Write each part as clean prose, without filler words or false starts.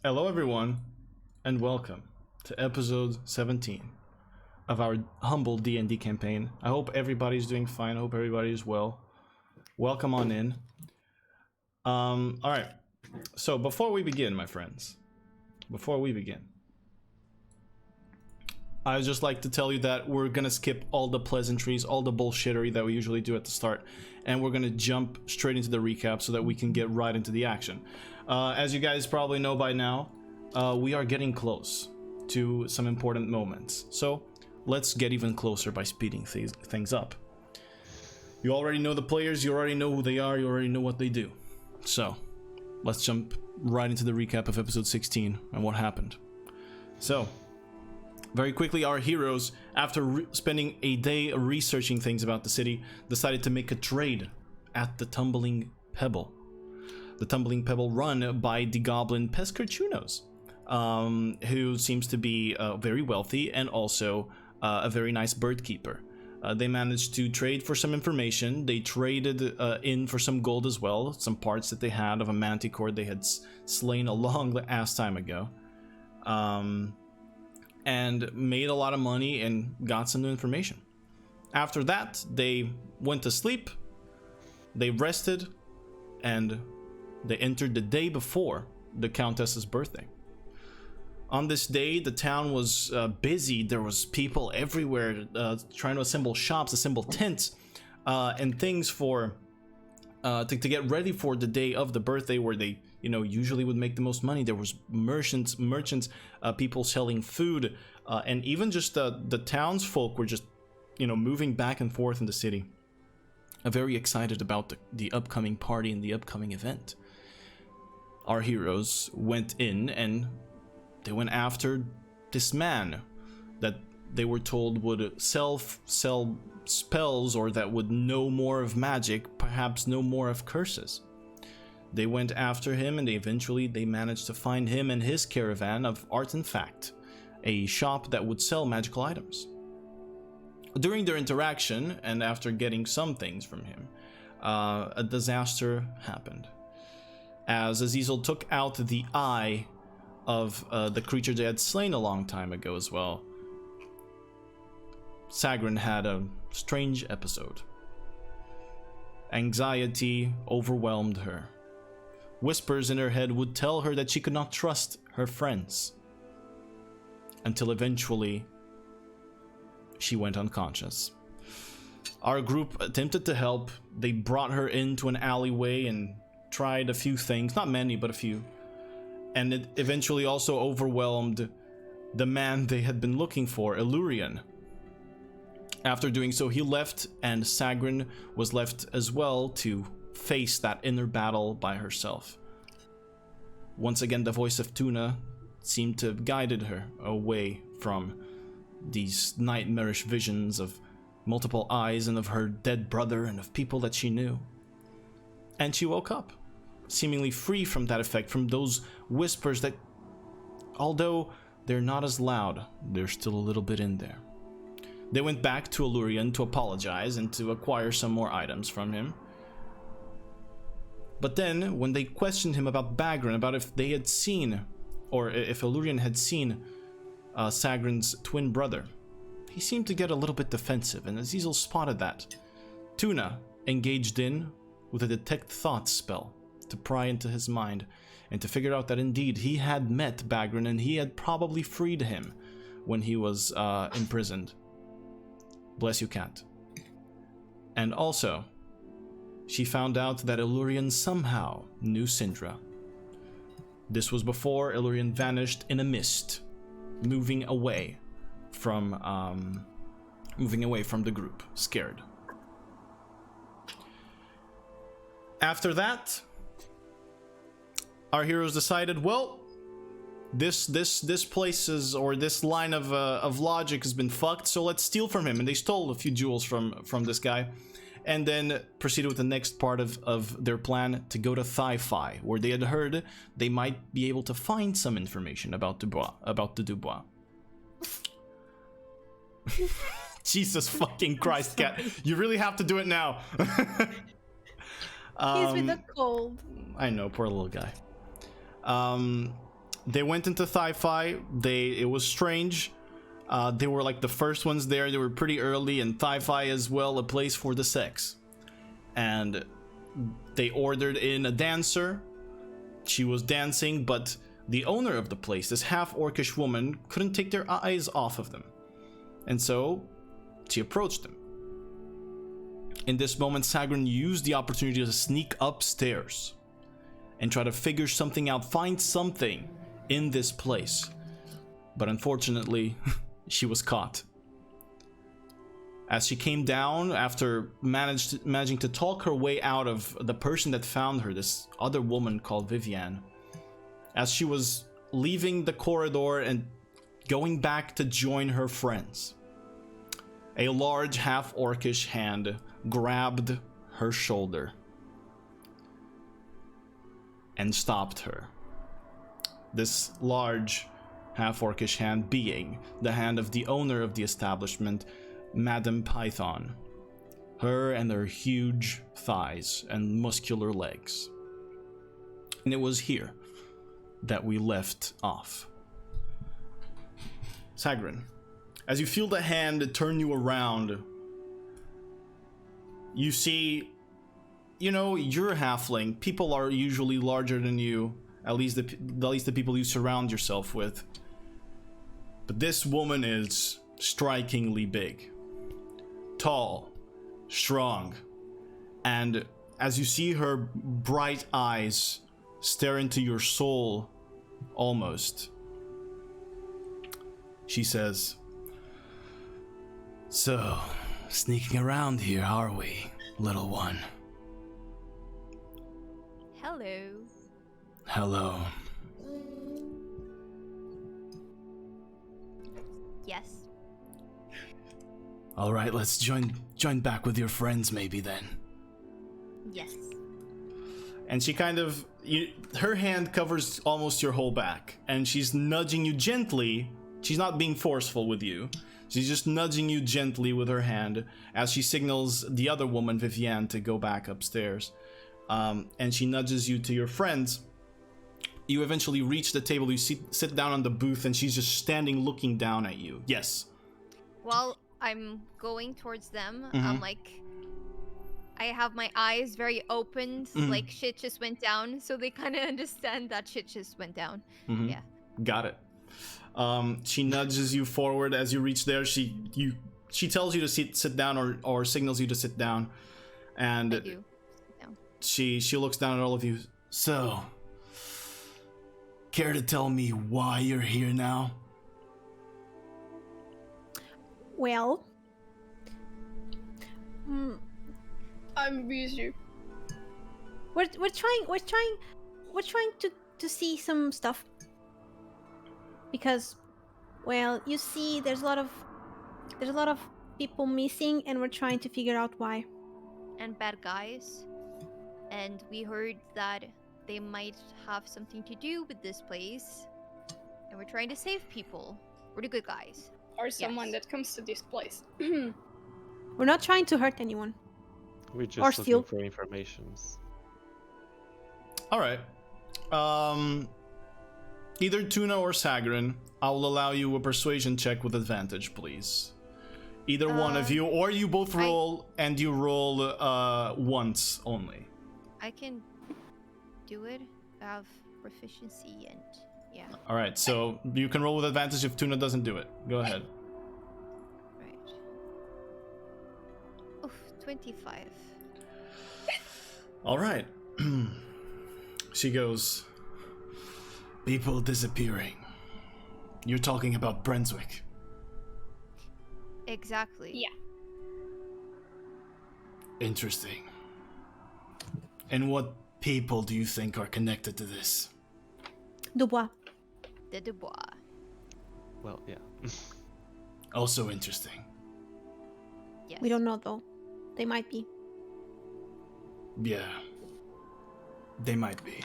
Hello everyone, and welcome to episode 17 of our humble D&D campaign. I hope everybody's doing fine, I hope everybody's well. Welcome on in. Alright, so before we begin, my friends, I'd just like to tell you that we're gonna skip all the pleasantries, all the bullshittery that we usually do at the start, and we're gonna jump straight into the recap so that we can get right into the action. As you guys probably know by now, we are getting close to some important moments, so let's get even closer by speeding things up. You already know the players, you already know who they are, you already know what they do. So, let's jump right into the recap of episode 16 and what happened. So, very quickly, our heroes, after spending a day researching things about the city, decided to make a trade at the Tumbling Pebble. The Tumbling Pebble run by the goblin Pescarchunos, who seems to be very wealthy and also a very nice bird keeper. They managed to trade for some information. They traded in for some gold as well, some parts that they had of a manticore they had slain a long ass time ago. And made a lot of money and got some new information. After that, they went to sleep, they rested, and they entered the day before the Countess's birthday. On this day, the town was busy. There was people everywhere trying to assemble shops, assemble tents, and things for to get ready for the day of the birthday, where they usually would make the most money. There was merchants, people selling food, and even just the townsfolk were just moving back and forth in the city, very excited about the upcoming party and the upcoming event. Our heroes went in and they went after this man that they were told would sell spells, or that would know more of magic, perhaps know more of curses. They went after him, and eventually they managed to find him and his caravan of Art and Fact, a shop that would sell magical items. During their interaction, and after getting some things from him, a disaster happened. As Azazel took out the eye of the creature they had slain a long time ago as well, Sagrin had a strange episode. Anxiety overwhelmed her. Whispers in her head would tell her that she could not trust her friends. Until eventually, she went unconscious. Our group attempted to help. They brought her into an alleyway and tried a few things, not many, but a few. And it eventually also overwhelmed the man they had been looking for, Illurian. After doing so, he left, and Sagrin was left as well to face that inner battle by herself. Once again, the voice of Tuna seemed to have guided her away from these nightmarish visions of multiple eyes and of her dead brother and of people that she knew. And she woke up, seemingly free from that effect, from those whispers that, although they're not as loud, they're still a little bit in there. They went back to Illurian to apologize and to acquire some more items from him. But then, when they questioned him about Bagran, about if they had seen, or if Illurian had seen Sagrin's twin brother, he seemed to get a little bit defensive, and Azazel spotted that. Tuna engaged in with a detect thoughts spell to pry into his mind and to figure out that indeed he had met Bagran and he had probably freed him when he was imprisoned. Bless you, cat. And also, she found out that Illurian somehow knew Syndra. This was before Illurian vanished in a mist, moving away from the group, scared. After that, our heroes decided, well, this place's, or this line of logic has been fucked, so let's steal from him. And they stole a few jewels from this guy, and then proceeded with the next part of their plan to go to Thigh-Fi, where they had heard they might be able to find some information about the Dubois. Jesus fucking Christ, cat. You really have to do it now. He's with a cold. I know, poor little guy. They went into Thi-Fi. It was strange. They were like the first ones there. They were pretty early, and Thi-Fi as well, a place for the sex. And they ordered in a dancer. She was dancing, but the owner of the place, this half-orcish woman, couldn't take their eyes off of them. And so she approached them. In this moment, Sagrin used the opportunity to sneak upstairs and try to figure something out, find something in this place. But unfortunately, she was caught. As she came down, after managing to talk her way out of the person that found her, this other woman called Vivienne, as she was leaving the corridor and going back to join her friends, a large half-orcish hand grabbed her shoulder and stopped her. This large half-orcish hand being the hand of the owner of the establishment, Madame Python. Her and her huge thighs and muscular legs. And it was here that we left off. Sagrin, as you feel the hand turn you around, you see, you're a halfling. People are usually larger than you, at least the people you surround yourself with. But this woman is strikingly big. Tall, strong, and as you see her bright eyes stare into your soul, almost, she says, "So, sneaking around here, are we, little one?" Hello. Hello. Yes. All right, let's join back with your friends maybe then. Yes. And she kind of, her hand covers almost your whole back, and she's nudging you gently. She's not being forceful with you. She's just nudging you gently with her hand as she signals the other woman, Vivienne, to go back upstairs. And she nudges you to your friends. You eventually reach the table, you sit down on the booth, and she's just standing looking down at you. Yes. While I'm going towards them, Mm-hmm. I'm like, I have my eyes very opened, like shit just went down, so they kind of understand that shit just went down. Mm-hmm. Yeah. Got it. She nudges you forward as you reach there. She tells you to sit down or signals you to sit down. And I do. Sit down. she looks down at all of you. "So, care to tell me why you're here now?" Well, I'm busy. We're trying to see some stuff. Because, well, you see, there's a lot of people missing, and we're trying to figure out why. And bad guys. And we heard that they might have something to do with this place. And we're trying to save people. We're the good guys. Or someone Yes. that comes to this place. We're not trying to hurt anyone. We're Or just steal. looking for informations. All right. Either Tuna or Sagrin, I will allow you a persuasion check with advantage, please. Either one of you, or you both roll, and you roll once only. I can do it. I have proficiency and yeah. All right, so you can roll with advantage if Tuna doesn't do it. Go ahead. Right. Oof, 25. All right. She goes, "People disappearing. You're talking about Brunswick." Exactly. Yeah. Interesting. And what people do you think are connected to this? Dubois. The Dubois. Well, yeah. Also interesting. Yes. We don't know though. They might be. Yeah. They might be.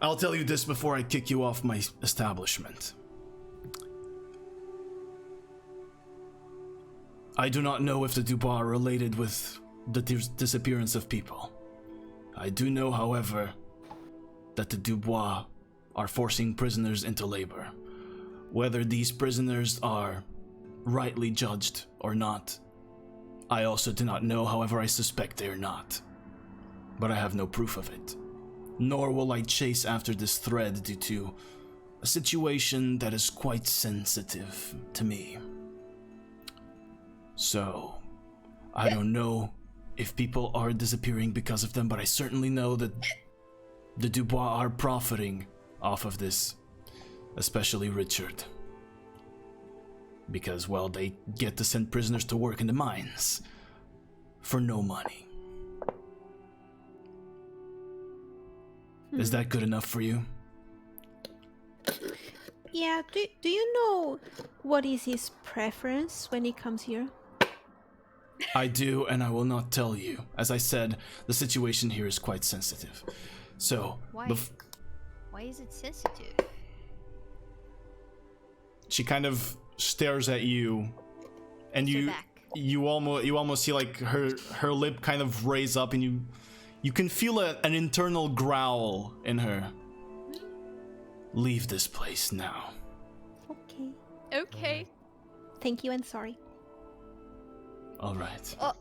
I'll tell you this before I kick you off my establishment. I do not know if the Dubois are related with the disappearance of people. I do know, however, that the Dubois are forcing prisoners into labor. Whether these prisoners are rightly judged or not, I also do not know. However, I suspect they are not. But I have no proof of it. Nor will I chase after this thread due to a situation that is quite sensitive to me. So, I don't know if people are disappearing because of them, but I certainly know that the Dubois are profiting off of this, especially Richard. Because, well, they get to send prisoners to work in the mines for no money. Is that good enough for you? Yeah, do you know what is his preference when he comes here? I do, and I will not tell you. As I said, the situation here is quite sensitive. So, Why? Why is it sensitive? she kind of stares at you, and Your back. you almost see like her lip kind of raise up, and you can feel an internal growl in her. Leave this place now. Okay. Okay. Thank you and sorry. All right. Oh,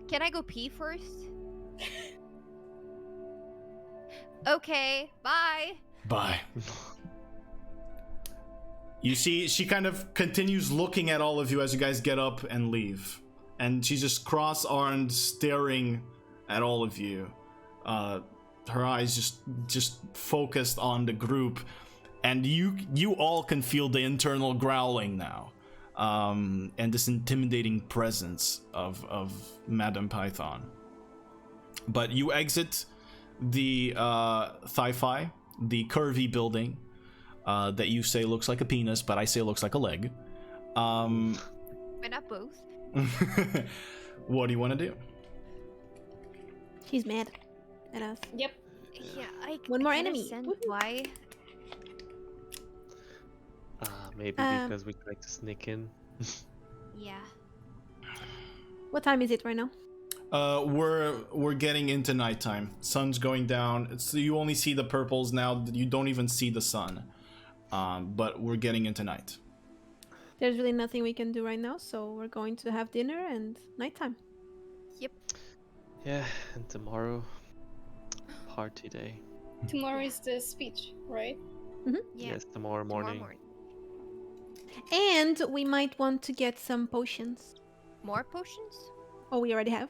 can I go pee first? Okay, bye. Bye. You see, she kind of continues looking at all of you as you guys get up and leave. And she's just cross-armed, staring at all of you. Her eyes just focused on the group. And you all can feel the internal growling now. And this intimidating presence of Madame Python. But you exit the Thi-Fi, the curvy building that you say looks like a penis, but I say looks like a leg. Why not both? What do you want to do? She's mad at us. Yep. Yeah, One more I enemy. understand Woohoo. why. Maybe because we tried to sneak in. Yeah. What time is it right now? We're getting into nighttime. Sun's going down. So you only see the purples now. You don't even see the sun. But we're getting into night. There's really nothing we can do right now, so we're going to have dinner and nighttime. Yep. Yeah, and tomorrow, party day. Tomorrow is the speech, right? Yeah. Yes, tomorrow morning. And we might want to get some potions. More potions? Oh, we already have?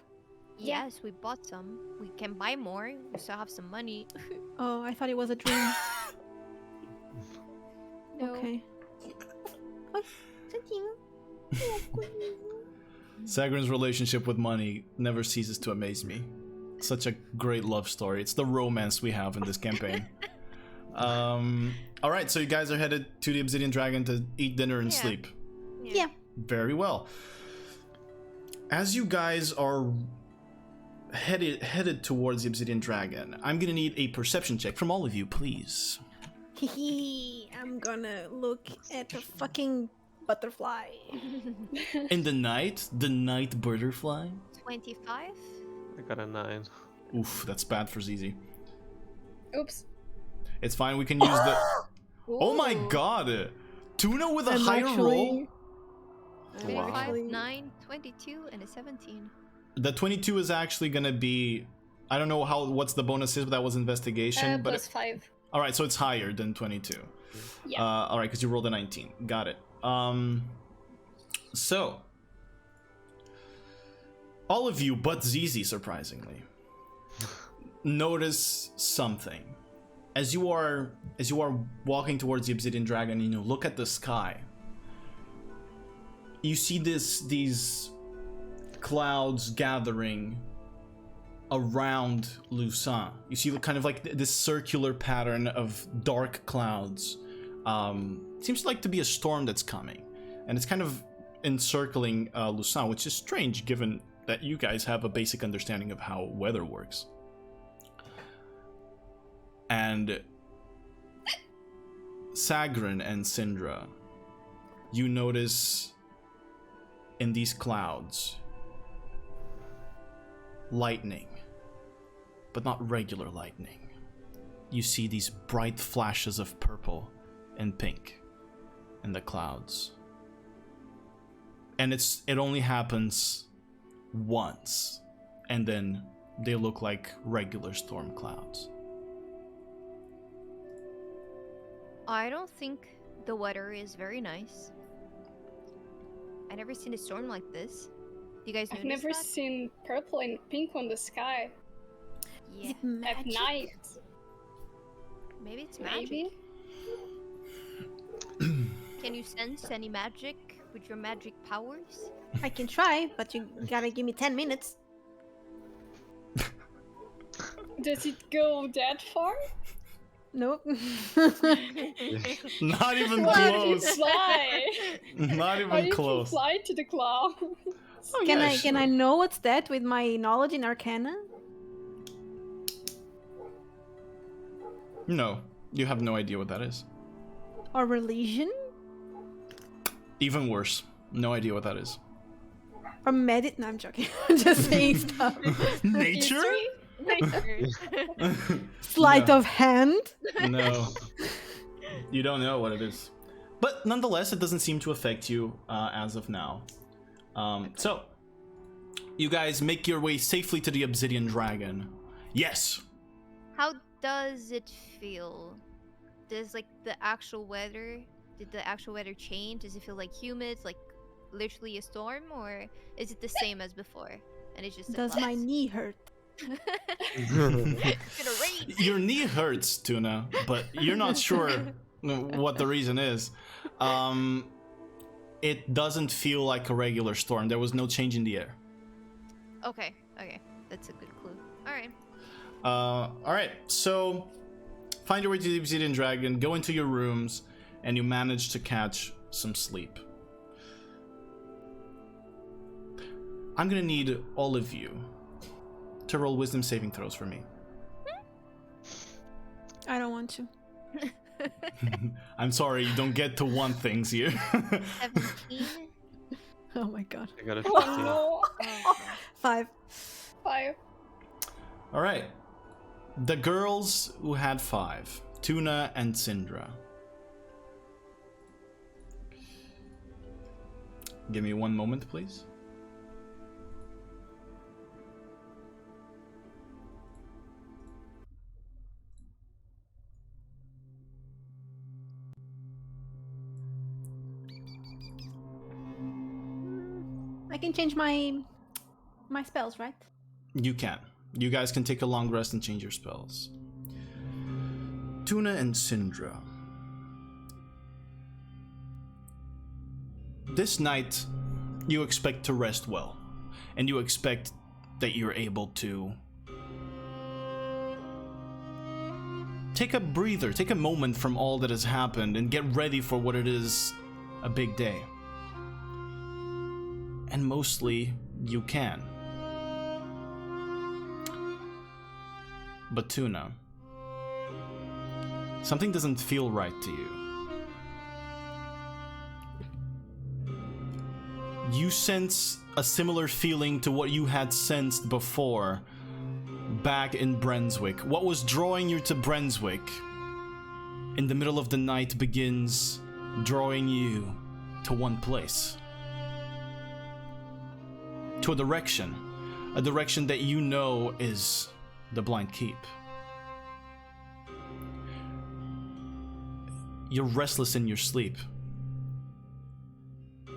Yeah. Yes, we bought some. We can buy more. We still have some money. Oh, I thought it was a dream. No. Okay. Sagrin's relationship with money never ceases to amaze me. Such a great love story. It's the romance we have in this campaign. All right, so you guys are headed to the Obsidian Dragon to eat dinner and Yeah. sleep. Yeah. Very well. As you guys are headed towards the Obsidian Dragon, I'm gonna need a perception check from all of you, please. I'm gonna look at the fucking butterfly. In the night butterfly. 25? I got a 9. Oof, that's bad for ZZ. Oops. It's fine. We can use the. Oh my Ooh. god! Tuna with a I'm higher roll. 25, Wow. 9, 22, and a 17. The 22 is actually gonna be. I don't know what's the bonus is, but that was investigation. But Plus 5. all right, so it's higher than 22. Yeah. All right, because you rolled a 19. Got it. So all of you, but ZZ, surprisingly, notice something as you are walking towards the Obsidian Dragon. You look at the sky. You see these clouds gathering around Lusan. You see kind of like this circular pattern of dark clouds. Seems like to be a storm that's coming, and it's kind of encircling Lusan, which is strange given that you guys have a basic understanding of how weather works. And Sagrin and Syndra, you notice in these clouds lightning, but not regular lightning. you see these bright flashes of purple and pink in the clouds. And it only happens once, and then they look like regular storm clouds. I don't think the weather is very nice. I never seen a storm like this. Do you guys I've notice never that? seen purple and pink on the sky Is Yeah, it magic? at night. maybe it's magic. Maybe. Can you sense any magic with your magic powers? I can try, but you gotta give me 10 minutes. Does it go that far? Nope. Not even What if you close. fly? Not Or even you close. can fly to the cloud. Oh, Can yeah, I sure. know what's that with my knowledge in Arcana? No, you have no idea what that is. Or religion? Even worse, no idea what that is. Or medit? No, I'm joking. I'm just saying stuff. Nature? Sleight No. of hand? No. You don't know what it is. But nonetheless, it doesn't seem to affect you as of now. So, you guys make your way safely to the Obsidian Dragon. Yes! How does it feel? Does like the actual weather? Did the actual weather change? Does it feel like humid, like literally a storm, or is it the same as before? And it's just a Does my clouds? knee hurt? It's gonna rain. Your knee hurts, Tuna, but you're not sure what the reason is. It doesn't feel like a regular storm. There was no change in the air. Okay, that's a good clue. All right. Alright, so find your way to the Obsidian Dragon, go into your rooms, and you manage to catch some sleep. I'm gonna need all of you to roll wisdom saving throws for me. I don't want to. I'm sorry, you don't get to want things here. 17. Oh my god. I got a Oh 15. no. 5. 5. Alright. The girls who had 5, Tuna and Syndra. Give me one moment, please. I can change my spells, right? You can. You guys can take a long rest and change your spells. Tuna and Syndra. This night, you expect to rest well, and you expect that you're able to take a breather, take a moment from all that has happened, and get ready for what it is, a big day. And mostly, you can. But Tuna, something doesn't feel right to you. You sense a similar feeling to what you had sensed before back in Brenswick. What was drawing you to Brenswick in the middle of the night begins drawing you to one place. To a direction that you know is the Blind Keep. You're restless in your sleep.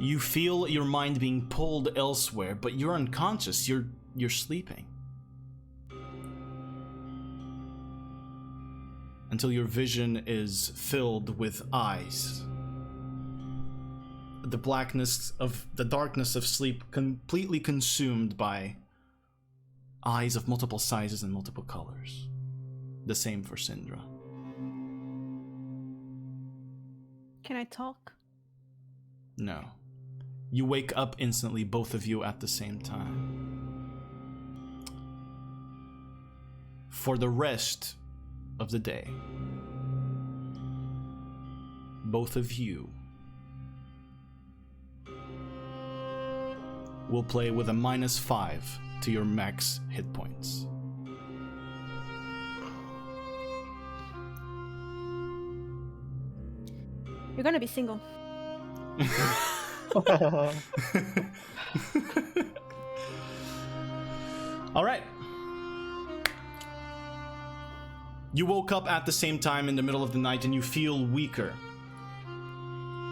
You feel your mind being pulled elsewhere, but you're unconscious. You're sleeping. Until your vision is filled with eyes. The darkness of sleep completely consumed by eyes of multiple sizes and multiple colors. The same for Syndra. Can I talk? No. You wake up instantly, both of you at the same time. For the rest of the day, both of you will play with a -5 to your max hit points. You're gonna be single. All right. You woke up at the same time in the middle of the night and you feel weaker.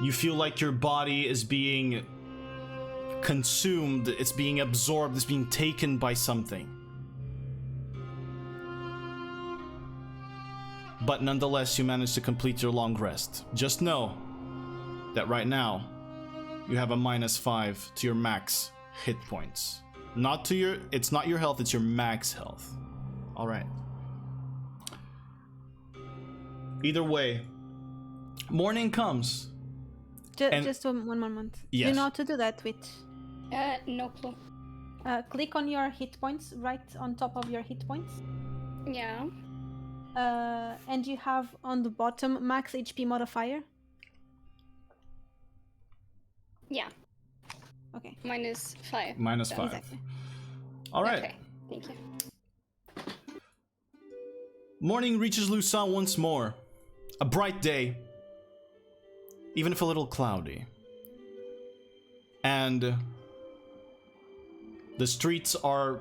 You feel like your body is being consumed, it's being absorbed, it's being taken by something. But nonetheless, you managed to complete your long rest. Just know that right now, you have a -5 to your max hit points. It's not your health, it's your max health. All right. Either way, morning comes. Just one moment. Yes. Do you know how to do that, Witch? No clue. Click on your hit points, right on top of your hit points. Yeah. And you have on the bottom max HP modifier. Yeah. Okay. -5. -5. Exactly. All right. Okay. Thank you. Morning reaches Lusan once more. A bright day, even if a little cloudy. And the streets are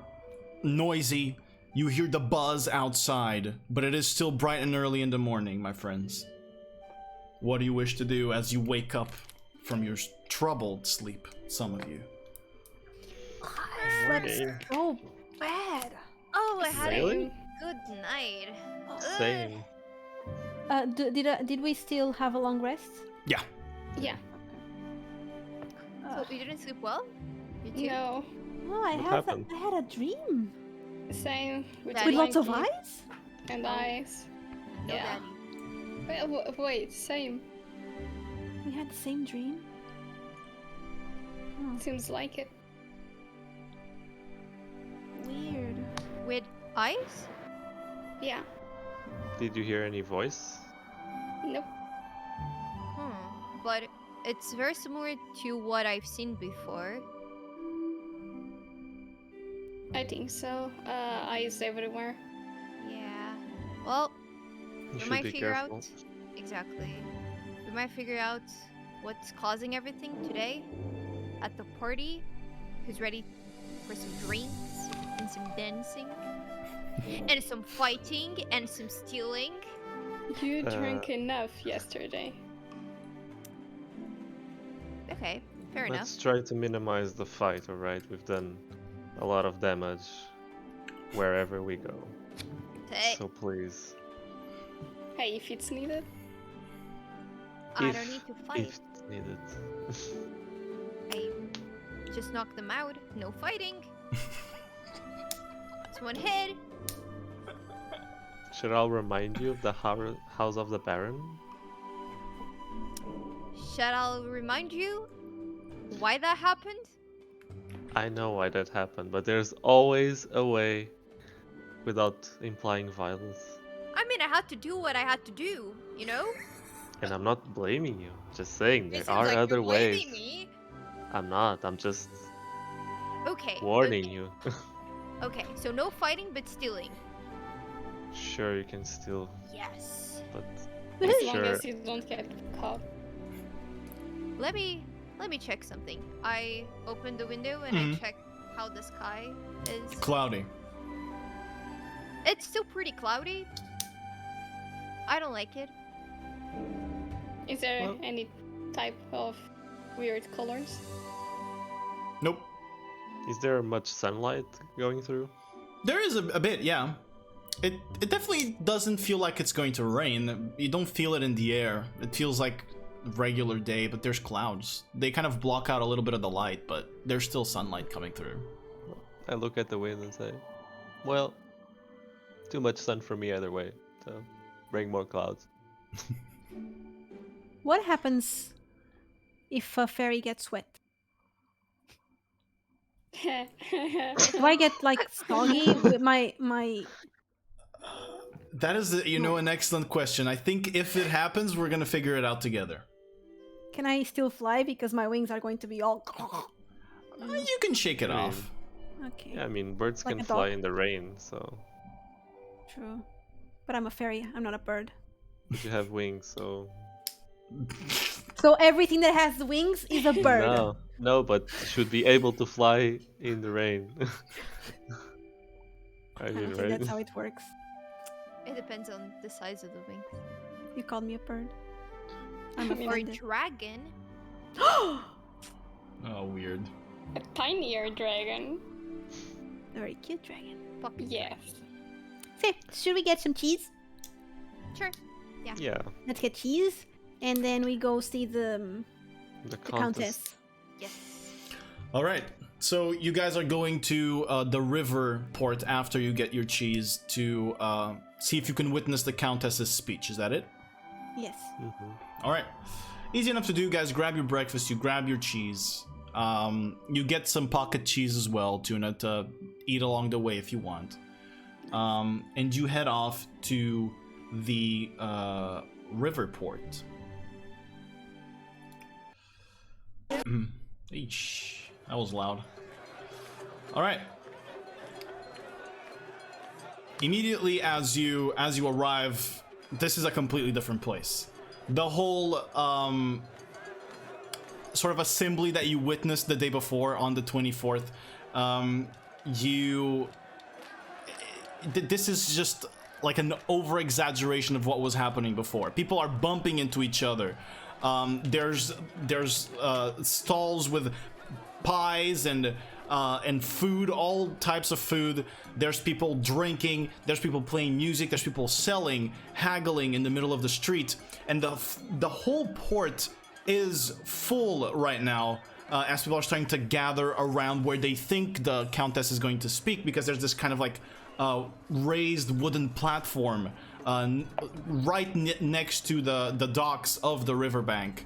noisy. You hear the buzz outside, but it is still bright and early in the morning, my friends. What do you wish to do as you wake up from your troubled sleep, some of you? Slept so bad. Oh, I had Really? a good night. Same. Did we still have a long rest? Yeah. Yeah. So you didn't sleep well? You too? No. No, What happened? I had a dream Same. With, Daddy. with lots of monkey eyes. and eyes. No, Yeah. Daddy. Wait. Same. We had the same dream. Oh, Seems like it. weird. With eyes? Yeah. Did you hear any voice? Nope. But it's very similar to what I've seen before. I think so. Eyes everywhere. Yeah. Well, You we should might be figure careful. out. Exactly. We might figure out what's causing everything today at the party. Who's ready for some drinks and some dancing and some fighting and some stealing? You drank enough yesterday. Okay, fair enough. Let's try to minimize the fight, alright? We've done a lot of damage wherever we go. Hey, So please, Hey, if it's needed. I don't need to fight. if needed. I just knock them out. No fighting. That's one hit. Should I remind you of the House of the Baron? Shall I remind you why that happened? I know why that happened, but there's always a way without implying violence. I mean, I had to do what I had to do, you know? And I'm not blaming you, just saying there It seems are like other you're ways. blaming me. I'm not, I'm just Okay. warning okay, you. Okay, so no fighting, but stealing. Sure, you can still, Yes. but As long sure. as you don't get caught. Let me check something. I opened the window and I checked how the sky is. Cloudy. It's still pretty cloudy. I don't like it. Is there Well- any type of weird colors? Nope. Is there much sunlight going through? There is a bit, yeah. It definitely doesn't feel like it's going to rain. You don't feel it in the air. It feels like regular day, but there's clouds. They kind of block out a little bit of the light, but there's still sunlight coming through. I look at the wind and say, well, too much sun for me either way, so bring more clouds. What happens if a fairy gets wet? Do I get like soggy with my That is, an excellent question. I think if it happens, we're gonna figure it out together. Can I still fly because my wings are going to be all You can shake it I mean, off. Okay. Yeah, I mean, birds Like can a fly dog? in the rain, so True. But I'm a fairy, I'm not a bird. you have wings, so So everything that has wings is a bird. No, but should be able to fly in the rain. I I mean, don't think right? that's how it works. It depends on the size of the wings. You called me a bird. I'm I mean, Or a offended. dragon. Oh, weird. A tinier dragon. Very cute dragon. Puppy. Yes. So, should we get some cheese? Sure. Yeah, Let's get cheese, and then we go see the the countess. Yes. All right. So you guys are going to the river port after you get your cheese to see if you can witness the Countess's speech. Is that it? Yes. All right. Easy enough to do, guys. Grab your breakfast. You grab your cheese. You get some pocket cheese as well, tuna, to eat along the way if you want. And you head off to the river port. Eesh, that was loud. All right. Immediately as you arrive, this is a completely different place. The whole sort of assembly that you witnessed the day before on the 24th, this is just like an over exaggeration of what was happening before. People are bumping into each other. There's stalls with pies and food, all types of food. There's people drinking, there's people playing music, there's people selling, haggling in the middle of the street, and the whole port is full right now as people are starting to gather around where they think the Countess is going to speak, because there's this kind of like raised wooden platform right next to the docks of the riverbank,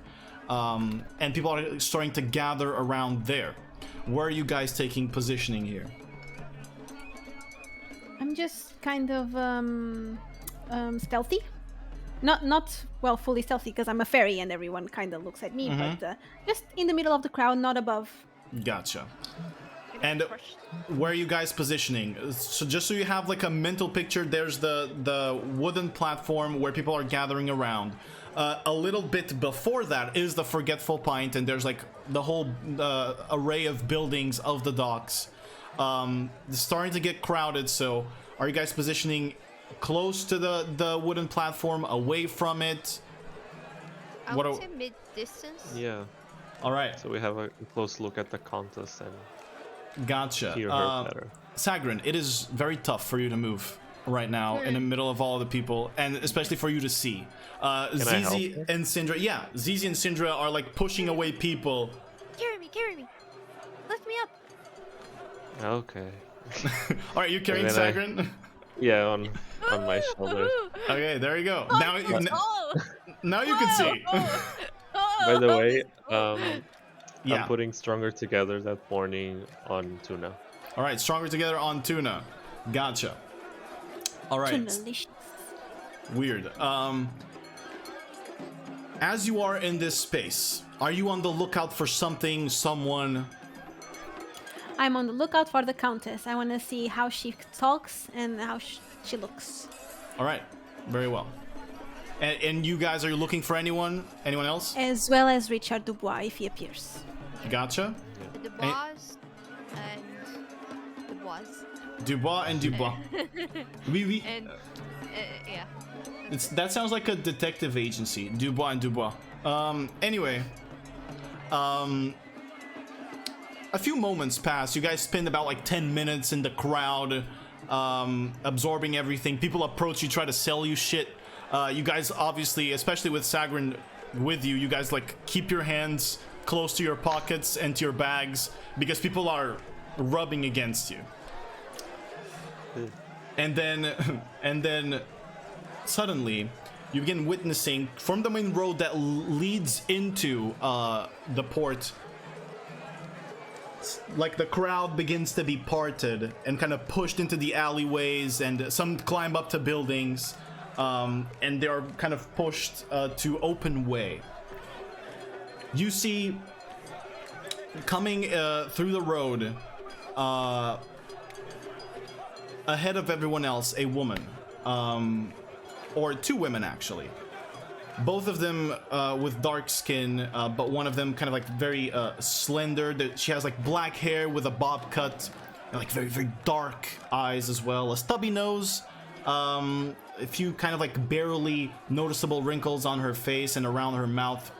and people are starting to gather around there. Where are you guys taking positioning here? I'm just kind of stealthy. Not well, fully stealthy because I'm a fairy and everyone kind of looks at me, but just in the middle of the crowd, not above. Gotcha. And where are you guys positioning? So just so you have like a mental picture, there's the wooden platform where people are gathering around. A little bit before that is the Forgetful Pint, and there's like the whole array of buildings of the docks. It's starting to get crowded, so are you guys positioning close to the wooden platform, away from it? I would say mid-distance. Yeah. All right. So we have a close look at the Countess and Gotcha. hear her better. Sagrin, it is very tough for you to move right now in the middle of all the people, and especially for you to see. Zizi and Syndra, Zizi and Syndra are like pushing away people. Carry me. Lift me up. Okay. All right, you carrying And then Sagrin? Yeah, on my shoulders. Okay, there you go. Now you Oh, can see. By the way, Yeah. I'm putting Stronger Together that morning on Tuna. All right, stronger together on tuna. Gotcha. All right. Delicious. Weird. As you are in this space, are you on the lookout for something, someone? I'm on the lookout for the Countess. I want to see how she talks and how she looks. All right, very well. And you guys, are you looking for anyone? Anyone else? As well as Richard Dubois if he appears. Gotcha. The Dubois and Dubois. Dubois and Dubois. Oui. And yeah. That sounds like a detective agency. Dubois and Dubois. Anyway. A few moments pass. You guys spend about like 10 minutes in the crowd, absorbing everything. People approach you, try to sell you shit. You guys obviously, especially with Sagrin with you, you guys like keep your hands close to your pockets and to your bags because people are rubbing against you. And then suddenly you begin witnessing from the main road that leads into the port, like the crowd begins to be parted and kind of pushed into the alleyways, and some climb up to buildings, and they are kind of pushed to open way. You see coming through the road, ahead of everyone else, a woman, or two women actually. Both of them with dark skin, but one of them kind of like very slender. She has like black hair with a bob cut, and like very, very dark eyes as well. A stubby nose, a few kind of like barely noticeable wrinkles on her face and around her mouth.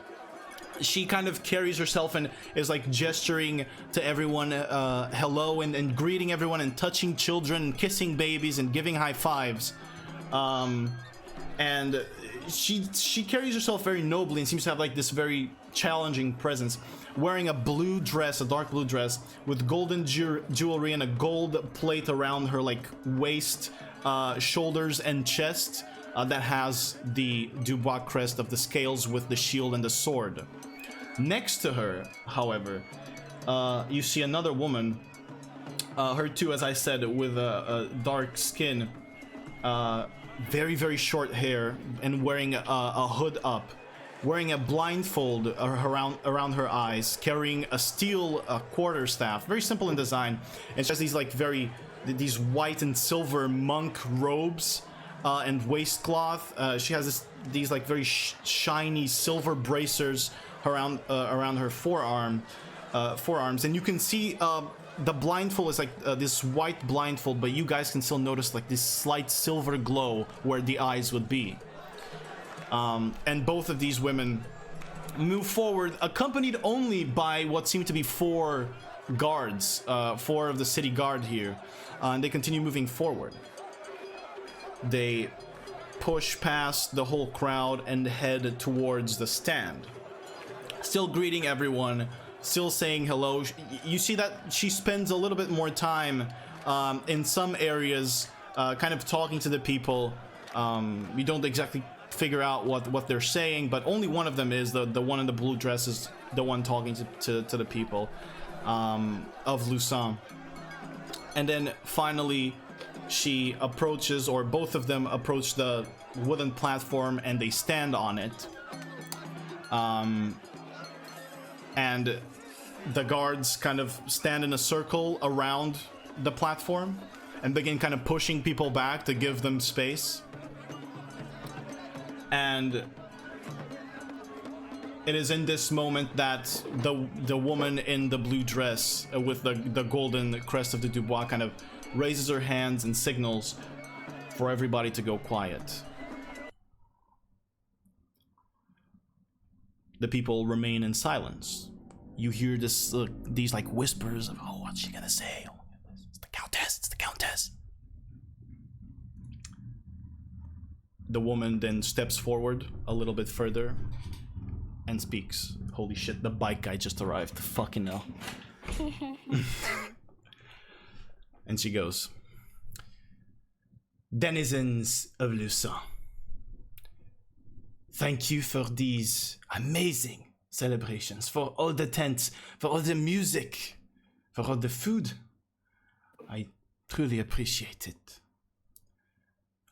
She kind of carries herself and is like gesturing to everyone hello and greeting everyone and touching children and kissing babies and giving high fives. And she carries herself very nobly and seems to have like this very challenging presence, wearing a blue dress, a dark blue dress with golden jewelry and a gold plate around her like waist, shoulders and chest that has the Dubois crest of the scales with the shield and the sword. Next to her, however, you see another woman, her too, as I said, with a dark skin, very, very short hair, and wearing a hood up, wearing a blindfold around her eyes, carrying a steel quarterstaff, very simple in design, and she has these like these white and silver monk robes and waistcloth. She has these like very shiny silver bracers around her forearms, and you can see the blindfold is like this white blindfold, but you guys can still notice like this slight silver glow where the eyes would be. And both of these women move forward, accompanied only by what seem to be 4 guards, 4 of the city guard here, and they continue moving forward. They push past the whole crowd and head towards the stand, still greeting everyone, still saying hello. You see that she spends a little bit more time in some areas kind of talking to the people. You don't exactly figure out what they're saying, but only one of them is the one in the blue dress is the one talking to the people of Luçon. And then finally she approaches, or both of them approach the wooden platform and they stand on it. And the guards kind of stand in a circle around the platform and begin kind of pushing people back to give them space. And it is in this moment that the woman in the blue dress with the golden crest of the Dubois kind of raises her hands and signals for everybody to go quiet. The people remain in silence. You hear these like whispers of, oh, what's she gonna say? Oh, it's the Countess, it's the Countess. The woman then steps forward a little bit further and speaks. Holy shit, the bike guy just arrived. Fucking hell. And she goes, denizens of Luçon, thank you for these amazing celebrations, for all the tents, for all the music, for all the food. I truly appreciate it.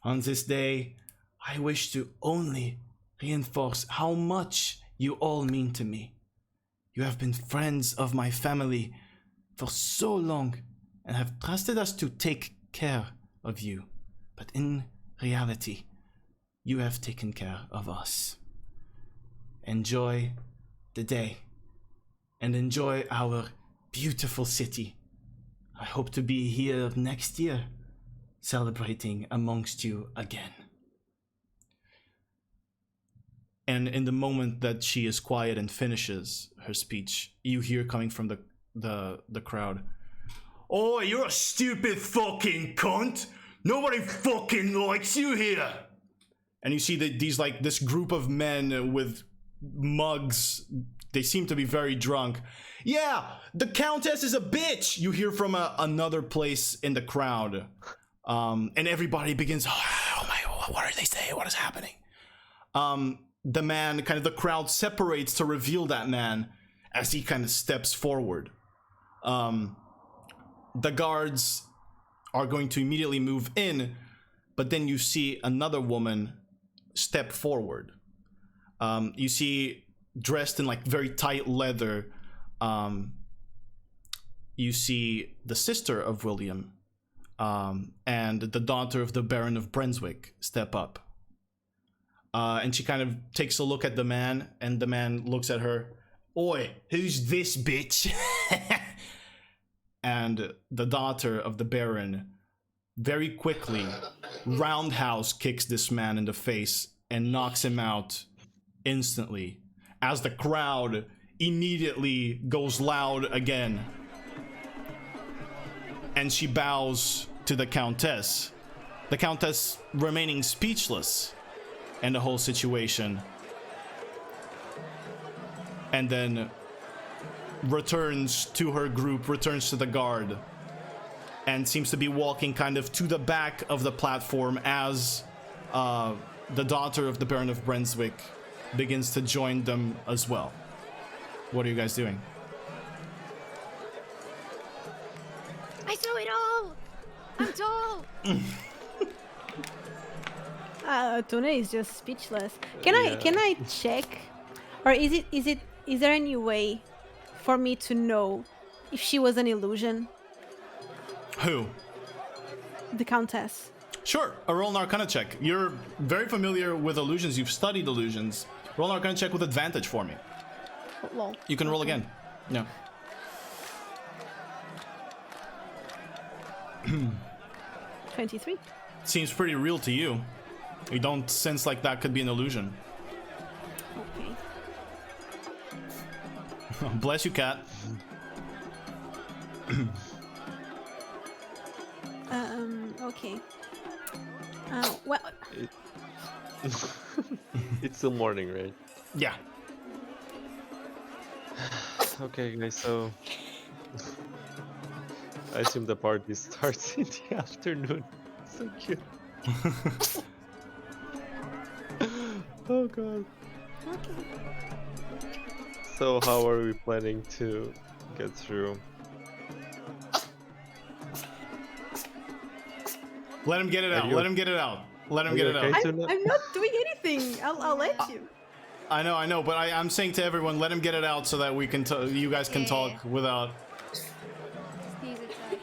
On this day, I wish to only reinforce how much you all mean to me. You have been friends of my family for so long and have trusted us to take care of you. But in reality, you have taken care of us. Enjoy the day and enjoy our beautiful city. I hope to be here next year, celebrating amongst you again. And in the moment that she is quiet and finishes her speech, you hear coming from the crowd, "Oh, you're a stupid fucking cunt! Nobody fucking likes you here!" And you see this group of men with mugs. They seem to be very drunk. "Yeah, the Countess is a bitch!" You hear from another place in the crowd. And everybody begins, "Oh my, what are they saying? What is happening?" The man, kind of the crowd separates to reveal that man as he kind of steps forward. The guards are going to immediately move in, but then you see another woman step forward. You see, dressed in like very tight leather, you see the sister of William and the daughter of the Baron of Brunswick step up. and she kind of takes a look at the man, and the man looks at her. Oi, who's this bitch? And the daughter of the Baron very quickly roundhouse kicks this man in the face and knocks him out instantly, as the crowd immediately goes loud again. And she bows to the Countess. The Countess remaining speechless in the whole situation. And then returns to her group, returns to the guard, and seems to be walking kind of to the back of the platform as the daughter of the Baron of Brunswick begins to join them as well. What are you guys doing? I saw it all! I'm tall! Tuna is just speechless. Can I check, or is there any way for me to know if she was an illusion? Who? The Countess. Sure, a roll an Arcana check. You're very familiar with illusions. You've studied illusions. Roll an Arcana check with advantage for me. Lol. You can roll again. No. 23. Seems pretty real to you. You don't sense like that could be an illusion. Okay. Bless you, cat. Okay. What? It's still morning, right? Yeah. Okay, guys, so I assume the party starts in the afternoon. So cute. Oh god. Okay. So how are we planning to get through? Let him get it out. you- Let him get it out. Let him Are get you it okay? out. I'm not doing anything. I'll let you. I know, but I'm saying to everyone, let him get it out so that we can, you guys can Yeah. talk without. Sneeze attack.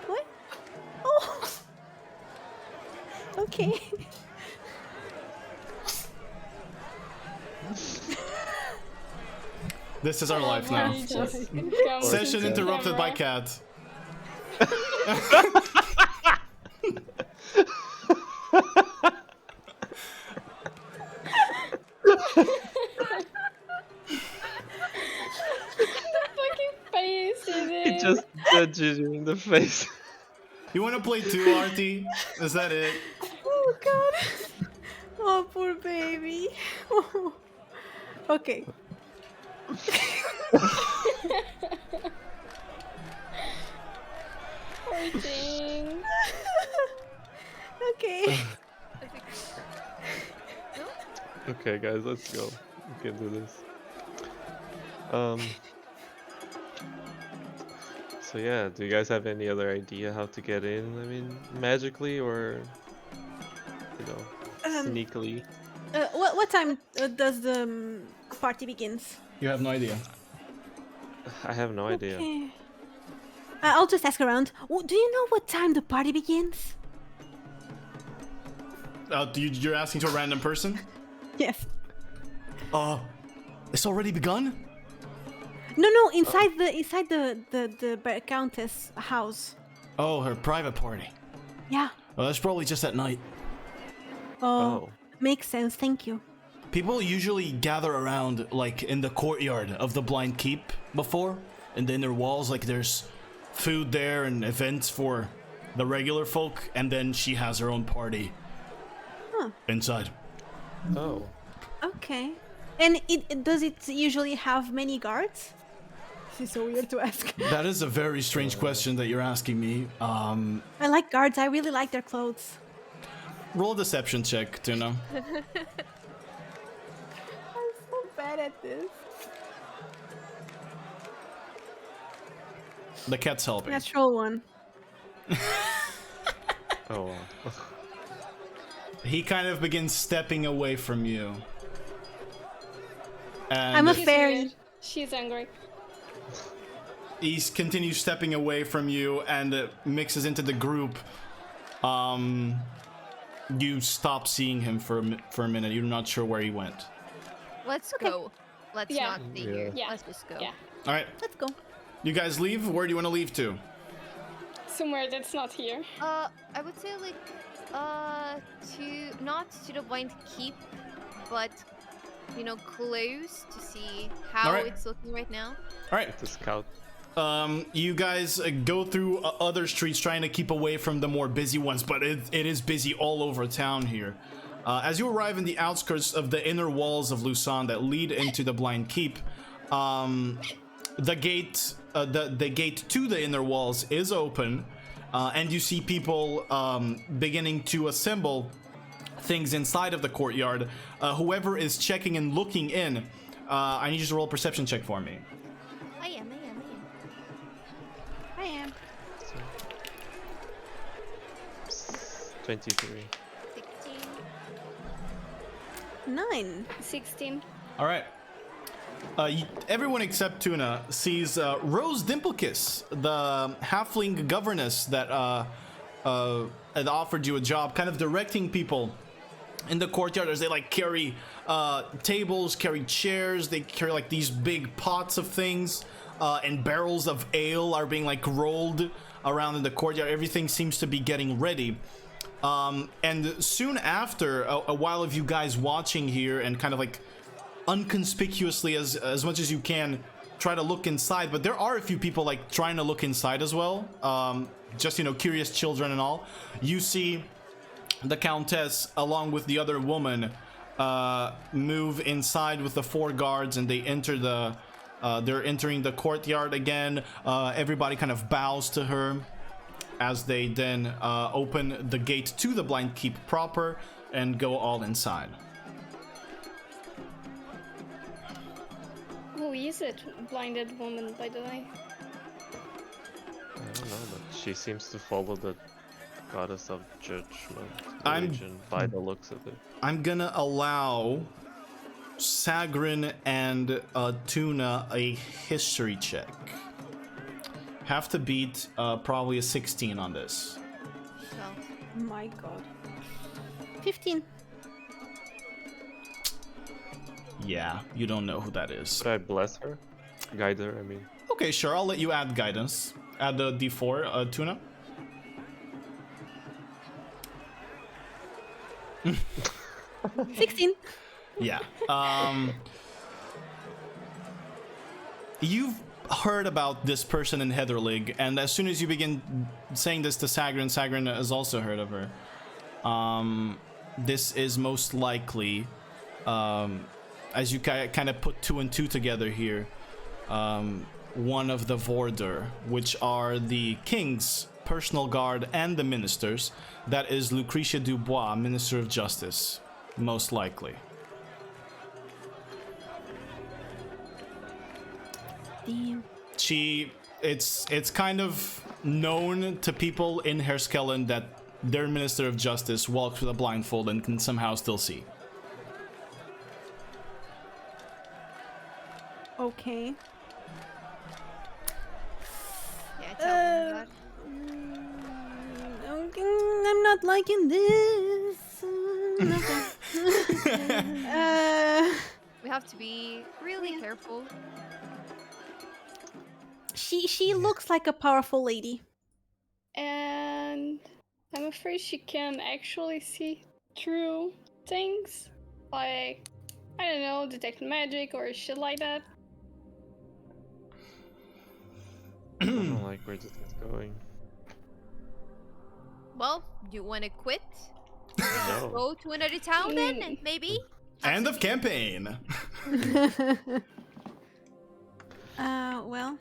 What? Oh. Okay. This is our life now. Session interrupted by cat. Fucking face in It it. just nudges you in the face. You want to play too, Arti? Is that it? Oh god. Oh poor baby. Okay. Poor thing. Okay. Okay, guys, let's go. We can do this. So yeah, do you guys have any other idea how to get in? I mean, magically or, you know, sneakily? What time does the party begins? You have no idea. I have no idea. Okay. I'll just ask around. Do you know what time the party begins? You're asking to a random person? Yes. It's already begun? No, inside the Countess house. Oh, her private party. Yeah. Well, that's probably just at night. Oh, makes sense. Thank you. People usually gather around, like, in the courtyard of the Blind Keep before, and then their walls, like, there's food there and events for the regular folk, and then she has her own party inside. Oh. Okay. And does it usually have many guards? This is so weird to ask. That is a very strange question that you're asking me. I like guards. I really like their clothes. Roll a deception check, Tuna. I'm so bad at this. The cat's helping. Natural one. Oh, wow. He kind of begins stepping away from you. And I'm a She's fairy. weird. She's angry. he continues stepping away from you and mixes into the group. you stop seeing him for a minute. You're not sure where he went. Let's go. Let's Yeah. not be here. Yeah. Let's just go. Yeah. All right, Let's go. you guys leave. Where do you want to leave to? Somewhere that's not here. I would say like, to not to the blind keep, but you know, close to see how Alright. it's looking right now. All right. To scout. You guys go through other streets trying to keep away from the more busy ones, but it is busy all over town here. As you arrive in the outskirts of the inner walls of Lusan that lead into the Blind Keep, the gate to the inner walls is open, and you see people beginning to assemble things inside of the courtyard. Whoever is checking and looking in, I need you to roll a perception check for me. I am. I am. 23. 16. 9. 16. All right. Everyone except Tuna sees Rose Dimplekiss, the halfling governess that had offered you a job, kind of directing people in the courtyard as they like carry tables, carry chairs, they carry like these big pots of things, and barrels of ale are being like rolled around in the courtyard. Everything seems to be getting ready. And soon after, a while of you guys watching here and kind of like unconspicuously as much as you can try to look inside, but there are a few people like trying to look inside as well, just, you know, curious children and all. You see the Countess along with the other woman move inside with the 4 guards, and they enter they're entering the courtyard again. Everybody kind of bows to her as they then open the gate to the Blind Keep proper and go all inside. Who is it? Blinded woman, by the way. I don't know, but she seems to follow the goddess of judgment I'm- religion by the looks of it. I'm gonna allow Sagrin and Tuna a history check. Have to beat probably a 16 on this. So My god. 15. Yeah, you don't know who that is. Could I bless her? Guide her, I mean. Okay, sure, I'll let you add guidance. Add the D4, Tuna. Mm. 16. Yeah. You've heard about this person in Heatherlig, and as soon as you begin saying this to Sagrin, Sagrin has also heard of her. This is most likely, as you kind of put 2 and 2 together here, one of the Vorder, which are the king's personal guard and the ministers. That is Lucretia Dubois, Minister of Justice, most likely. Damn. It's kind of known to people in Herskellen that their Minister of Justice walks with a blindfold and can somehow still see. Okay. yeah, tell me that. Okay, I'm not liking this. We have to be really careful. She looks like a powerful lady. And I'm afraid she can actually see through things. Like, I don't know, detect magic or shit like that. I don't like where this is going. Well, do you want to quit? No. Go to another town then, maybe? End of campaign. Well,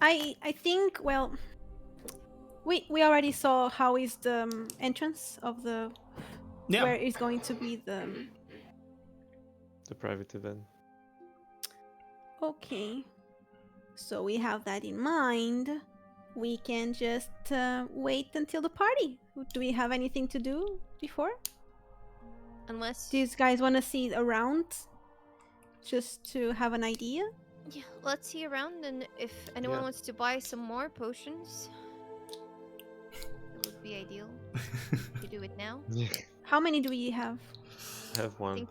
I think, well, we already saw how is the entrance of the Yeah. where is going to be the The private event. okay. So we have that in mind. We can just wait until the party. Do we have anything to do before? Unless... Do you guys want to see around? Just to have an idea? Yeah, let's see around, and if anyone Yeah. wants to buy some more potions, it would be ideal. To do it now. How many do we have? Have I one. think,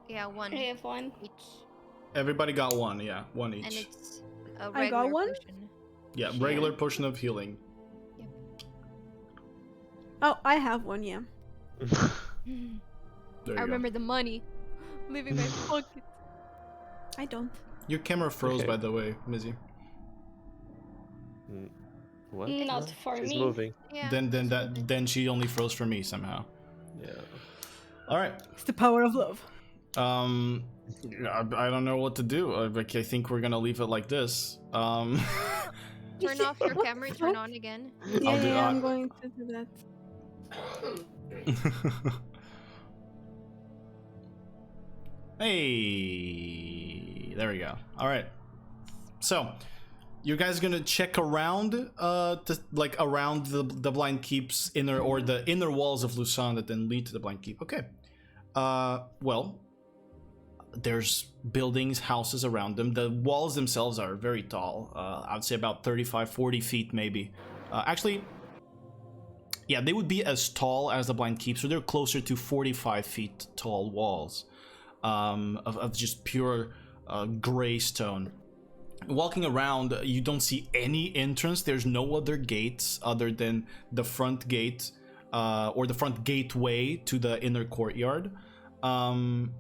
yeah, one I have one. each, Everybody got one, yeah, one and each. it's a I got regular one? potion. Yeah, Yeah. regular potion of healing. Oh, I have one. Yeah. There you I go. remember the money leaving my pocket. I don't. Your camera froze, Okay. by the way, Mizzy. What? Not No, for she's me. moving. Yeah. Then she only froze for me somehow. Yeah. All right. It's the power of love. I don't know what to do. I think we're gonna leave it like this. Turn off your What camera, the turn fuck? on again. Yeah, I'll do that. I'm going to do that. Hey, there we go. All right. So, you guys gonna check around, around the Blind Keep's inner or the inner walls of Lusan that then lead to the Blind Keep. Okay. Well, there's buildings, houses around them. The walls themselves are very tall. I'd say about 35, 40 feet maybe. Actually, yeah, they would be as tall as the Blind Keep, so they're closer to 45 feet tall walls of just pure gray stone. Walking around, you don't see any entrance. There's no other gates other than the front gate or the front gateway to the inner courtyard. And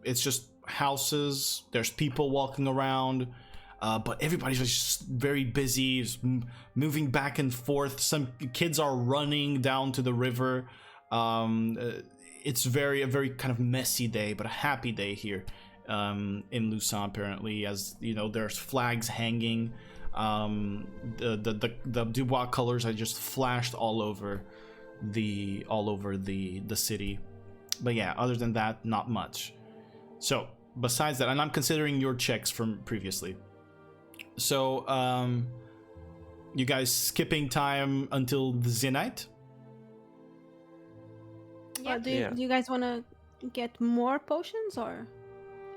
it's just houses. There's people walking around, but everybody's just very busy, just moving back and forth. Some kids are running down to the river. It's a very kind of messy day, but a happy day here in Lusan, apparently, as you know, there's flags hanging. The Dubois colors are just flashed all over the city. But yeah, other than that, not much. So besides that, and I'm considering your checks from previously. So you guys skipping time until the night? Yeah. Do Yeah. you guys want to get more potions or?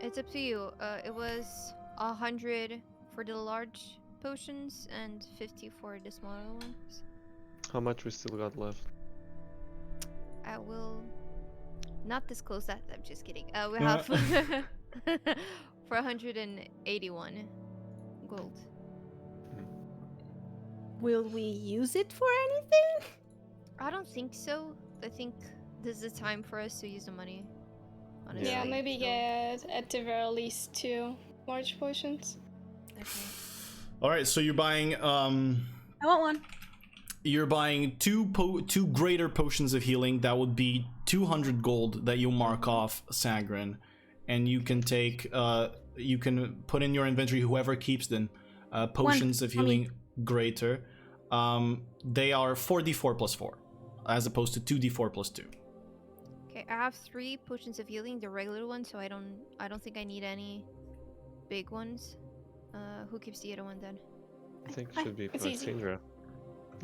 It's up to you. It was 100 for the large potions and 50 for the smaller ones. How much we still got left? I will not disclose that. I'm just kidding. We have for 181 gold. Will we use it for anything? I don't think so. I think this is the time for us to use the money. Honestly. Yeah, maybe So- get at the very least 2 large potions. Okay. All right, so you're buying I want one. you're buying two greater potions of healing. That would be 200 gold that you mark off Sagrin, and you can take you can put in your inventory, whoever keeps them, potions of for me. healing greater. They are 4d4 plus 4 as opposed to 2d4 plus 2. Okay, I have 3 potions of healing, the regular ones, so I don't think I need any big ones. Who keeps the other one then? I think I- it should be it's for easy. Sindra.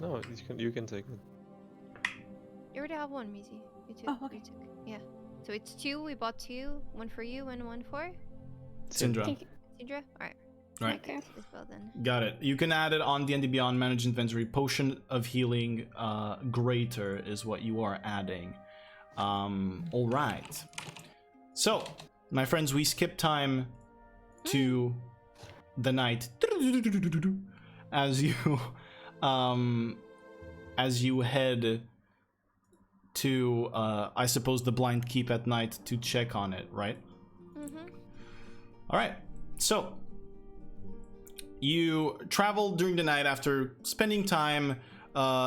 No, you can take it. You already have one, Mizi. You took. Oh, okay. You took. Yeah. So it's 2. We bought 2. One for you and one for Syndra. Think- Sindra. All right. Right. Okay. As well then. Got it. You can add it on D&D Beyond Managed Inventory. Potion of Healing Greater is what you are adding. All right. So, my friends, we skip time to the night as you head to I suppose the Blind Keep at night to check on it, right? Mhm. All right. So, you travel during the night after spending time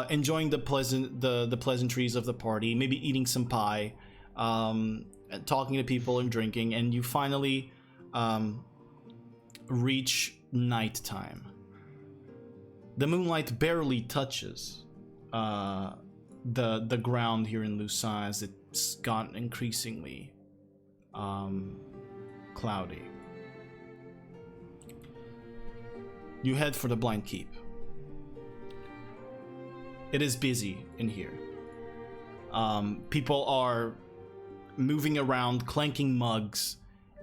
enjoying the pleasantries of the party, maybe eating some pie, talking to people and drinking, and you finally reach nighttime. The moonlight barely touches the ground here in Lusan as it's gotten increasingly cloudy. You head for the Blind Keep. It is busy in here. People are moving around, clanking mugs.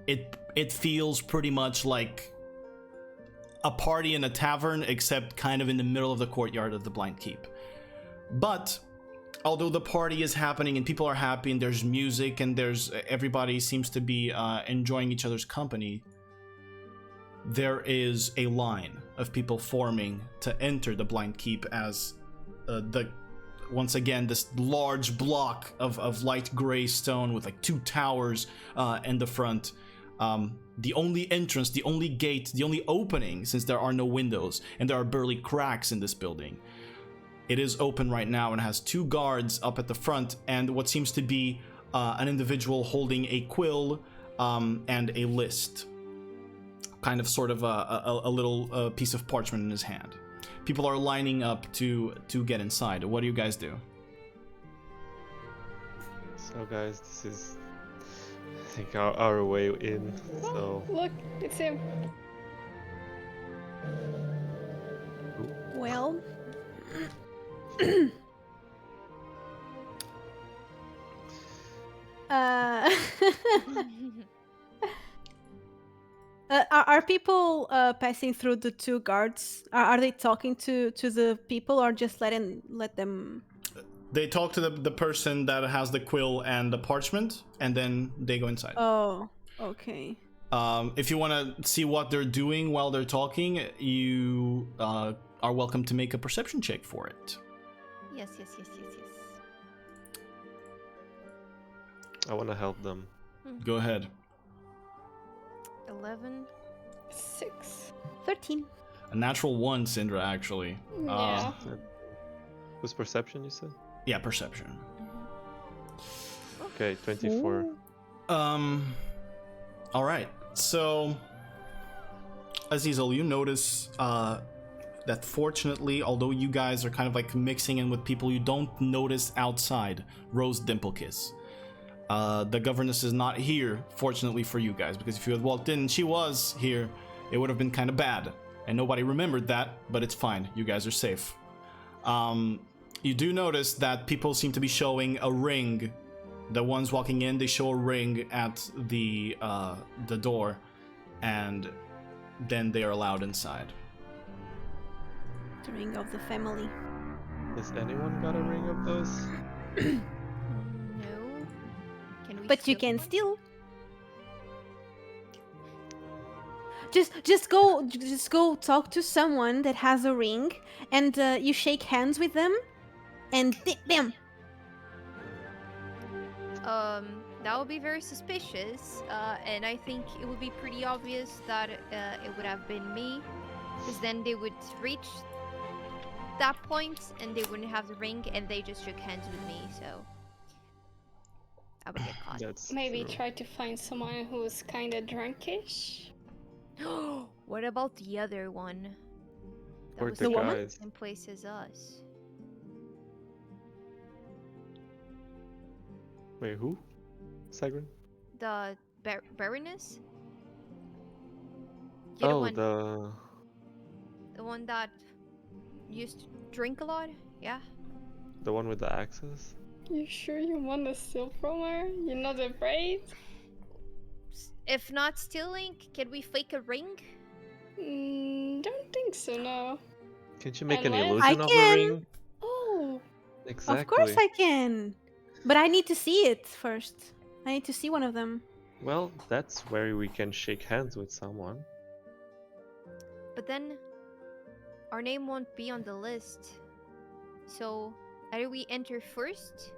It feels pretty much like a party in a tavern, except kind of in the middle of the courtyard of the Blind Keep. But although the party is happening and people are happy and there's music and there's everybody seems to be enjoying each other's company, there is a line of people forming to enter the Blind Keep as once again this large block of light gray stone with like 2 towers in the front. The only entrance, the only gate, the only opening, since there are no windows and there are barely cracks in this building. It is open right now and has 2 guards up at the front and what seems to be an individual holding a quill and a list. Kind of sort of a little piece of parchment in his hand. People are lining up to get inside. What do you guys do? So guys, this is, I think, our way in. So Look, it's him. Well, are people passing through the 2 guards? Are they talking to the people or just let them? They talk to the person that has the quill and the parchment, and then they go inside. Oh, okay. If you want to see what they're doing while they're talking, you are welcome to make a perception check for it. Yes. I want to help them. Go ahead. 11. 6. 13. A natural 1, Syndra, actually. Yeah. Who's perception, you said? Yeah, perception. Okay, 24. All right. So, Azizel, you notice that fortunately, although you guys are kind of like mixing in with people you don't notice outside, Rose Dimplekiss. The governess is not here, fortunately for you guys, because if you had walked in and she was here, it would have been kind of bad. And nobody remembered that, but it's fine. You guys are safe. You do notice that people seem to be showing a ring. The ones walking in, they show a ring at the door, and then they are allowed inside. The ring of the family. Has anyone got a ring of those? No. Can we But you steal can one? still. Just go talk to someone that has a ring, and you shake hands with them, and bam. That would be very suspicious, and I think it would be pretty obvious that it would have been me, because then they would reach that point and they wouldn't have the ring, and they just shook hands with me, so I would get caught. That's Maybe true. try to find someone who's kinda drunkish. What about the other one? That Or was the in the guys. same place as us. Wait, who? Sigrun? The Baroness? Yeah, Oh, the one that used to drink a lot? Yeah. the one with the axes? You sure you wanna steal from her? You're not afraid? If not stealing, can we fake a ring? Don't think so, no. Can't you make an Unless- illusion I of can. a ring? Oh, Exactly. Of course I can. But I need to see it first. I need to see one of them. Well, that's where we can shake hands with someone. But then our name won't be on the list. So either we enter first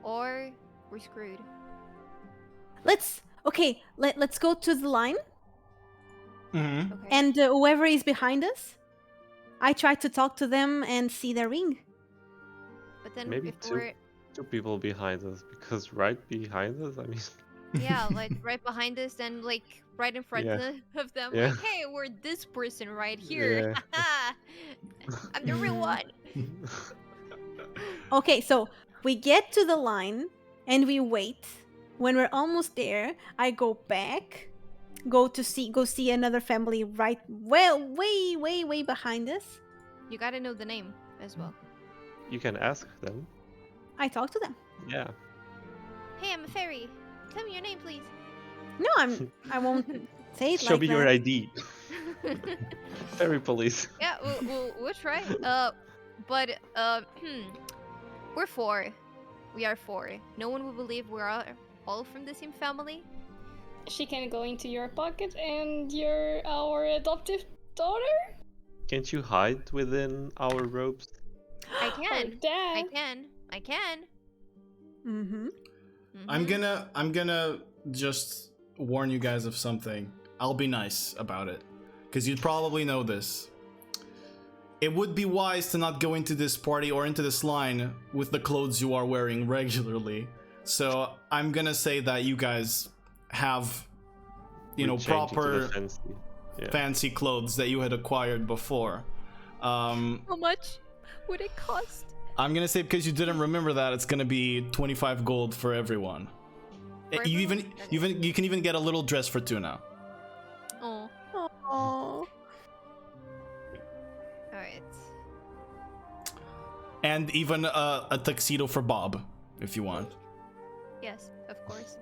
or we're screwed. Let's go to the line, Mm-hmm. Okay. and whoever is behind us, I try to talk to them and see their ring. But then Maybe if two. we're 2 people behind us, because right behind us, I mean, yeah, like right behind us, then like right in front Yeah. of them, Yeah. like, hey, we're this person right here. Yeah. I'm the real one. Okay, so we get to the line and we wait. When we're almost there, I go back, go see another family right way behind us. You gotta know the name as well. You can ask them. I talk to them. Yeah. Hey, I'm a fairy. Tell me your name, please. No, I won't say it Show like me that. your ID. Fairy police. Yeah, we'll try. But we're four. We are four. No one will believe we're all from the same family. She can go into your pocket and you're our adoptive daughter? Can't you hide within our robes? I Or can. dad? I can. Mm-hmm. I'm gonna just warn you guys of something. I'll be nice about it, because you'd probably know this. It would be wise to not go into this party or into this line with the clothes you are wearing regularly. So I'm gonna say that you guys have, We're changing to the proper fancy. Yeah. fancy clothes that you had acquired before. How much would it cost? I'm gonna say, because you didn't remember that, it's gonna be 25 gold for everyone. For You everyone? you can even get a little dress for Tuna. Oh, Oh. alright. And even a tuxedo for Bob, if you want. Yes, of course.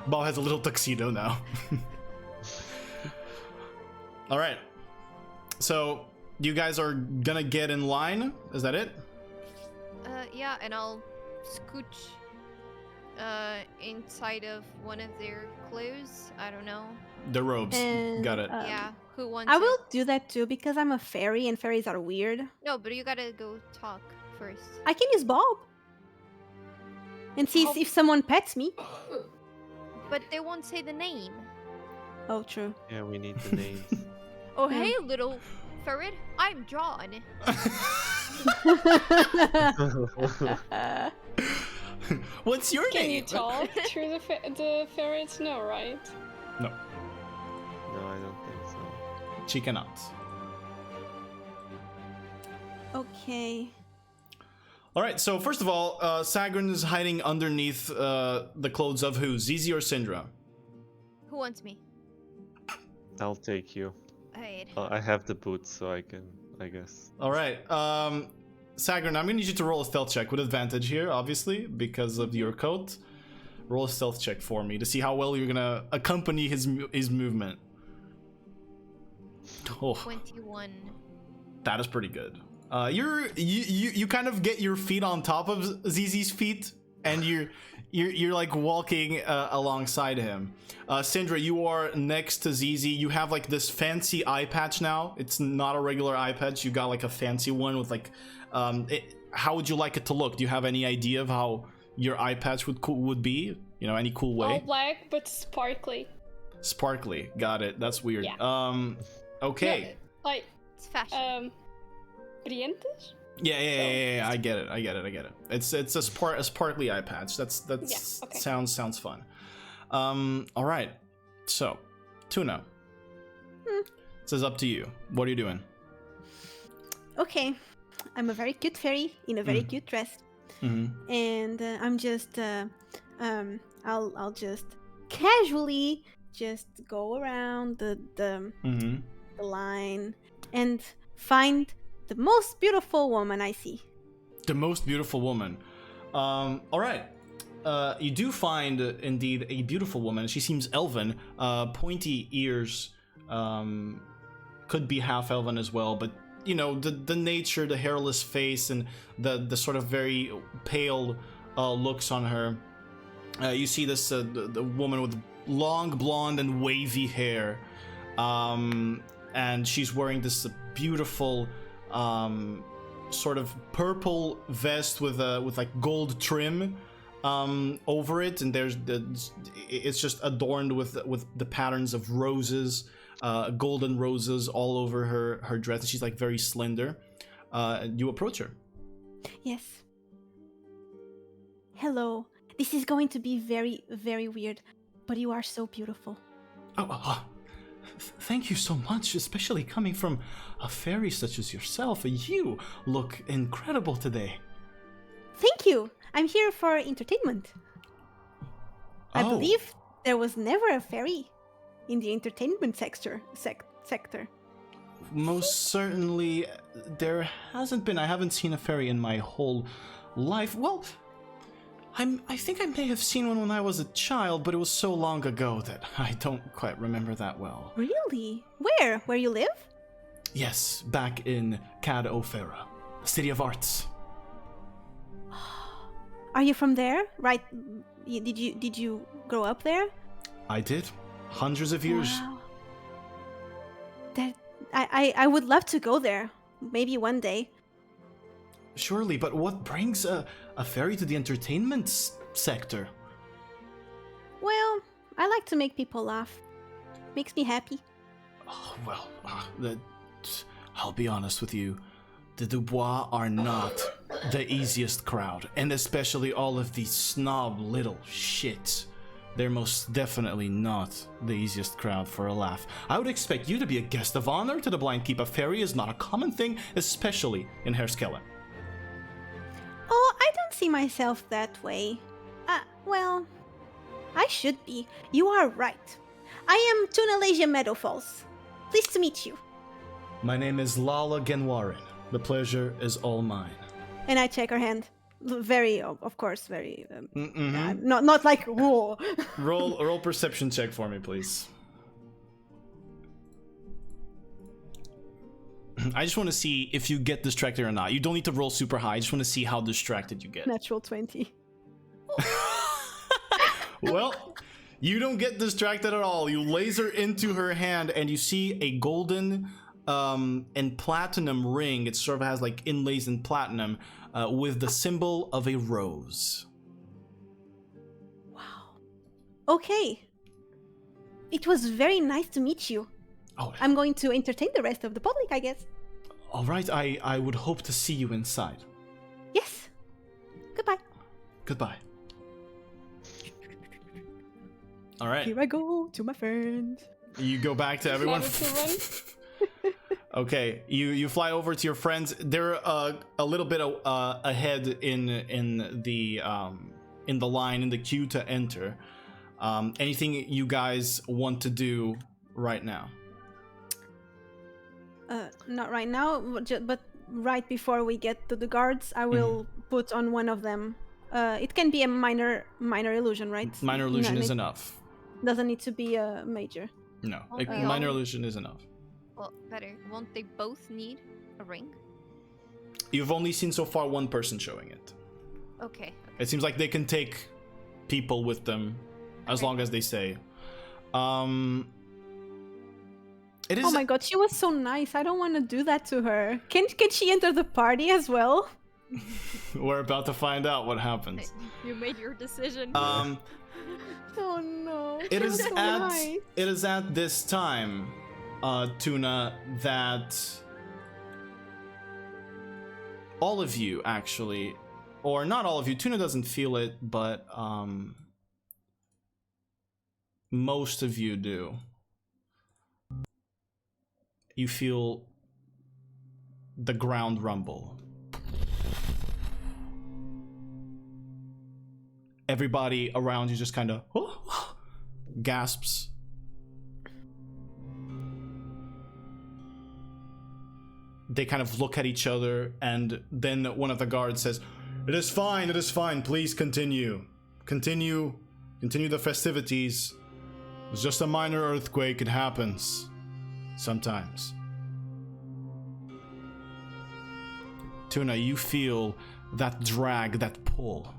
Bob has a little tuxedo now. All right. So you guys are gonna get in line. Is that it? Yeah, and I'll scooch inside of one of their clothes. I don't know. The robes. And, Got it. Yeah, who wants I it? will do that too because I'm a fairy and fairies are weird. No, but you gotta go talk first. I can use Bob and see Oh. if someone pets me. But they won't say the name. Oh, true. Yeah, we need the names. Oh, hey, little ferret. I'm John. What's your Can you name? talk through the ferrets? No, right? No, No, I don't think so. she cannot. Okay. All right. So first of all, Sagrin is hiding underneath the clothes of who? Zizi or Syndra? Who wants me? I'll take you. Alright. I have the boots, so I can, I guess. All right. Sagrin, I'm gonna need you to roll a stealth check with advantage here, obviously, because of your coat. Roll a stealth check for me to see how well you're gonna accompany his movement. Oh, 21. that is pretty good. You kind of get your feet on top of Zizi's feet, and you're like walking alongside him. Syndra, you are next to Zizi. You have like this fancy eye patch now. It's not a regular eye patch. You got like a fancy one with like, how would you like it to look? Do you have any idea of how your eye patch would be? You know, any cool way? All black but sparkly. Sparkly. Got it. That's weird. Yeah. Okay. No, like, It's fashion. brilliantes? Yeah. I get it. It's a sparkly eye patch. That's Yeah, okay. sounds fun. All right. So, Tuna. This is up to you. What are you doing? Okay. I'm a very cute fairy in a very cute dress, Mm-hmm. and I'm just I'll just casually just go around the Mm-hmm. line and find the most beautiful woman I see. The most beautiful woman. All right. You do find indeed a beautiful woman. She seems elven. Pointy ears. Could be half elven as well, but you know the nature, the hairless face, and the sort of very pale looks on her. You see this the woman with long blonde and wavy hair, and she's wearing this beautiful sort of purple vest with like gold trim over it, and it's just adorned with the patterns of roses, golden roses all over her dress, and she's like very slender. You approach her. Yes. Hello. This is going to be very, very weird, but you are so beautiful. Thank you so much, especially coming from a fairy such as yourself. You look incredible today. Thank you. I'm here for entertainment. I Oh. believe there was never a fairy in the entertainment sector. Most certainly, there hasn't been. I haven't seen a fairy in my whole life. Well, I think I may have seen one when I was a child, but it was so long ago that I don't quite remember that well. Really? Where? Where you live? Yes, back in Cad O'Fera, city of arts. Are you from there? Right? Did you grow up there? I did. Hundreds of years. Wow. That I would love to go there. Maybe one day. Surely, but what brings a fairy to the entertainment sector? Well, I like to make people laugh. Makes me happy. Oh, well, I'll be honest with you. The Dubois are not the easiest crowd, and especially all of these snob little shits. They're most definitely not the easiest crowd for a laugh. I would expect you to be a guest of honor to the Blind Keep. A fairy is not a common thing, especially in Herskellen. Oh, I don't see myself that way. Well, I should be. You are right. I am Tunalasia Meadowfalls. Pleased to meet you. My name is Lala Genwarin. The pleasure is all mine. And I check her hand. Very, of course, very. Mm-hmm. Not like whoa. Roll perception check for me, please. I just want to see if you get distracted or not. You don't need to roll super high. I just want to see how distracted you get. Natural 20. Well, you don't get distracted at all. You laser into her hand and you see a golden and platinum ring. It sort of has like inlays in platinum with the symbol of a rose. Wow. Okay. It was very nice to meet you. Oh, I'm going to entertain the rest of the public, I guess. all right. I would hope to see you inside. Yes. Goodbye. Goodbye. All right. Here I go to my friends. You go back to everyone. Never to run. Okay, you fly over to your friends. They're a little bit ahead in the line in the queue to enter. Anything you guys want to do right now? Not right now, but right before we get to the guards, I will put on one of them. It can be a minor illusion, right? Minor illusion No, is enough. Doesn't need to be a major. No, Okay. minor illusion is enough. Well, better. Won't they both need a ring? You've only seen so far one person showing it. Okay. It seems like they can take people with them as long as they say. It is. Oh my god, she was so nice. I don't want to do that to her. Can she enter the party as well? We're about to find out what happens. You made your decision. Oh no. It she is was so at nice. it is at this time, Tuna, that all of you actually, or not all of you. Tuna doesn't feel it, but most of you do. You feel the ground rumble. Everybody around you just kind of gasps. They kind of look at each other, and then one of the guards says, it is fine, please continue. Continue the festivities. It's just a minor earthquake, it happens. Sometimes. Tuna, you feel that drag, that pull.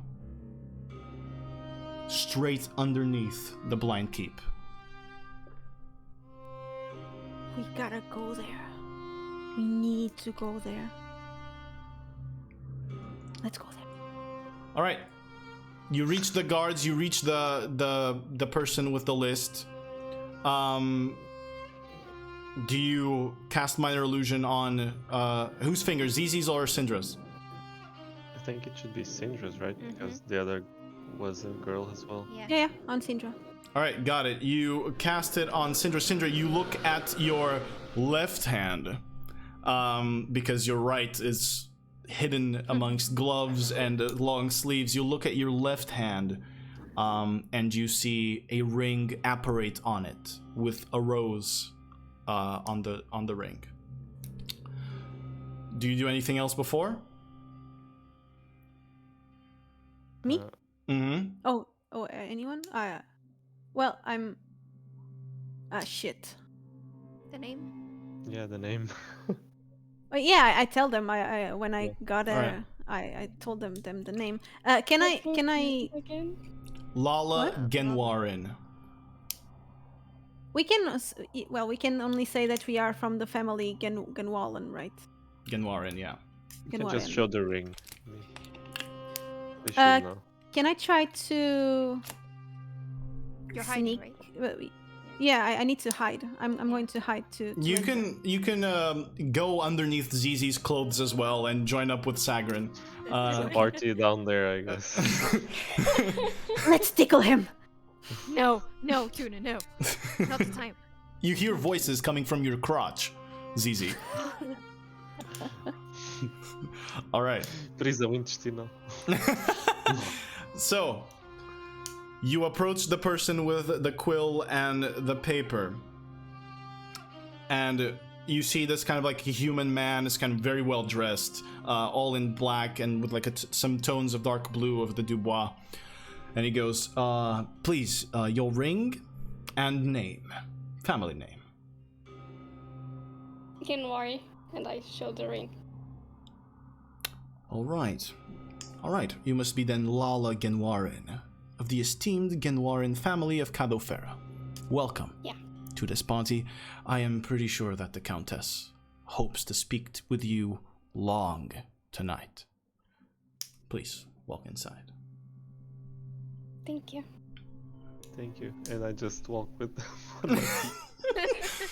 Straight underneath the Blind Keep. We gotta go there. We need to go there. Let's go there. All right. You reach the guards. You reach the person with the list. Do you cast minor illusion on whose fingers, Zizi's or Syndra's? I think it should be Syndra's, right? Because the other was a girl as well. Yeah, on Syndra. All right, got it. You cast it on Syndra. Syndra, you look at your left hand because your right is hidden amongst gloves and long sleeves. You look at your left hand and you see a ring apparate on it with a rose on the ring. Do you do anything else before? Me? Mm-hmm. Oh, anyone? Well, I'm. Shit. The name? Yeah, the name. Oh, yeah, I tell them. I when I Yeah. got Alright. I told them the name. Can I What's can her I? name again? Lala What? Genwarin. We can well, we can only say that we are from the family Genwallen, right? Genwarin, yeah. You can just Genwallen. show the ring. I mean, they should Uh, know. Can I try to You're hiding, sneak? right? Yeah, I need to hide. I'm going to hide to You enter. can go underneath Zizi's clothes as well and join up with Sagrin. Arti down there, I guess. Let's tickle him. No, no, Tuna, no. Not the time. You hear voices coming from your crotch, Zizi. All right. Prisão intestinal. So, you approach the person with the quill and the paper. And you see this kind of like a human man, is kind of very well dressed, all in black and with like some tones of dark blue of the Dubois. And he goes, please, your ring and name. Family name. Genwari, and I show the ring. All right. You must be then Lala Genwarin, of the esteemed Genwarin family of Cadofera. Welcome to this party. I am pretty sure that the Countess hopes to speak with you long tonight. Please, walk inside. Thank you. Thank you. And I just walk with one of my feet.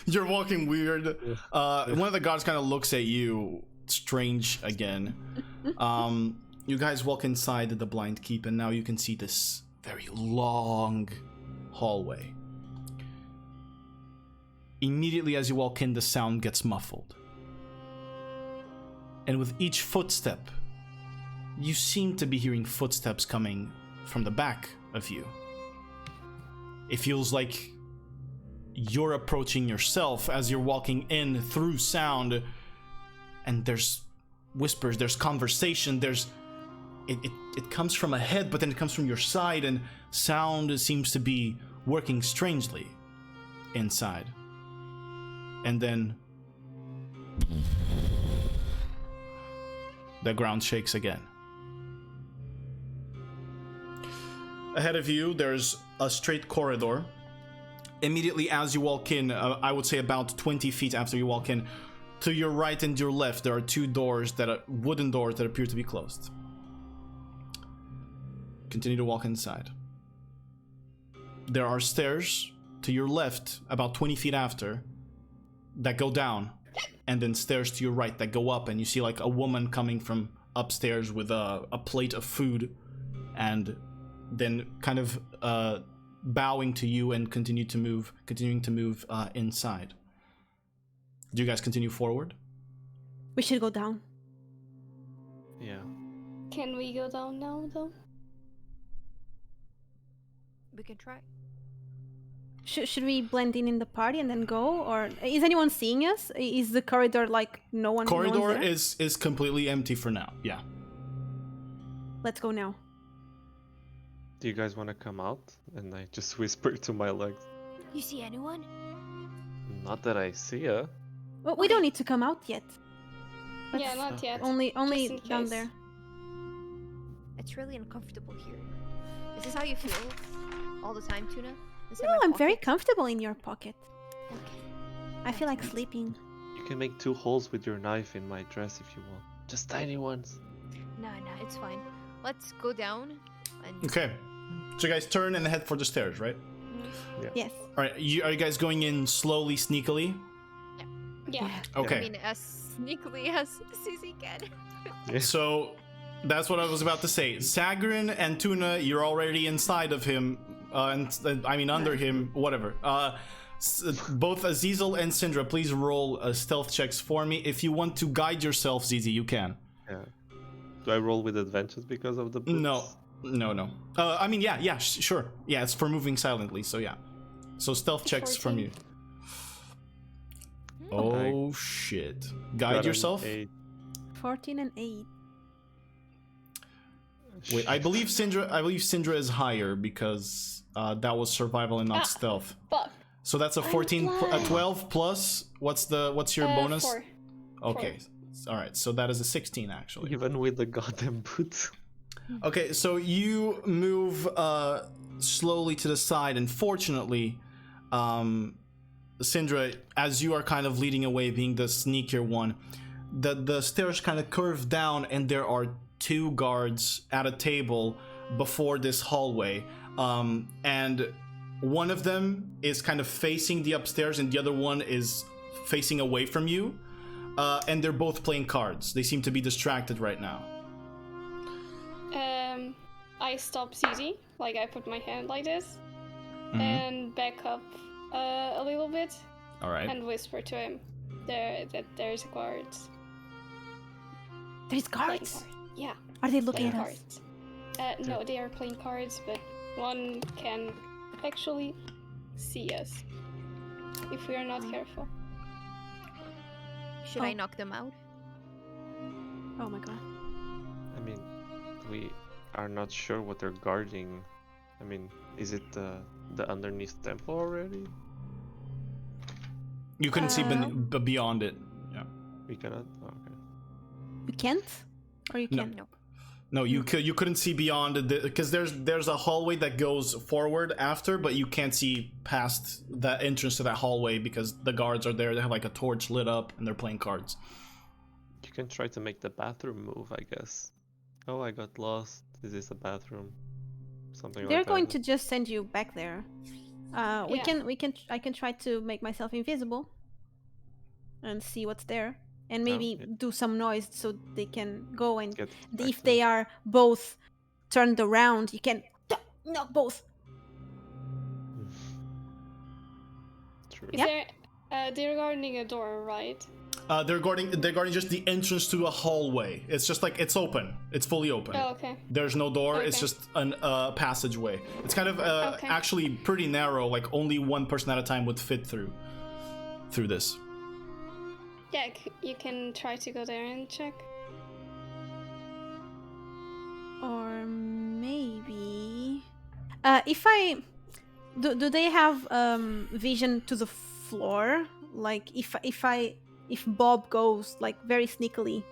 You're walking weird. Yeah. One of the guards kind of looks at you, strange again. You guys walk inside the blind keep, and now you can see this very long hallway. Immediately as you walk in, the sound gets muffled. And with each footstep, you seem to be hearing footsteps coming from the back of you. It feels like you're approaching yourself as you're walking in through sound, and there's whispers, there's conversation, it comes from ahead, but then it comes from your side, and sound seems to be working strangely inside. And then the ground shakes again. Ahead of you, there's a straight corridor. Immediately as you walk in, I would say about 20 feet after you walk in, to your right and your left, there are two doors that are wooden doors that appear to be closed. Continue to walk inside. There are stairs to your left, about 20 feet after, that go down, and then stairs to your right that go up, and you see like a woman coming from upstairs with a plate of food, and then kind of bowing to you and continuing to move inside. Do you guys continue forward? We should go down. Yeah. Can we go down now, though? We can try. Should we blend in the party and then go, or is anyone seeing us? Is the corridor like no one? Corridor is completely empty for now. Yeah. Let's go now. Do you guys want to come out? And I just whisper to my legs. You see anyone? Not that I see ya. Well, we don't need to come out yet. Yeah, not yet. Only Just in down case. there. It's really uncomfortable here. Is this how you feel all the time, Tuna? Inside No, my I'm very pocket? comfortable in your pocket. Okay. I feel like sleeping. You can make 2 holes with your knife in my dress if you want. Just tiny ones. No, it's fine. Let's go down and Okay. So you guys turn and head for the stairs, right? Yes. All right. Are you guys going in slowly, sneakily? Yeah. Okay. I mean, as sneakily as CC can. So that's what I was about to say. Sagrin and Tuna, you're already inside of him, under him, whatever. Both Azizel and Syndra, please roll stealth checks for me. If you want to guide yourself, Zizi, you can. Yeah. Do I roll with advantage because of the boots? No. Sure. Yeah, it's for moving silently, so yeah. So stealth checks from you. 14. Oh shit. Guide Got an yourself? 8. 14 and 8. Wait, I believe Syndra is higher because that was survival and not stealth. Fuck. So that's a 14, a 12 plus. What's your bonus? 4. Okay, all right. So that is a 16 actually. Even with the goddamn boots. Okay, so you move slowly to the side, and fortunately, Syndra, as you are kind of leading away, being the sneakier one, the stairs kind of curve down, and there are 2 guards at a table before this hallway, and one of them is kind of facing the upstairs, and the other one is facing away from you, and they're both playing cards. They seem to be distracted right now. I stop Zizi, like I put my hand like this, and back up a little bit, All right. and whisper to him that there's guards. There's Playing guards. cards. Yeah, Are they looking playing at us? cards. No, they are playing cards, but one can actually see us if we are not careful. Should I knock them out? Oh my god. I mean, we are not sure what they're guarding. I mean, is it the underneath temple already? You couldn't see beyond it. Yeah. We cannot. Oh, okay. You can't? Or you No. can? No, you couldn't see beyond it because there's a hallway that goes forward after, but you can't see past the entrance to that hallway because the guards are there. They have like a torch lit up and they're playing cards. You can try to make the bathroom move, I guess. Oh, I got lost. Is this a bathroom? Something They're like that. going to just send you back there. I can try to make myself invisible and see what's there, and maybe yeah. do some noise so they can go, and Get if distracted. they are both turned around, you can knock both. True. Is Yep. there? They're guarding a door, right? They're guarding just the entrance to a hallway. It's just like it's open. It's fully open. Oh, okay. There's no door. It's Okay. just an passageway. It's kind of Okay. actually pretty narrow. Like only one person at a time would fit through this. Yeah, you can try to go there and check. Or maybe if I do they have vision to the floor? Like if Bob goes like very sneakily.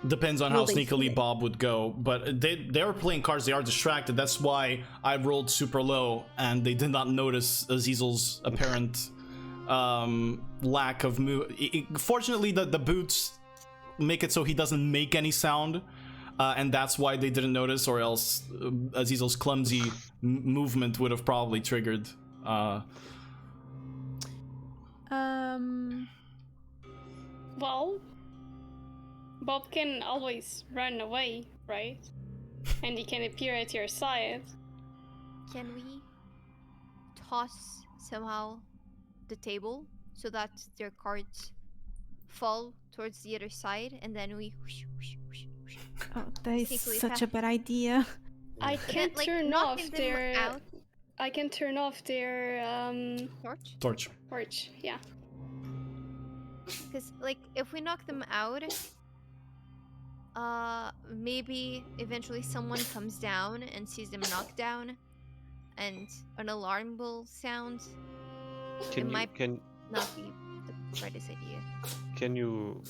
Depends on Will how they see sneakily it? Bob would go, but they are playing cards. They are distracted. That's why I rolled super low, and they did not notice Azizel's apparent lack of move. Fortunately, the boots make it so he doesn't make any sound, and that's why they didn't notice. Or else Azizel's clumsy movement would have probably triggered. Well, Bob can always run away, right? And he can appear at your side. Can we toss somehow the table so that their cards fall towards the other side, and then we whoosh, whoosh, whoosh, whoosh. Oh, that is Sneakily such a past- bad idea. I can Like, turn knocking off them their. out. I can turn off their Torch? Torch. torch. Yeah. Because, like, if we knock them out, maybe eventually someone comes down and sees them knocked down, and an alarm will sound. Can you might- can Not be the brightest idea. can you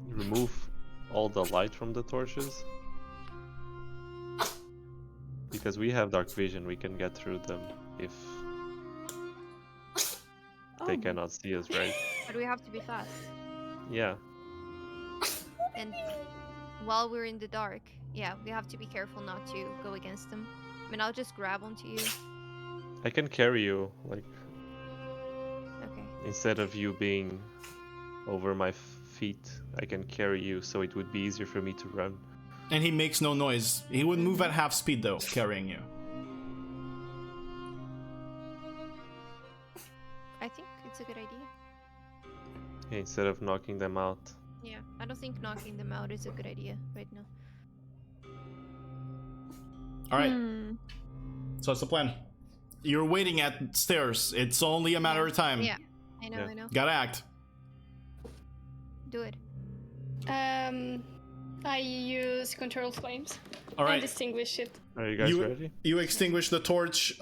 remove all the light from the torches? Because we have dark vision, we can get through them if they Oh. cannot see us, right? But we have to be fast. Yeah. And while we're in the dark, yeah, we have to be careful not to go against them. I mean, I'll just grab onto you. I can carry you, like, Okay. instead of you being over my feet, I can carry you so it would be easier for me to run. And he makes no noise. He would move at half speed though, carrying you. I think it's a good idea. Instead of knocking them out. Yeah, I don't think knocking them out is a good idea right now. All right. Hmm. So that's the plan. You're waiting at stairs. It's only a matter of time. Yeah, I know, Yeah. I know. Gotta act. Do it. I use control flames. All right. And distinguish it. Are you guys ready? You extinguish the torch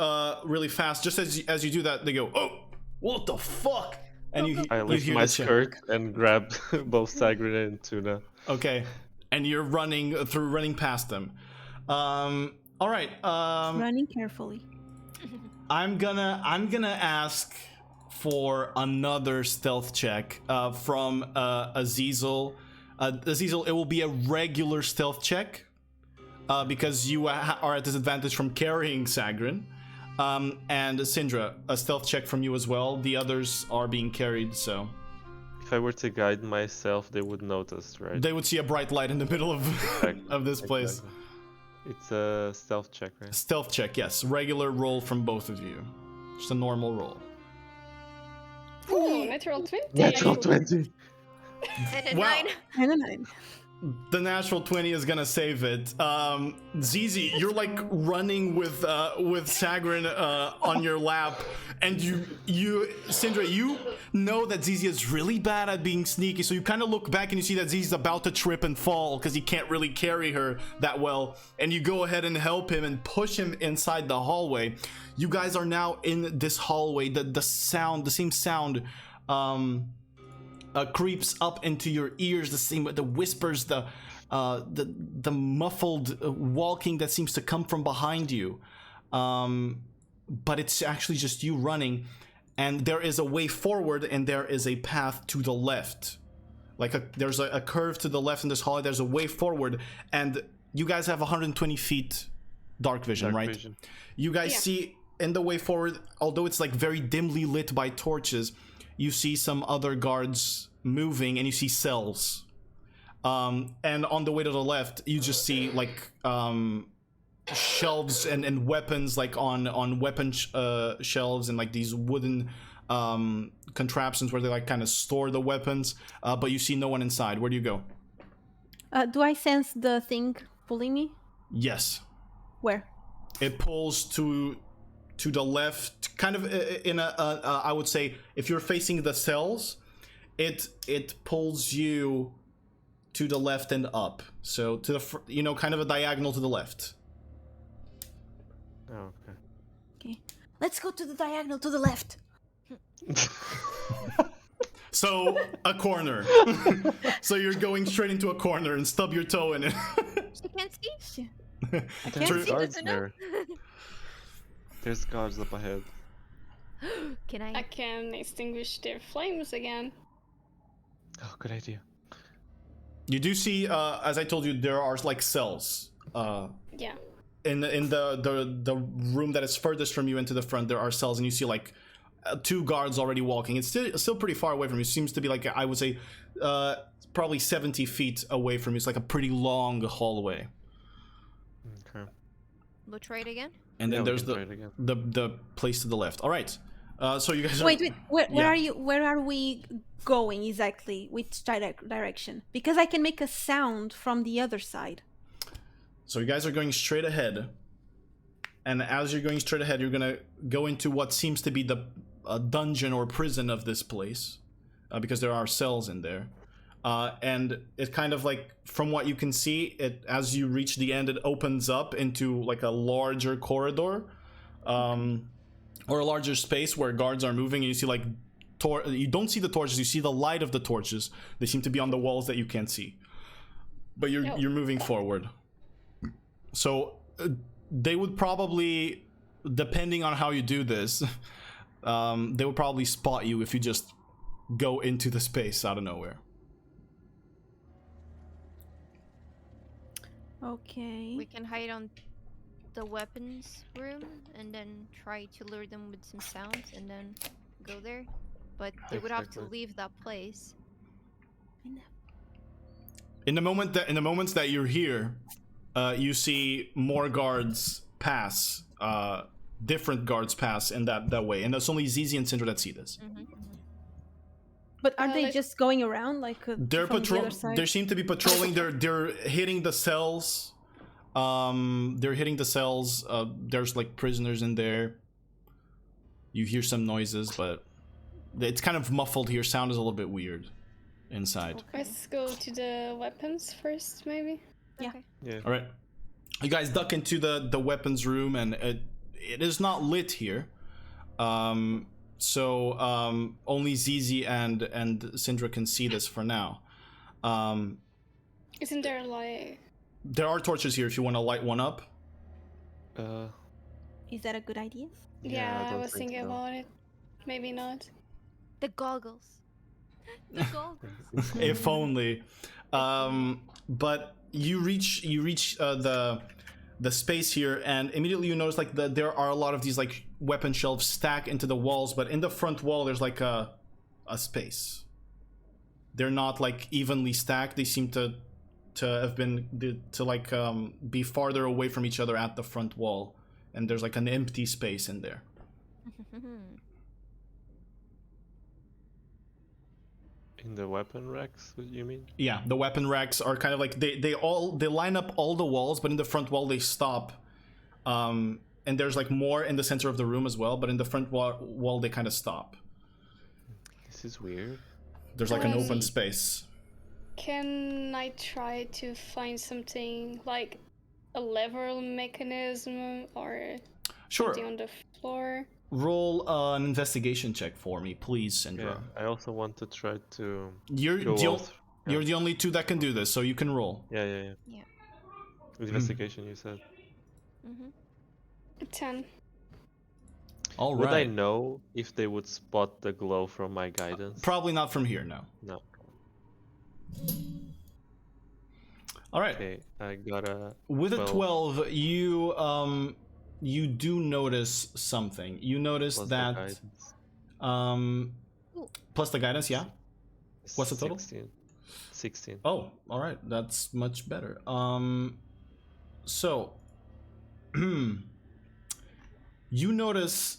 really fast. Just as you do that, they go, oh, What the fuck? And I you lift hear my the check. skirt and grab both Sagrin and Tuna. Okay, and you're running past them. All right. Running carefully. I'm gonna ask for another stealth check from Azizel. Azizel, it will be a regular stealth check because you are at disadvantage from carrying Sagrin. And Syndra, a stealth check from you as well. The others are being carried, so If I were to guide myself, they would notice, right? they would see a bright light in the middle of of this place. Exactly. It's a stealth check, right? Stealth check, yes. Regular roll from both of you. Just a normal roll. Ooh, natural 20. Natural 20! And a Wow. 9. And a 9. The natural 20 is gonna save it. Zizi, you're like running with Sagrin on your lap, and you Syndra, you know that Zizi is really bad at being sneaky, so you kind of look back and you see that Zizi's about to trip and fall because he can't really carry her that well, and you go ahead and help him and push him inside the hallway. You guys are now in this hallway. The same sound creeps up into your ears, the whispers, the muffled walking that seems to come from behind you, but it's actually just you running, and there is a way forward and there is a path to the left, there's a curve to the left in this hallway. There's a way forward, and you guys have 120 feet dark vision, right? Vision. You guys see in the way forward, although it's like very dimly lit by torches, you see some other guards moving, and you see cells. And on the way to the left, you just see like shelves and weapons, like on weapon shelves, and like these wooden contraptions where they like kind of store the weapons. But you see no one inside. Where do you go? Do I sense the thing pulling me? Yes. Where? It pulls to the left, kind of in I would say, if you're facing the cells, it pulls you to the left and up. So to the kind of a diagonal to the left. Oh, Okay. Let's go to the diagonal to the left. So a corner. So you're going straight into a corner and stub your toe in it. She can't see? I There's can't see. guards Good to know. there. There's guards up ahead. Can I can extinguish their flames again. Oh, good idea. You do see, as I told you, there are like cells. Yeah. In the room that is furthest from you into the front, there are cells, and you see like 2 guards already walking. It's still pretty far away from you. It seems to be like, I would say, probably 70 feet away from you. It's like a pretty long hallway. Okay. We'll try it again. And then Yeah, we there's can try it again. the place to the left. All right. So you guys are... Wait. Where Yeah. are you? Where are we going exactly? Which direction? Because I can make a sound from the other side. So you guys are going straight ahead. And as you're going straight ahead, you're going to go into what seems to be the dungeon or prison of this place. Because there are cells in there. And it kind of like, from what you can see, as you reach the end, it opens up into like a larger corridor. Or a larger space where guards are moving, and you see like you don't see the torches, you see the light of the torches. They seem to be on the walls that you can't see. But you're moving forward. So they would probably, depending on how you do this, they would probably spot you if you just go into the space out of nowhere. Okay. We can hide on the weapons room and then try to lure them with some sounds and then go there. But they would have to Exactly. leave that place. In the moments that you're here, you see more guards pass, different guards pass in that way, and it's only Zizi and Syndra that see this. But are they let's- just going around like They're from the other side? They seem to be patrolling. They're hitting the cells. They're hitting the cells. There's like prisoners in there. You hear some noises, but it's kind of muffled here. Sound is a little bit weird inside. Let's go to the weapons first, maybe. Yeah. Okay. Yeah. All right, you guys duck into the weapons room, and it is not lit here. So only Zizi and Syndra can see this for now. Isn't there like... There are torches here if you want to light one up. Is that a good idea? Yeah, I don't was think thinking so. about it. Maybe not. The goggles. The goggles. If only. But you reach the space here, and immediately you notice like there are a lot of these like weapon shelves stacked into the walls, but in the front wall there's like a space. They're not like evenly stacked. They seem to have been be farther away from each other at the front wall, and there's like an empty space in there. In the weapon racks, what you mean? Yeah, the weapon racks are kind of like they line up all the walls, but in the front wall they stop. And there's like more in the center of the room as well, but in the front wall they kind of stop. This is weird. There's like an open space. Can I try to find something like a lever mechanism or Sure. something on the floor? Roll an investigation check for me, please, Syndra. Yeah, I also want to try to. You're go the, all you're the only two that can do this, so you can roll. Yeah. Yeah. Investigation, you said. 10. All Would I right. know if they would spot the glow from my guidance? Probably not from here, no. No. All right. Okay, I got a. With a 12, you do notice something. You notice plus the that guidance. plus the guidance, yeah. What's the total? 16. Oh, all right. That's much better. So you notice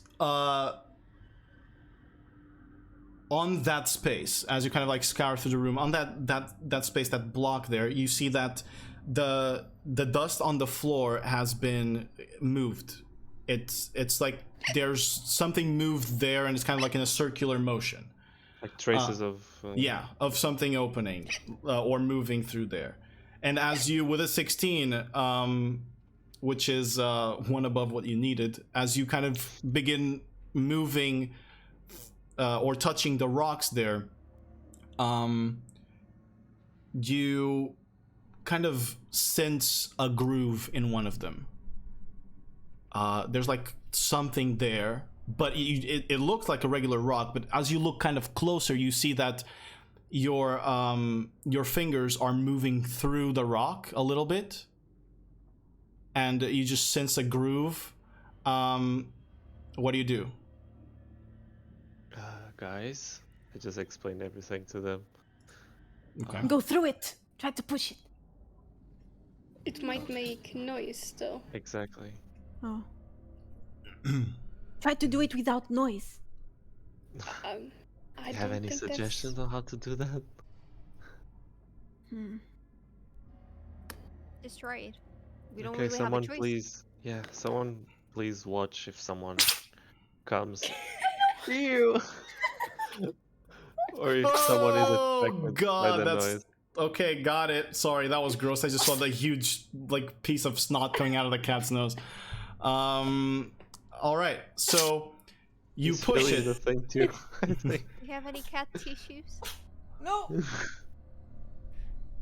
on that space, as you kind of like scour through the room, on that space, that block there, you see that the dust on the floor has been moved. It's like there's something moved there, and it's kind of like in a circular motion. Like traces of. Yeah, of something opening or moving through there. And as you, with a 16, which is one above what you needed, as you kind of begin moving or touching the rocks there, you kind of sense a groove in one of them. There's like something there, but it looks like a regular rock, but as you look kind of closer, you see that your fingers are moving through the rock a little bit, and you just sense a groove. What do you do? Guys, I just explained everything to them. Okay. Go through it. Try to push it. It might make noise though. Exactly. Oh. Try to do it without noise. I Have don't any think suggestions on how to do that? Just try it. We don't Okay, really someone have a choice. please. Yeah, someone please watch if someone comes. Ew. Or if someone is affected by God, the that's noise. okay. Got it. Sorry, that was gross. I just saw the huge like piece of snot coming out of the cat's nose. All right, so you It's push really it. the thing too. I think. Do you have any cat tissues? No.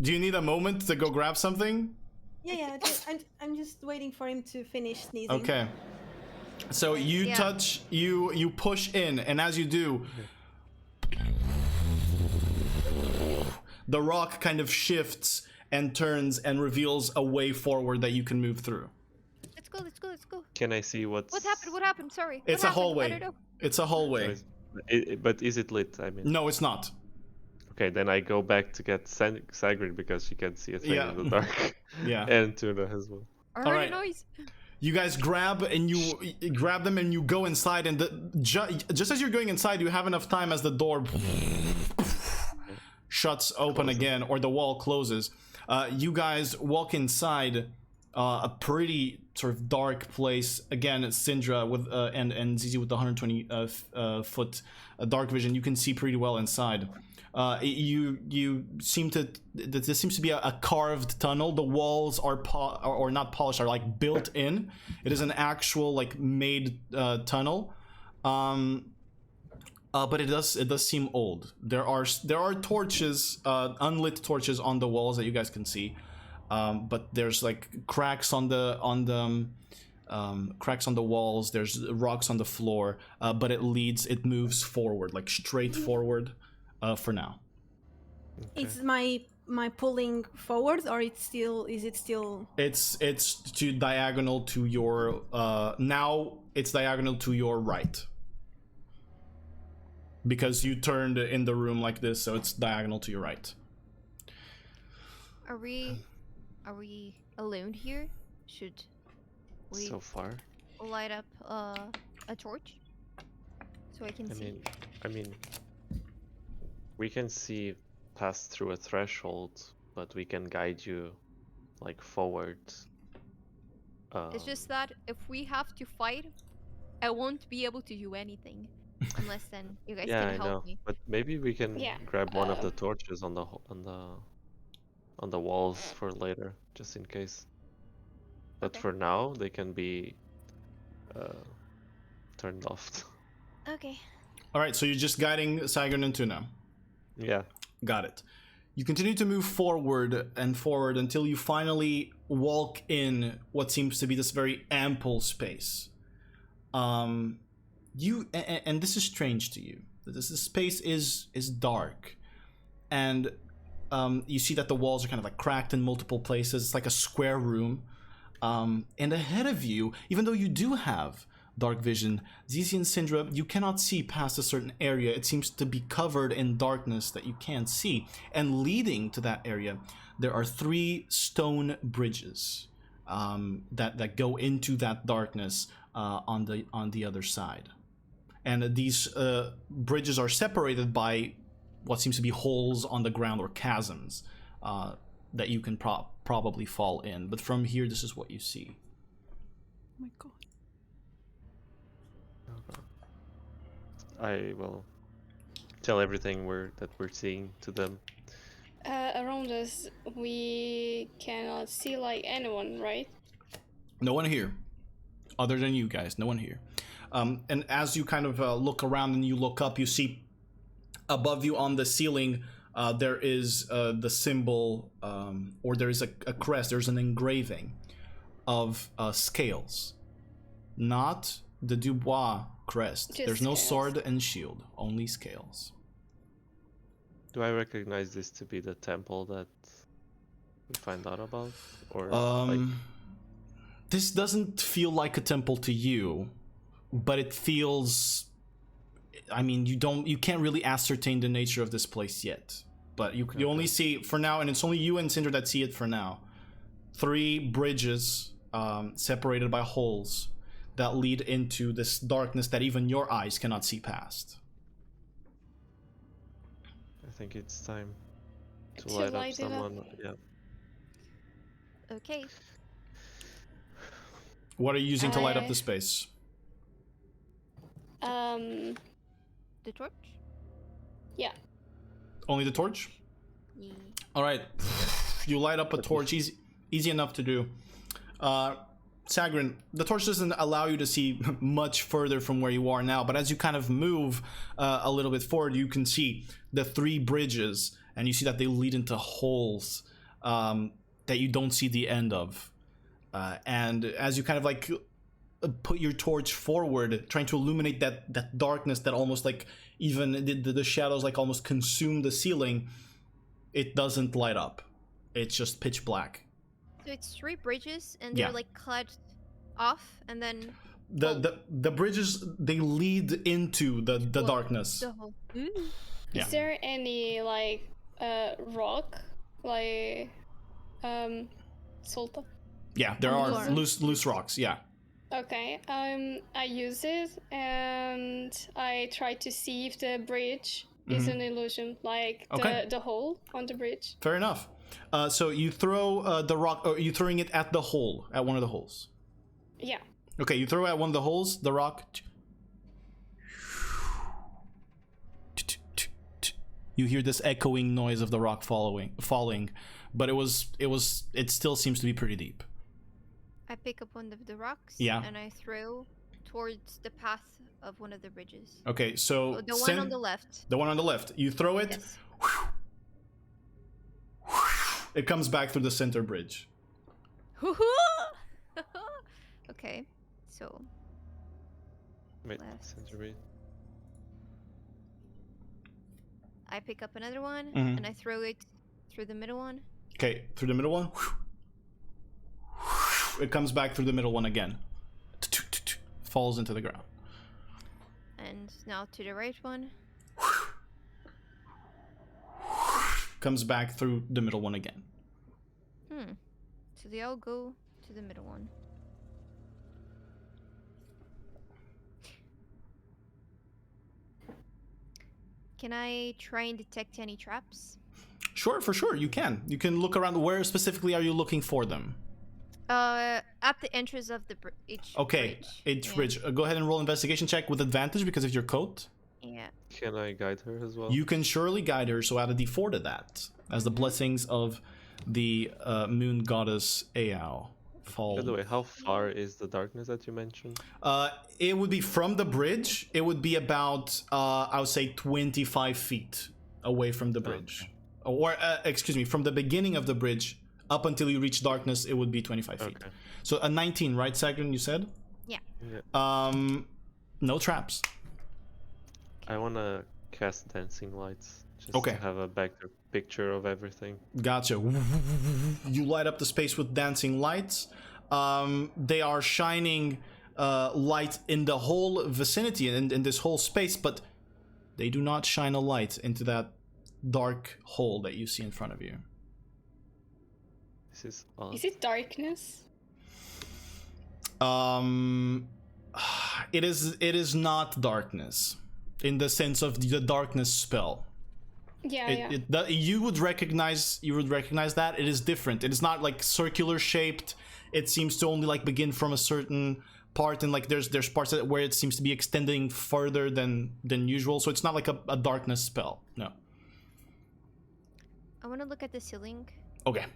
Do you need a moment to go grab something? Yeah. I'm just waiting for him to finish sneezing. Okay. So you Yeah. touch, you push in, and as you do, the rock kind of shifts and turns and reveals a way forward that you can move through. Let's go. Can I see what's? What happened? Sorry. It's what a happened? hallway. I don't know. It's a hallway. But is it lit? I mean. No, it's not. Okay, then I go back to get Sigrid because she can't see a thing Yeah. in the dark. Yeah. And Tuna as well. I heard Alright. a noise. You guys grab them and you go inside, and just as you're going inside, you have enough time as the door shuts open again, or the wall closes. You guys walk inside a pretty sort of dark place. Again, it's Syndra with and Zizi with the 120 foot dark vision. You can see pretty well inside. You seem to there seems to be a carved tunnel. The walls are or not polished, are like built in. It is an actual like made tunnel. But it does seem old. There are torches, unlit torches on the walls that you guys can see, but there's like cracks on the cracks on the walls. There's rocks on the floor, but it moves forward, like straight forward, for now. Okay. It's my pulling forward, or is it still? It's to diagonal to your now. It's diagonal to your right. Because you turned in the room like this, so it's diagonal to your right. Are we alone here? Should we So far, light up a torch so I can see? I mean, we can see past through a threshold, but we can guide you, like, forward. It's just that if we have to fight, I won't be able to do anything unless then you guys Yeah, can I help know. me. But maybe we can Yeah, grab one of the torches on the walls for later, just in case. But Okay. for now, they can be turned off. Okay. All right, so you're just guiding Saigon and Tuna. Yeah. Got it. You continue to move forward and forward until you finally walk in what seems to be this very ample space. And this is strange to you. This space is dark, and you see that the walls are kind of like cracked in multiple places. It's like a square room. And ahead of you, even though you do have dark vision, Zizi and Syndra, you cannot see past a certain area. It seems to be covered in darkness that you can't see. And leading to that area, there are 3 stone bridges that go into that darkness on the other side. And these bridges are separated by what seems to be holes on the ground, or chasms that you can probably fall in. But from here, this is what you see. Oh my god. I will tell everything that we're seeing to them. Around us, we cannot see like anyone, right? No one here, other than you guys. No one here. And as you kind of look around and you look up, you see above you on the ceiling, there is the symbol, or there is a crest. There's an engraving of scales, not the Dubois crest. Just There's no scales. sword and shield, only scales. Do I recognize this to be the temple that we find out about? Or This doesn't feel like a temple to you, but it feels, I mean, you can't really ascertain the nature of this place yet. But you only see for now, and it's only you and Cinder that see it for now, 3 bridges separated by holes that lead into this darkness that even your eyes cannot see past. I think it's time to To light up light it up. someone. Yeah. Okay. What are you using to light up the space? The torch? Yeah. Only the torch? Yeah. All right. You light up a torch. Easy enough to do. Sagrin, the torch doesn't allow you to see much further from where you are now, but as you kind of move a little bit forward, you can see the 3 bridges, and you see that they lead into holes that you don't see the end of. And as you kind of like put your torch forward, trying to illuminate that darkness that almost like even the shadows like almost consume the ceiling, it doesn't light up. It's just pitch black. So it's 3 bridges, and they're Yeah. like cut off, and then The bridges, they lead into the well, darkness. the whole. Yeah. Is there any like rock, like Solta? Yeah, there are Floor. loose rocks. Yeah. Okay. I use it and I try to see if the bridge is an illusion, like Okay. the hole on the bridge. Fair enough. So you throw the rock, or you throwing it at the hole, at one of the holes. Yeah. Okay, you throw at one of the holes, the rock. You hear this echoing noise of the rock falling, but it still seems to be pretty deep. I pick up one of the rocks, Yeah. and I throw towards the path of one of the bridges. Okay, so Oh, the one on the left. The one on the left. You throw it. Yes. It comes back through the center bridge. Okay, so Wait, Left. century. I pick up another one Mhm. and I throw it through the middle one. Okay, through the middle one. It comes back through the middle one again. Falls into the ground. And now to the right one. Comes back through the middle one again. So they all go to the middle one. Can I try and detect any traps? Sure, for sure, you can. You can look around. Where specifically are you looking for them? At the entrance of the each Okay, bridge. each Yeah. bridge. Go ahead and roll investigation check with advantage because of your coat. Yeah. Can I guide her as well? You can surely guide her, so add a d4 to that. As the blessings of the moon goddess Aao fall. By the way, how far is the darkness that you mentioned? It would be from the bridge. It would be about, I would say, 25 feet away from the bridge. Or, excuse me, from the beginning of the bridge up until you reach darkness, it would be 25 feet. Okay. So a 19, right, Sagrin, you said? Yeah. No traps. I wanna cast dancing lights just Okay. to have a better picture of everything. Gotcha. You light up the space with dancing lights. They are shining light in the whole vicinity and in this whole space, but they do not shine a light into that dark hole that you see in front of you. This is odd. Is it darkness? It is not darkness in the sense of the darkness spell. Yeah, You would recognize that it is different. It is not like circular shaped. It seems to only like begin from a certain part, and like there's parts of it where it seems to be extending further than usual. So it's not like a darkness spell. No. I want to look at the ceiling Okay.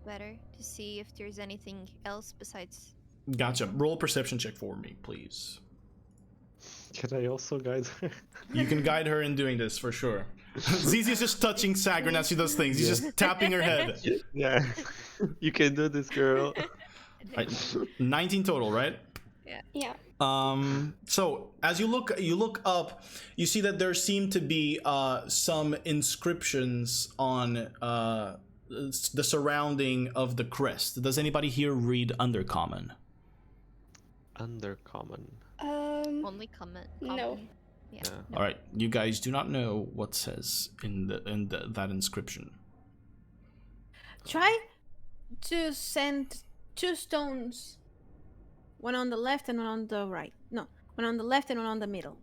better to see if there's anything else besides. Gotcha. Roll a perception check for me, please. Can I also guide her? You can guide her in doing this for sure. Zizi's just touching Sagrin as she does things. He's just tapping her head. Yeah. You can do this, girl. Right. 19 total, right? yeah. So as you look up, you see that there seem to be some inscriptions on the surrounding of the crest. Does anybody here read Undercommon? Undercommon. Only comment. No. common. Yeah. Yeah. All right, you guys do not know what says in that inscription. Try to send 2 stones. One on the left and one on the right. No, one on the left and one on the middle.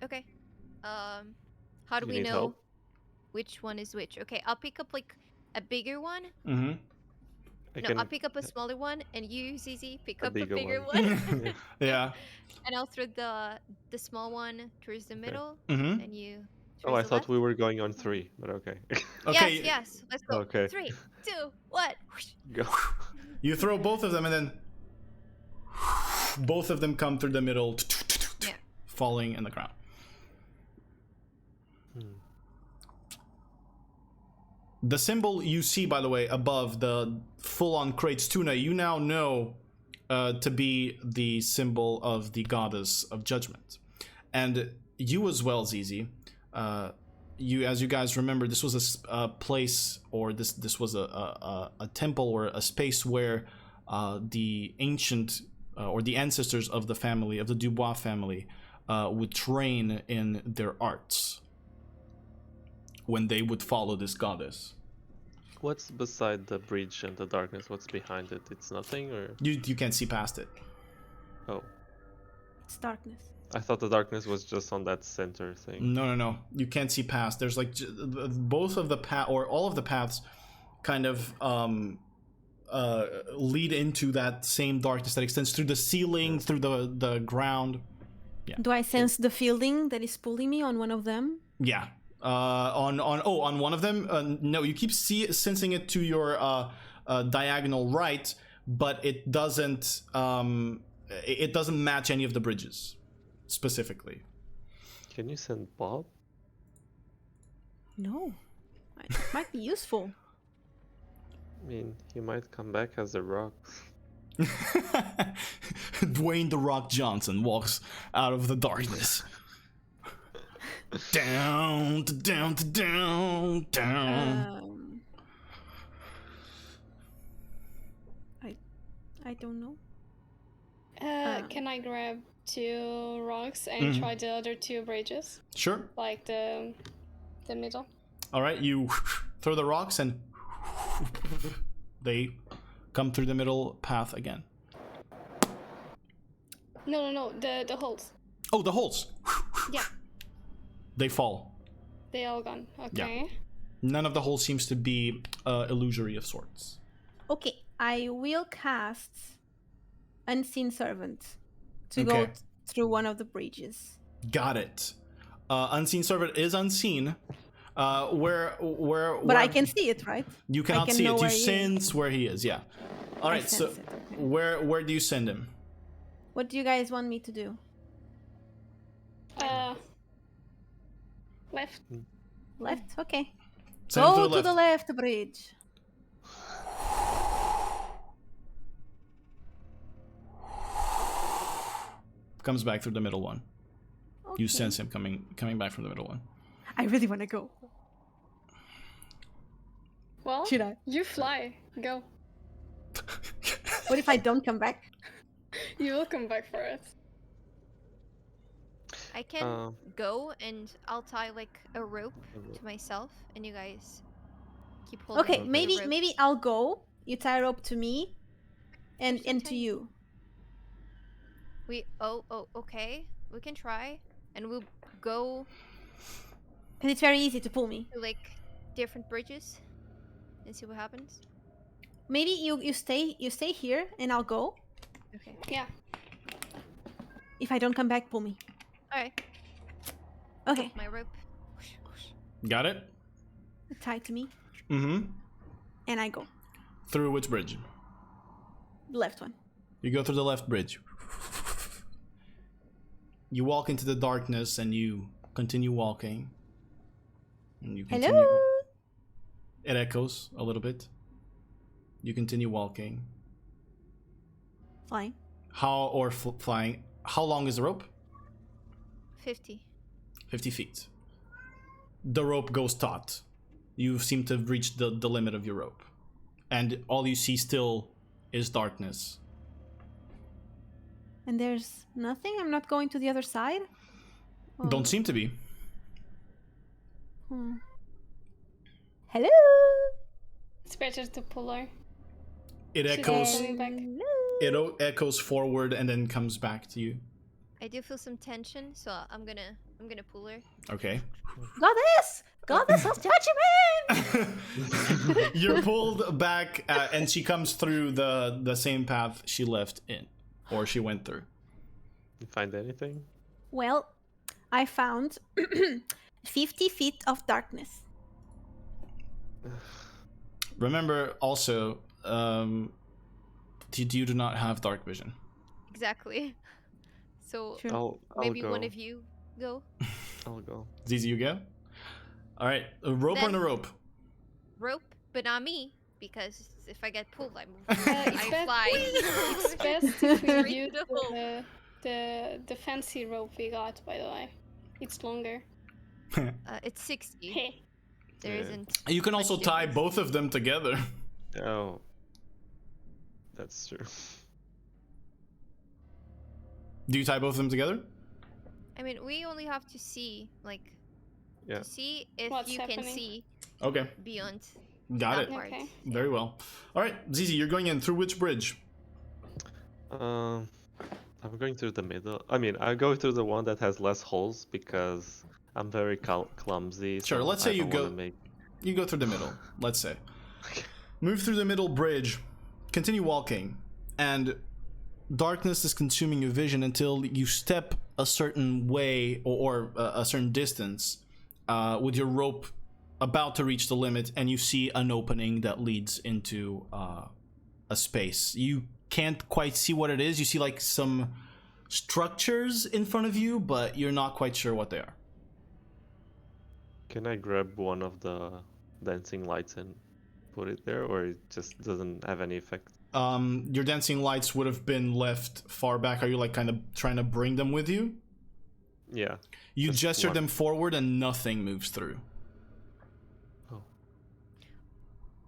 Okay. How do You we need know help? which one is which? Okay, I'll pick up like a bigger one. Mm-hmm. I'll pick up a smaller one, and you, Zizi, pick A up a bigger bigger one. one. Yeah. And I'll throw the small one towards the middle, Mm-hmm. and you. Oh, I towards the thought left. we were going on 3, but okay. Okay. Yes. Let's go. Okay. 3, 2, 1. Go. You throw both of them, and then both of them come through the middle, Yeah. falling in the ground. The symbol you see, by the way, above the full-on crates tuna, you now know to be the symbol of the goddess of judgment. And you as well, Zizi, as you guys remember, this was a place, or this was a temple or a space where the ancient or the ancestors of the family, of the Dubois family, would train in their arts when they would follow this goddess. What's beside the bridge and the darkness? What's behind it? It's nothing, or You can't see past it. oh, It's darkness. I thought the darkness was just on that center thing. No. You can't see past. There's like both of the path, or all of the paths, kind of lead into that same darkness that extends through the ceiling, through the ground. Do I sense the feeling that is pulling me on one of them? Yeah. On one of them, no. You keep sensing it to your diagonal right, but it doesn't it doesn't match any of the bridges specifically. Can you send Bob? No. It might be useful. I mean, he might come back as the Rock. Dwayne "The Rock" Johnson walks out of the darkness. Down, down, down, down. I don't know. Can I grab 2 rocks and try the other 2 bridges? Sure. Like the middle? All right, you throw the rocks and they come through the middle path again. No, the holes. Oh, the holes. Yeah, They fall. they all gone. Okay. None of the holes seems to be illusory of sorts. Okay, I will cast Unseen Servant to Okay. go through one of the bridges. Got it. Unseen servant is unseen. But I can see it, right? You cannot can see know it. You where he is. sense where he is. Yeah. All right. So sense it, okay. where do you send him? What do you guys want me to do? Left. Left? Okay. Send him Go to to the left bridge. Comes back through the middle one. Okay. You sense him coming back from the middle one. I really want to go. Well, Should I? you fly. Go. What if I don't come back? You will come back for us. I can go and I'll tie like a rope to myself, and you guys keep holding. Okay, onto the maybe rope. I'll go. You tie a rope to me, and You're so to tiny. you. Okay. We can try, and we'll go Because it's very easy to pull me. to like different bridges and see what happens. Maybe you stay here, and I'll go. Okay. Yeah. If I don't come back, pull me. All right. Okay, My rope. Whoosh, whoosh. Got it. tie to me, Mm-hmm. and I go. Through which bridge? The left one. You go through the left bridge. You walk into the darkness and you continue walking. And you continue. Hello. It echoes a little bit. You continue walking. Fine. Flying. How long is the rope? 50. 50 feet. The rope goes taut. You seem to have reached the limit of your rope. And all you see still is darkness. And there's nothing? I'm not going to the other side? Oh. Don't seem to be. Hello? It's better to pull her. It She's echoes. coming back. Hello? It echoes forward and then comes back to you. I do feel some tension, so I'm gonna pull her. Okay. Goddess! Goddess of judgment! You're pulled back, and she comes through the same path she left in, or she went through. You find anything? Well, I found 50 feet of darkness. Remember, also, you do not have dark vision. Exactly. So True. I'll maybe go. one of you go. I'll go. Zizi, you go. All right, a rope or Then- no rope? Rope, but not me, because if I get pulled, I move. It's I fly. It's best if we Straight use to the hole. the fancy rope we got, by the way. It's longer. It's 60. Hey. There Yeah. isn't. You can also much tie difference. both of them together. Oh, that's true. Do you tie both of them together? I mean, we only have to see, like, Yeah. to see if What's you can happening? see Okay, beyond got that it. part. Okay. Very well. All right, Zizi, you're going in through which bridge? I'm going through the middle. I mean, I go through the one that has less holes because I'm very clumsy. Sure, so let's say I you don't go- wanna Make... You go through the middle, let's say. Move through the middle bridge, continue walking, and darkness is consuming your vision until you step a certain way or a certain distance with your rope about to reach the limit, and you see an opening that leads into a space. You can't quite see what it is. You see like some structures in front of you, but you're not quite sure what they are. Can I grab one of the dancing lights and put it there, or it just doesn't have any effect? Your dancing lights would have been left far back. Are you like kind of trying to bring them with you? Yeah. You Just gesture one. them forward and nothing moves through.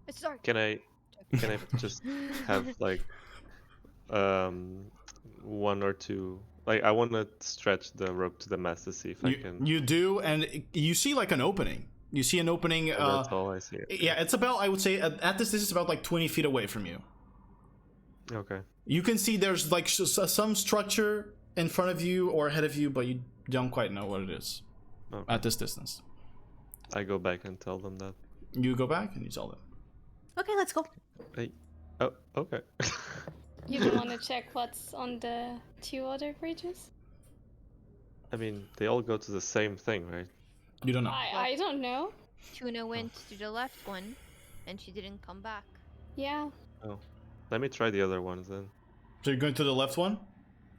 It's dark. Can I just have like one or two? Like I want to stretch the rope to the mast to see if I can. You do, and you see like an opening. You see an opening. And that's all I see. Yeah, it's about, I would say, at this distance, about like 20 feet away from you. Okay. You can see there's like some structure in front of you or ahead of you, but you don't quite know what it is at this distance. I go back and tell them that. You go back and you tell them. Okay, let's go. Hey. Oh, okay. You don't want to check what's on the 2 other bridges? I mean, they all go to the same thing, right? You don't know. I don't know. Tuna went to the left one, and she didn't come back. Yeah. Oh. Let me try the other ones then. So you're going to the left one?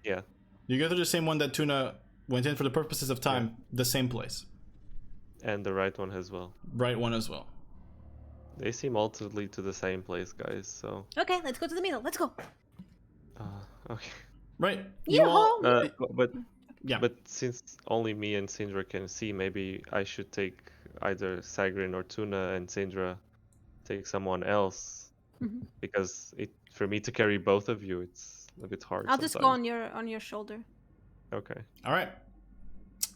Yeah. You go to the same one that Tuna went in for the purposes of time, the same place. And the right one as well. Right one as well. They seem all to lead to the same place, guys, so... Okay, let's go to the middle. Let's go. Okay. Right. Yeehaw! But Yeah. But since only me and Sindra can see, maybe I should take either Sagrin or Tuna, and Sindra take someone else, because for me to carry both of you, it's a bit hard. I'll just go on your shoulder. Okay. All right.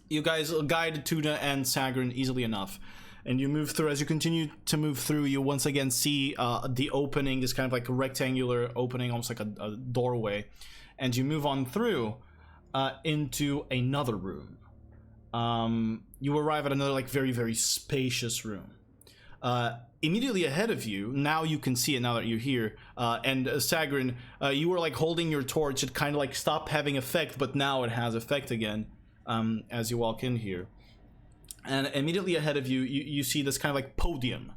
You guys guide Tuna and Sagrin easily enough, and you move through. As you continue to move through, you once again see the opening, this kind of like a rectangular opening, almost like a doorway, and you move on through into another room. You arrive at another like very, very spacious room. Immediately ahead of you, now you can see it now that you're here, and Sagrin, you were like holding your torch. It kind of like stopped having effect, but now it has effect again as you walk in here. And immediately ahead of you, you see this kind of like podium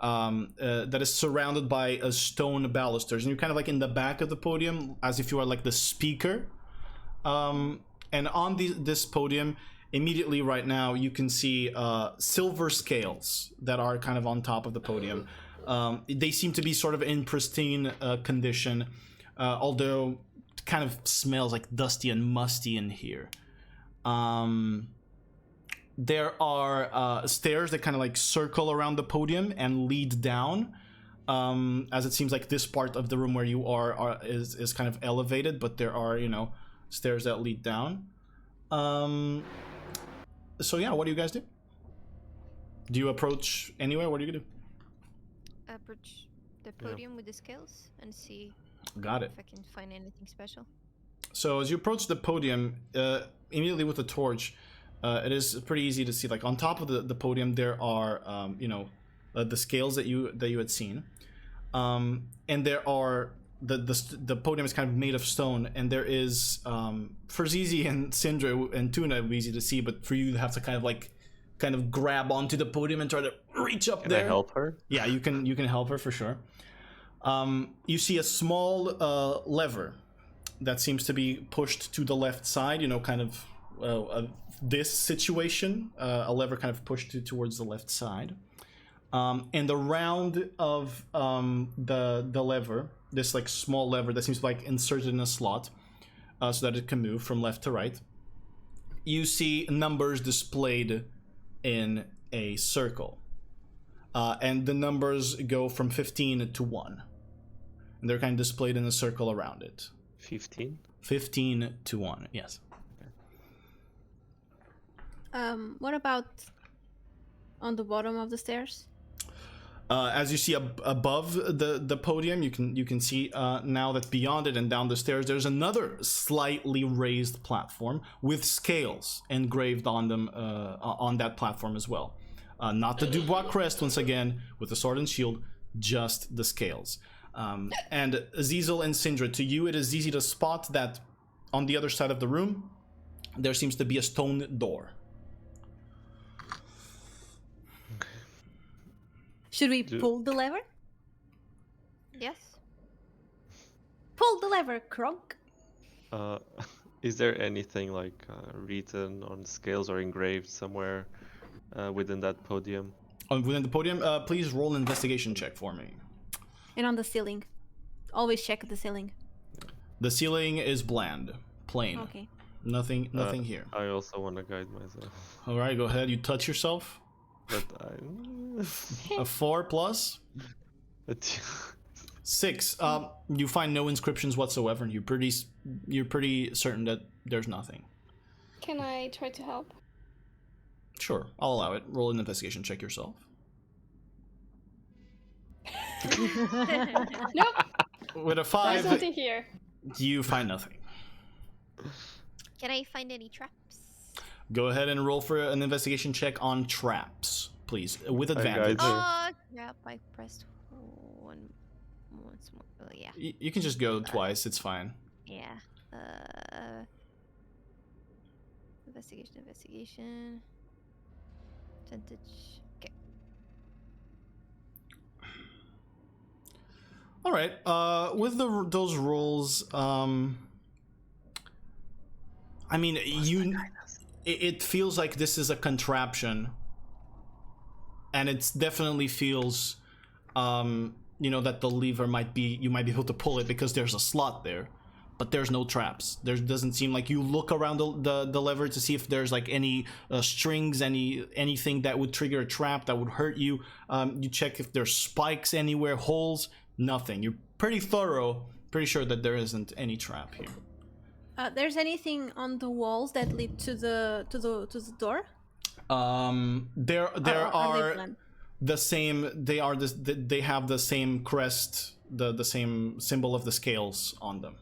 that is surrounded by stone balusters, and you're kind of like in the back of the podium as if you are like the speaker. And on this podium, immediately right now, you can see silver scales that are kind of on top of the podium. They seem to be sort of in pristine condition, although it kind of smells like dusty and musty in here. There are stairs that kind of like circle around the podium and lead down, as it seems like this part of the room where you is kind of elevated, but there are, stairs that lead down. So yeah, what do you guys do? Do you approach anywhere? What do you do? Approach the podium with the scales and see Got it. if I can find anything special. So as you approach the podium, immediately with the torch, it is pretty easy to see. Like on top of the podium, there are the scales that you had seen, and there are the podium is kind of made of stone, and there is for Zizi and Sindra and Tuna, it would be easy to see, but for you, you have to kind of grab onto the podium and try to reach up there. Can I help her? Yeah, you can help her for sure. You see a small lever that seems to be pushed to the left side, kind of this situation, a lever kind of pushed towards the left side. And the round of the lever, this like small lever that seems like inserted in a slot so that it can move from left to right, you see numbers displayed in a circle. And the numbers go from 15 to 1. And they're kind of displayed in a circle around it. 15? 15 to 1, yes. What about on the bottom of the stairs? As you see above the podium, you can see now that beyond it and down the stairs, there's another slightly raised platform with scales engraved on them on that platform as well. Not the Dubois crest once again with the sword and shield, just the scales. And Azizel and Sindra, to you it is easy to spot that on the other side of the room there seems to be a stone door. Should we pull the lever? Yes. Pull the lever, Krog. Is there anything like written on scales or engraved somewhere within that podium? Within the podium, please roll an investigation check for me. And on the ceiling. Always check the ceiling. The ceiling is bland, plain. Okay. Nothing here. I also want to guide myself. All right, go ahead. You touch yourself. But A 4 plus I... 6. You find no inscriptions whatsoever, and you're pretty certain that there's nothing. Can I try to help? Sure, I'll allow it. Roll an investigation check yourself. Nope. With a There's 5, nothing here. you find nothing. Can I find any traps? Go ahead and roll for an investigation check on traps, please, with advantage. guide Crap! I pressed once more. Oh, yeah. You can just go twice. It's fine. Yeah. Investigation. Percentage. Okay. All right. With those rolls, I mean, it feels like this is a contraption, and it definitely feels, that the lever you might be able to pull it because there's a slot there, but there's no traps. There doesn't seem like you look around the lever to see if there's like any strings, anything that would trigger a trap that would hurt you. You check if there's spikes anywhere, holes, nothing. You're pretty thorough, pretty sure that there isn't any trap here. There's anything on the walls that lead to the door? There are they are bland? the same. They have the same crest, the same symbol of the scales on them.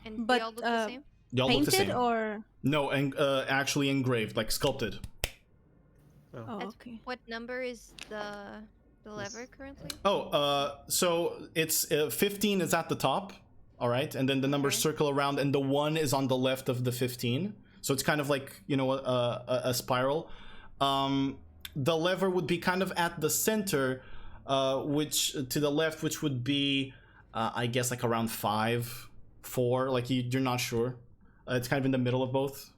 And But, they all look the same? They all look the Painted same. or? No, and actually engraved, like sculpted. Oh, That's- okay. What number is the lever currently? So it's 15 is at the top, all right, and then the numbers Okay. circle around, and the 1 is on the left of the 15. So it's kind of like a spiral. The lever would be kind of at the center, which to the left, which would be, I guess, like around 5, 4. Like you're not sure. It's kind of in the middle of both.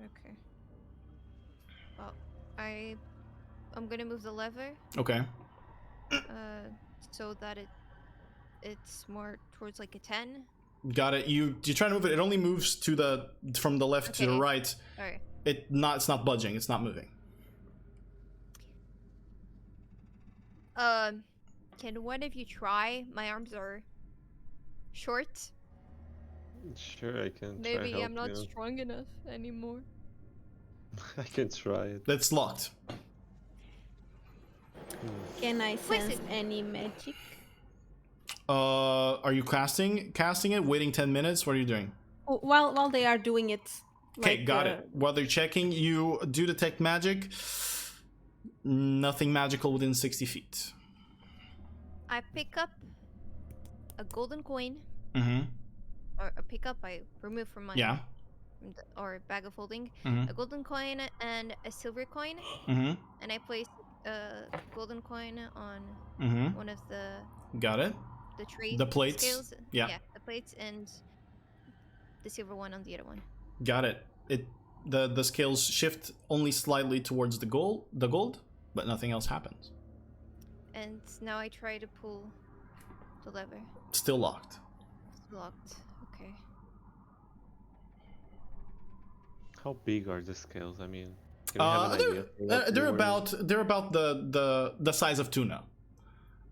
Okay. Well, I'm gonna move the lever, Okay. so that it's more towards like a 10. Got it. You try to move it. It only moves from the left to the Okay. right. All right. It's not budging. It's not moving. Can one of you try? My arms are short. Sure, I can try Maybe help I'm not you. strong enough anymore. I can try it. That's locked. Can I sense Listen. any magic? Are you casting it? Waiting 10 minutes? What are you doing? While they are doing it. Okay, like, got it. While they're checking, you do detect magic. Nothing magical within 60 feet. I pick up a golden coin, Mm-hmm. or I remove from my Yeah. or bag of holding Mm-hmm. a golden coin and a silver coin, Mm-hmm. and I place a golden coin on Mm-hmm. one of the Got it. tray The plates? scales. Yeah. The plates, and the silver one on the other one. Got it. The scales shift only slightly towards the gold, but nothing else happens. And now I try to pull the lever. Still locked. It's locked. Okay. How big are the scales? I mean, can we have an idea? of what They're they were? about the size of tuna.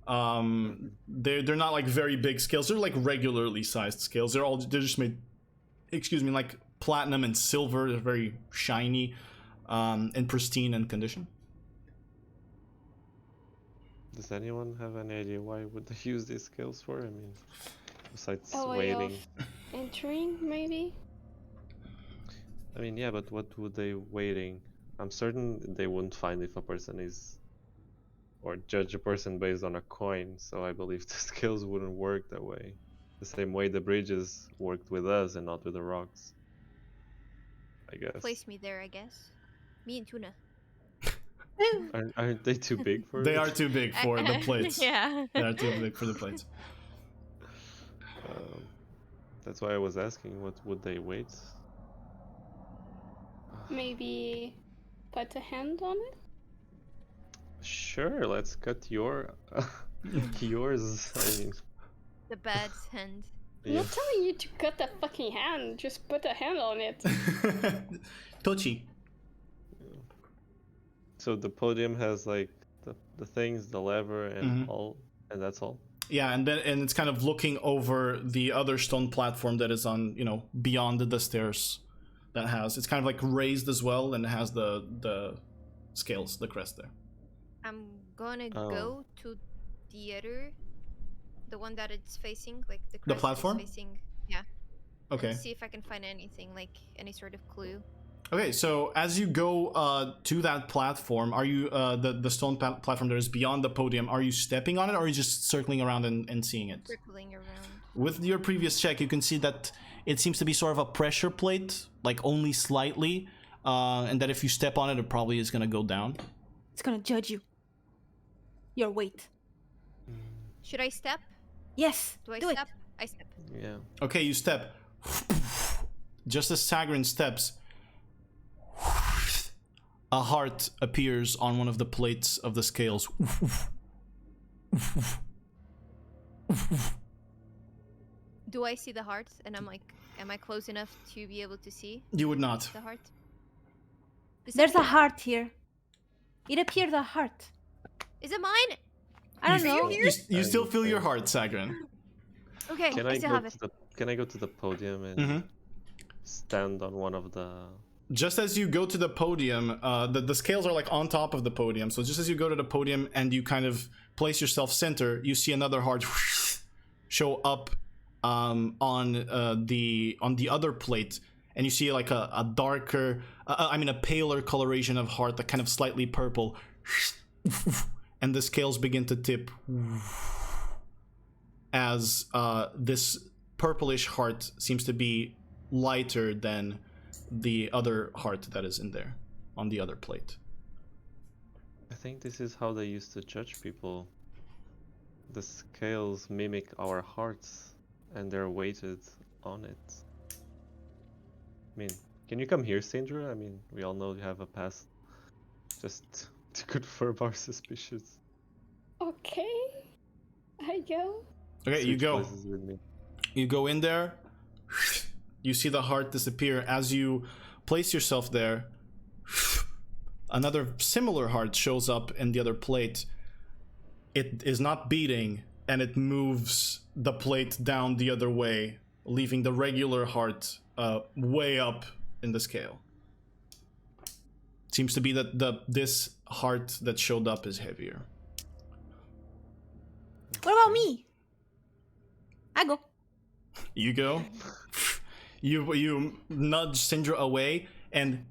They're not like very big scales. They're like regularly sized scales. They're just made, like platinum and silver. They're very shiny, and pristine in condition. Does anyone have any idea why would they use these scales for? I mean, besides A way waiting. of entering, maybe? I mean, yeah, but what would they waiting? I'm certain they wouldn't find if a person is, or judge a person based on a coin. So I believe the scales wouldn't work that way. The same way the bridges worked with us and not with the rocks. I guess. Place me there, I guess. Me and Tuna. Aren't they too big for They it? are too big for the plates. Yeah. They are too big for the plates. That's why I was asking. What would they wait? Maybe put a hand on it? Sure, let's cut yours. I mean, The bad hand. I'm yeah. not telling you to cut the fucking hand, just put a hand on it. Tochi. So the podium has like the things, the lever, and all, and that's all. Yeah, and it's kind of looking over the other stone platform that is on, beyond the stairs. It's kind of like raised as well, and it has the scales, the crest there. I'm gonna Oh. go to the one that it's facing, like the crest platform? is facing. Yeah. Okay. And see if I can find anything, like any sort of clue. Okay, so as you go to that platform, are you the stone platform that is beyond the podium? Are you stepping on it, or are you just circling around and seeing it? Circling around. With your previous check, you can see that it seems to be sort of a pressure plate, like only slightly, and that if you step on it, it probably is gonna go down. It's gonna judge you. Your weight. Should I step? Yes. Do I do step? it. I step. Yeah. Okay, you step. Just as Sagrin steps, a heart appears on one of the plates of the scales. Do I see the heart? And I'm like, am I close enough to be able to see You would not. the heart? There's a heart here. It appeared a heart. Is it mine? I don't know. You still feel your heart, Sagrin. Okay, Can I I still go have it. to the Can I go to the podium and stand on one of the? Just as you go to the podium, the scales are like on top of the podium. So just as you go to the podium and you kind of place yourself center, you see another heart show up on the other plate, and you see like a darker, a paler coloration of heart, that kind of slightly purple, and the scales begin to tip as this purplish heart seems to be lighter than the other heart that is in there on the other plate. I think this is how they used to judge people. The scales mimic our hearts, and they're weighted on it. I mean, can you come here, Sindra? I mean, we all know you have a past. Just to confirm our suspicions. Okay. I go. Okay, you Switch go. places with me. You go in there. You see the heart disappear. As you place yourself there, another similar heart shows up in the other plate. It is not beating, and it moves the plate down the other way, leaving the regular heart way up in the scale. Seems to be that this heart that showed up is heavier. What about me? I go. You go. You nudge Sindra away, and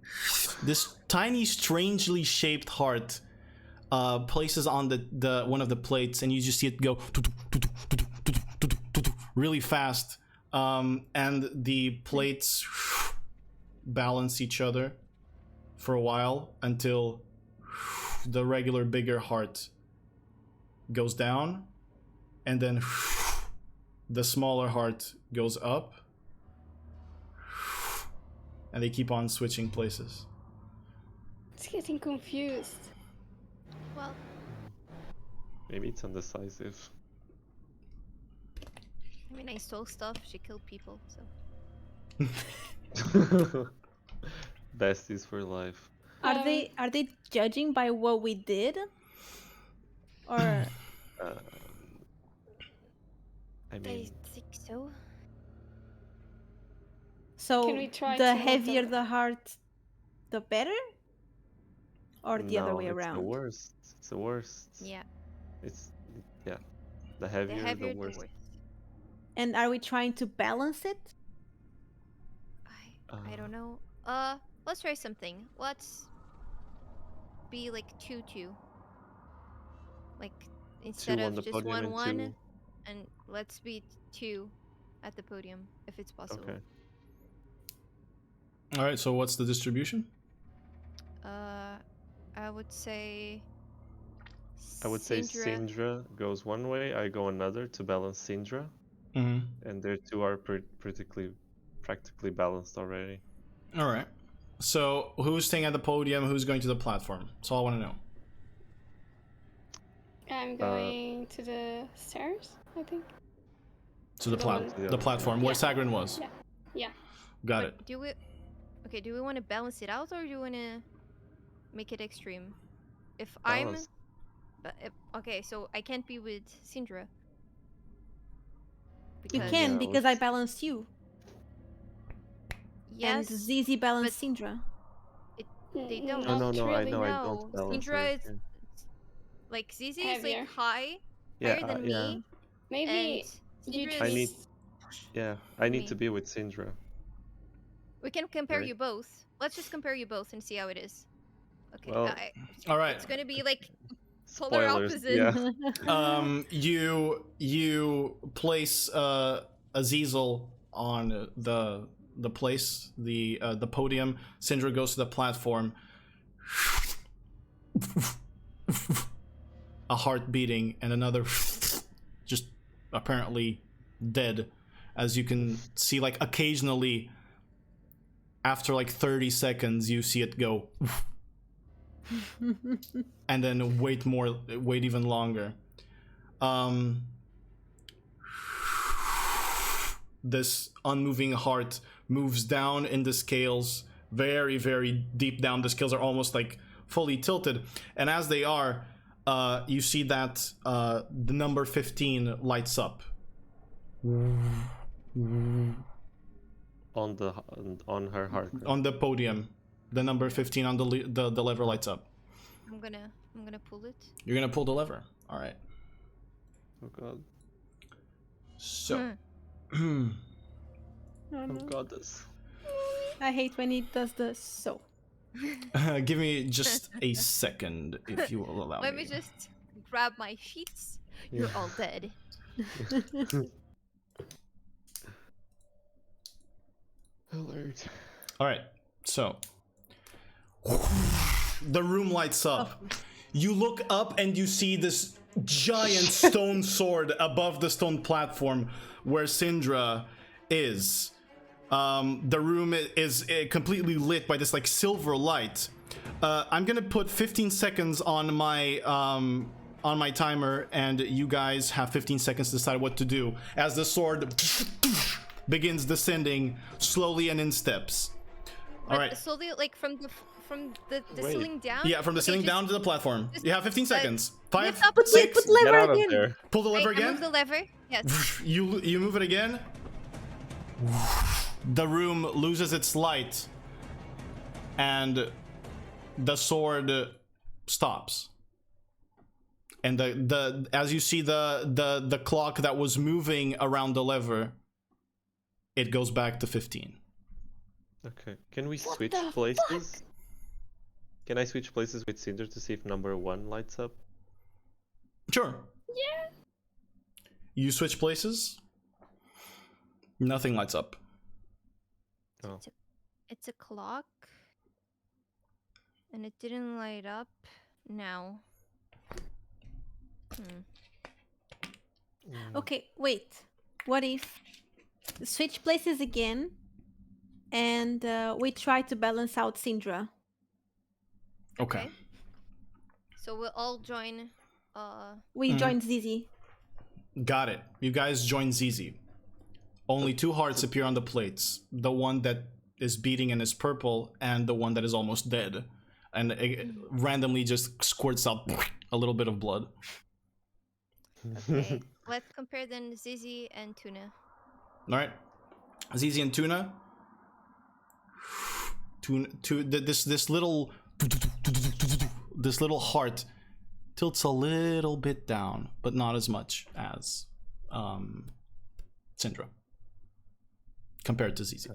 this tiny, strangely shaped heart places on the one of the plates, and you just see it go really fast, and the plates balance each other for a while until the regular bigger heart goes down, and then the smaller heart goes up, and they keep on switching places. It's getting confused. Well, Maybe it's undecisive. I mean, I stole stuff. She killed people, so. Besties for life. Are they judging by what we did? Or I I mean, think so. so Can we try the to heavier look the heart, the better? Or the other no, way it's around? the worst. It's the worst. Yeah. It's the The heavier, heavier, the the worse. worse. And are we trying to balance it? I don't know. Let's try something. Let's be like 2-2. Like instead Two on of the just podium and 1-1, two. and let's be 2 at the podium if it's possible. Okay. All right, so what's the distribution? I would say. I would say Sindra goes one way, I go another to balance Sindra. Hmm. and their two are practically balanced already. All right. So who's staying at the podium? Who's going to the platform? That's all I want to know. I'm going to the stairs, I think. To the The one- the platform where Yeah. Sagrin was. Yeah. Yeah. Got But it. do we? Okay, do we want to balance it out or do we want to make it extreme? If Balance. okay, so I can't be with Syndra. You Because can Yeah, because I let's- balanced you. And yes, Zizi balanced Syndra. they don't. No, Not no, I really. know I No, don't balance Syndra her. is like Zizi is Heavier. like higher Yeah, than yeah. me, Maybe and you Syndra just. I need- is. I need Me. to be with Syndra. We can compare Right. you both. Let's just compare you both and see how it is. Okay. Well, All right. It's gonna be like polar Spoilers. opposite. Yeah. You place Azizel on the place, the podium. Syndra goes to the platform. A heart beating and another just apparently dead, as you can see, like occasionally after like 30 seconds you see it go and then wait even longer. This unmoving heart moves down in the scales, very, very deep down. The scales are almost like fully tilted, and as they are, you see that the number 15 lights up. On her heart. Right? On the podium, the number 15 on the lever lights up. I'm gonna pull it. You're gonna pull the lever. All right. Oh god. So. Oh, Oh no. god, this. I hate when he does the so. Give me just a second, if you will allow Let me. me just grab my sheets. You're all dead. Alert. All right. So the room lights up. You look up and you see this giant stone sword above the stone platform where Syndra is. The room is completely lit by this like silver light. I'm gonna put 15 seconds on my timer, and you guys have 15 seconds to decide what to do as the sword begins descending slowly and in steps. All right. Slowly, like from the Wait. ceiling down. Yeah, from the Okay, ceiling just down to the platform. You have 15 seconds. 5, lift up, 6. Put lever Get out again. of there. Pull the lever I move again. the lever. Yes. You move it again. The room loses its light, and the sword stops. And the as you see the clock that was moving around the lever, it goes back to 15. Okay. Can we What switch the places? Can I switch places with Cinder to see if number 1 lights up? Sure. Yeah. You switch places. Nothing lights up. Oh. It's a clock, and it didn't light up now. Okay, wait. What if switch places again, and we try to balance out Syndra? Okay. So we'll all join. We joined Zizi. Got it. You guys join Zizi. Only 2 hearts appear on the plates. The one that is beating and is purple, and the one that is almost dead. And it randomly just squirts out a little bit of blood. Okay. Let's compare then Zizi and Tuna. Alright. Zizi and Tuna. This little heart tilts a little bit down, but not as much as Syndra compared to Zizi.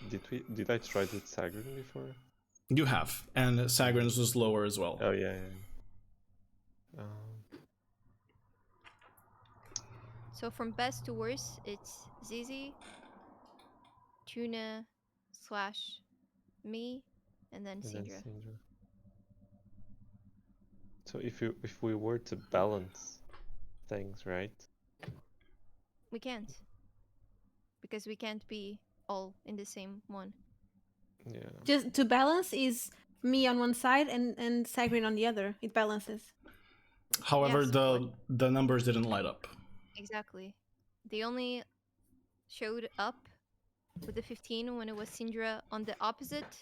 Did I try with Sagrin before? You have, and Sagrin's was lower as well. Oh yeah. So from best to worst, it's Zizi, Tuna / me, and then And then Syndra. Syndra. So if we were to balance things, right? We can't. Because we can't be all in the same one. Yeah. Just to balance is me on one side and Sagrin on the other. It balances. However, Yes, but the numbers didn't light up. exactly. They only showed up with the 15 when it was Syndra on the opposite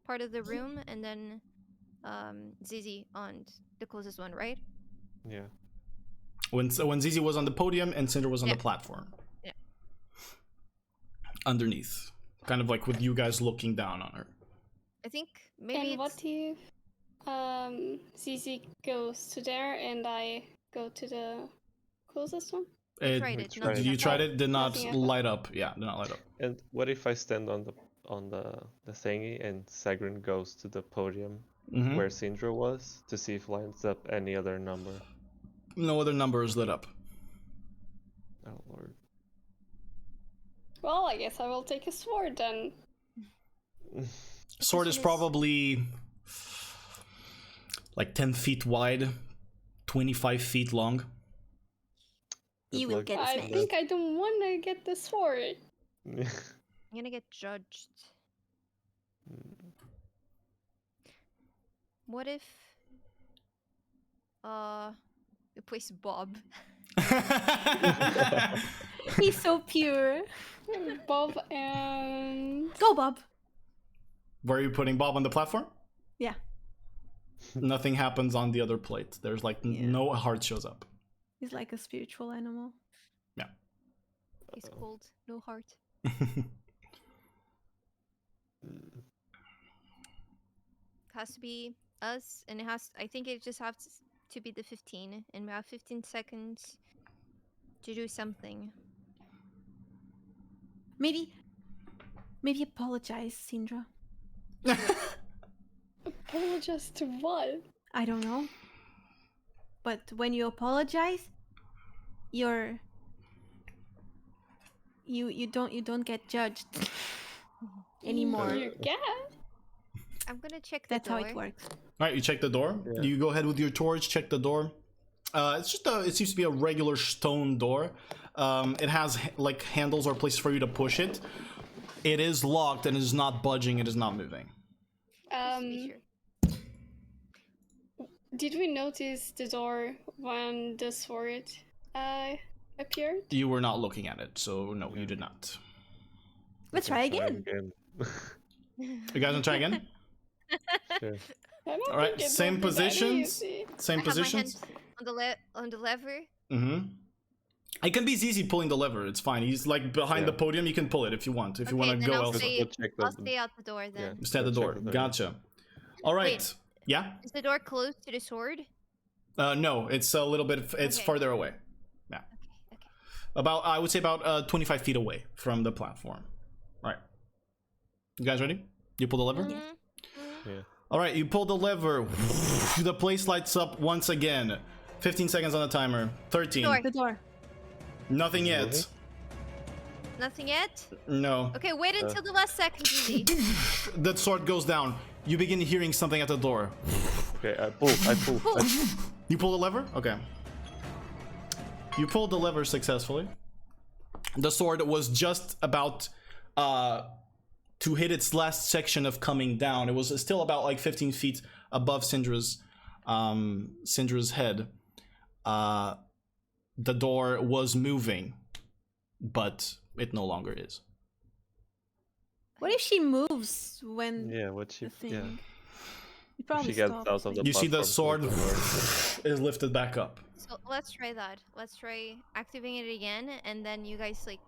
part of the room, and then Zizi on the closest one, right? Yeah. When Zizi was on the podium and Cinder was on Yeah. the platform. Yeah. Underneath. Kind of like with you guys looking down on her. I think maybe And what if Zizi goes to there and I go to the closest one? we tried it. tried Nothing You happened. tried it, did not Nothing happened. light up. Yeah, did not light up. And what if I stand on the thingy and Sagrin goes to the podium Mhm. where Sindra was to see if lines up any other number? No other number is lit up. Oh lord. Well, I guess I will take a sword then. Sword is probably like 10 feet wide, 25 feet long. You will luck. get I smashed. think I don't want to get the sword. I'm gonna get judged. What if we place Bob? He's so pure. Bob and Go, Bob. Where are you putting Bob on the platform? Yeah. Nothing happens on the other plate. There's like Yeah. no heart shows up. He's like a spiritual animal. He's cold, no heart. Has to be us, and it has. I think it just has to be the 15, and we have 15 seconds to do something. Maybe apologize, Sindra. apologize to what? I don't know. But when you apologize, you don't get judged anymore. You get? I'm gonna check the That's door. how it works. All right, you check the door. Yeah. You go ahead with your torch, check the door. It's just it seems to be a regular stone door. It has like handles or places for you to push it. It is locked and it is not budging. It is not moving. Just to be sure. Did we notice the door when the sword appeared? You were not looking at it, so no, you did not. Let's try again. You guys want to try again? Sure. I don't All right, think it same will be that positions. easy. Same I have my hand positions. on the lever. Mm-hmm. It can be Zizi pulling the lever. It's fine. He's like behind the podium. You can pull it if you want. If you want to then go I'll elsewhere. stay, Go check I'll stay out the door then. Yeah. Stay at the Go check door. the door. Gotcha. All right. Wait. Yeah. Is the door close to the sword? No, it's a little bit. It's Okay. farther away. Yeah. Okay. About I would say about 25 feet away from the platform. All right. You guys ready? You pull the lever. Mhm. Yeah. All right. You pull the lever. The place lights up once again. 15 seconds on the timer. 13. Door. The door. Nothing yet. Nothing yet? No. Okay, wait until the last second, Zizi. The sword goes down. You begin hearing something at the door. Okay, I pull. You pull the lever? Okay. You pulled the lever successfully. The sword was just about to hit its last section of coming down. It was still about like 15 feet above Syndra's head. The door was moving, but it no longer is. What if she moves when Yeah, what she the thing? yeah. It probably She gets stops. out of the You see the platform, sword close the door. is lifted back up. So let's try that. Let's try activating it again, and then you guys like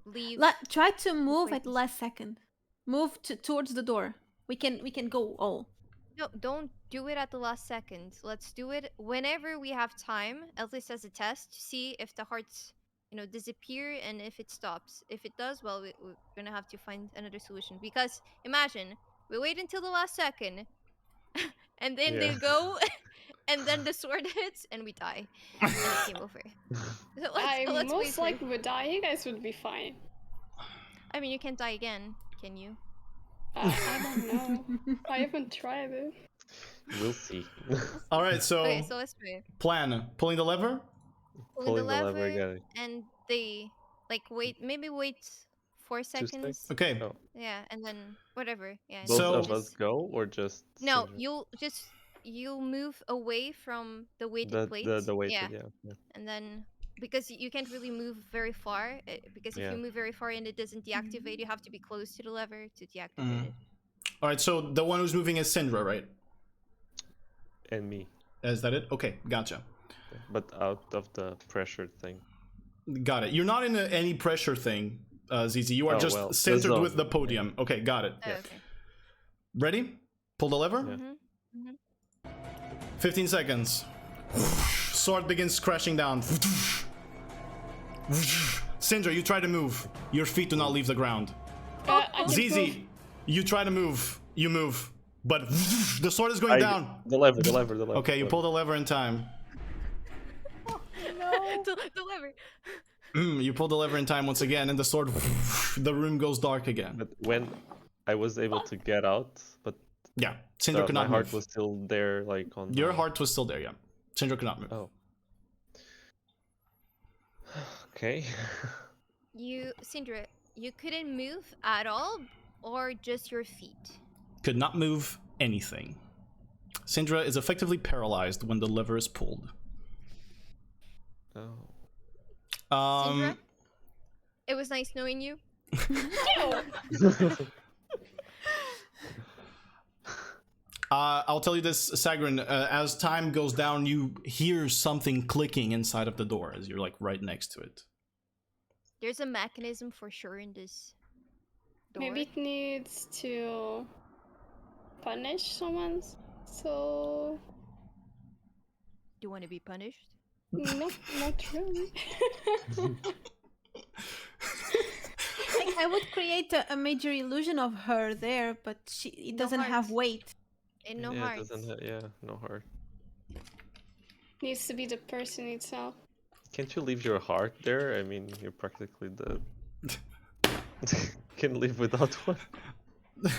leave. Try to move at Wait. the last second. Move towards the door. We can go all. No, don't do it at the last second. Let's do it whenever we have time, at least as a test, to see if the hearts, disappear and if it stops. If it does, well, we're gonna have to find another solution. Because imagine we wait until the last second, and then they Yeah. go, and then the sword hits, and we die, and it's game over. So I let's wait most for- likely would die. You guys would be fine. I mean, you can't die again, can you? I don't know. I haven't tried it. We'll see. All right, so Okay, so let's try it. plan: pulling the lever, pulling the Pulling the lever lever, again. and they like wait 4 2 seconds. seconds. Okay. Oh, Yeah, and then whatever. Yeah, and both then So- you of us just go or just no, Sindra? you'll move away from the weighted The plate. the weighted, Yeah, yeah. and then because you can't really move very far, because if Yeah. you move very far and it doesn't deactivate, you have to be close to the lever to deactivate Mhm. it. All right. So the one who's moving is Syndra, right? And me. Is that it? Okay, gotcha. Yeah, but out of the pressure thing. Got it. You're not in any pressure thing, ZZ. You are Oh, just well, the centered zone. with the podium. Okay, got it. Oh, Yeah. okay. Ready? Pull the lever. Mm-hmm. 15 seconds. Sword begins crashing down. Syndra, you try to move. Your feet do not leave the ground. I can ZZ, move. you try to move. You move. But the sword is going down. The lever. Okay, you pull the lever in time. the lever. You pull the lever in time once again, and the sword, the room goes dark again. But when I was able to get out, but Yeah, Syndra could my not heart move. was still there, like on Your the... heart was still there, yeah. Syndra could not move. Oh. Okay. Sindra, you couldn't move at all, or just your feet? Could not move anything. Syndra is effectively paralyzed when the lever is pulled. Oh. Sindra, it was nice knowing you. I'll tell you this, Sagrin. As time goes down, you hear something clicking inside of the door as you're like right next to it. There's a mechanism for sure in this door. Maybe it needs to punish someone. So Do you want to be punished? no, not really. Like, I would create a major illusion of her there, but it No doesn't have heart. weight. And no yeah, heart. it doesn't have, yeah, no heart. Needs to be the person itself. Can't you leave your heart there? I mean, you're practically dead. Can live without one.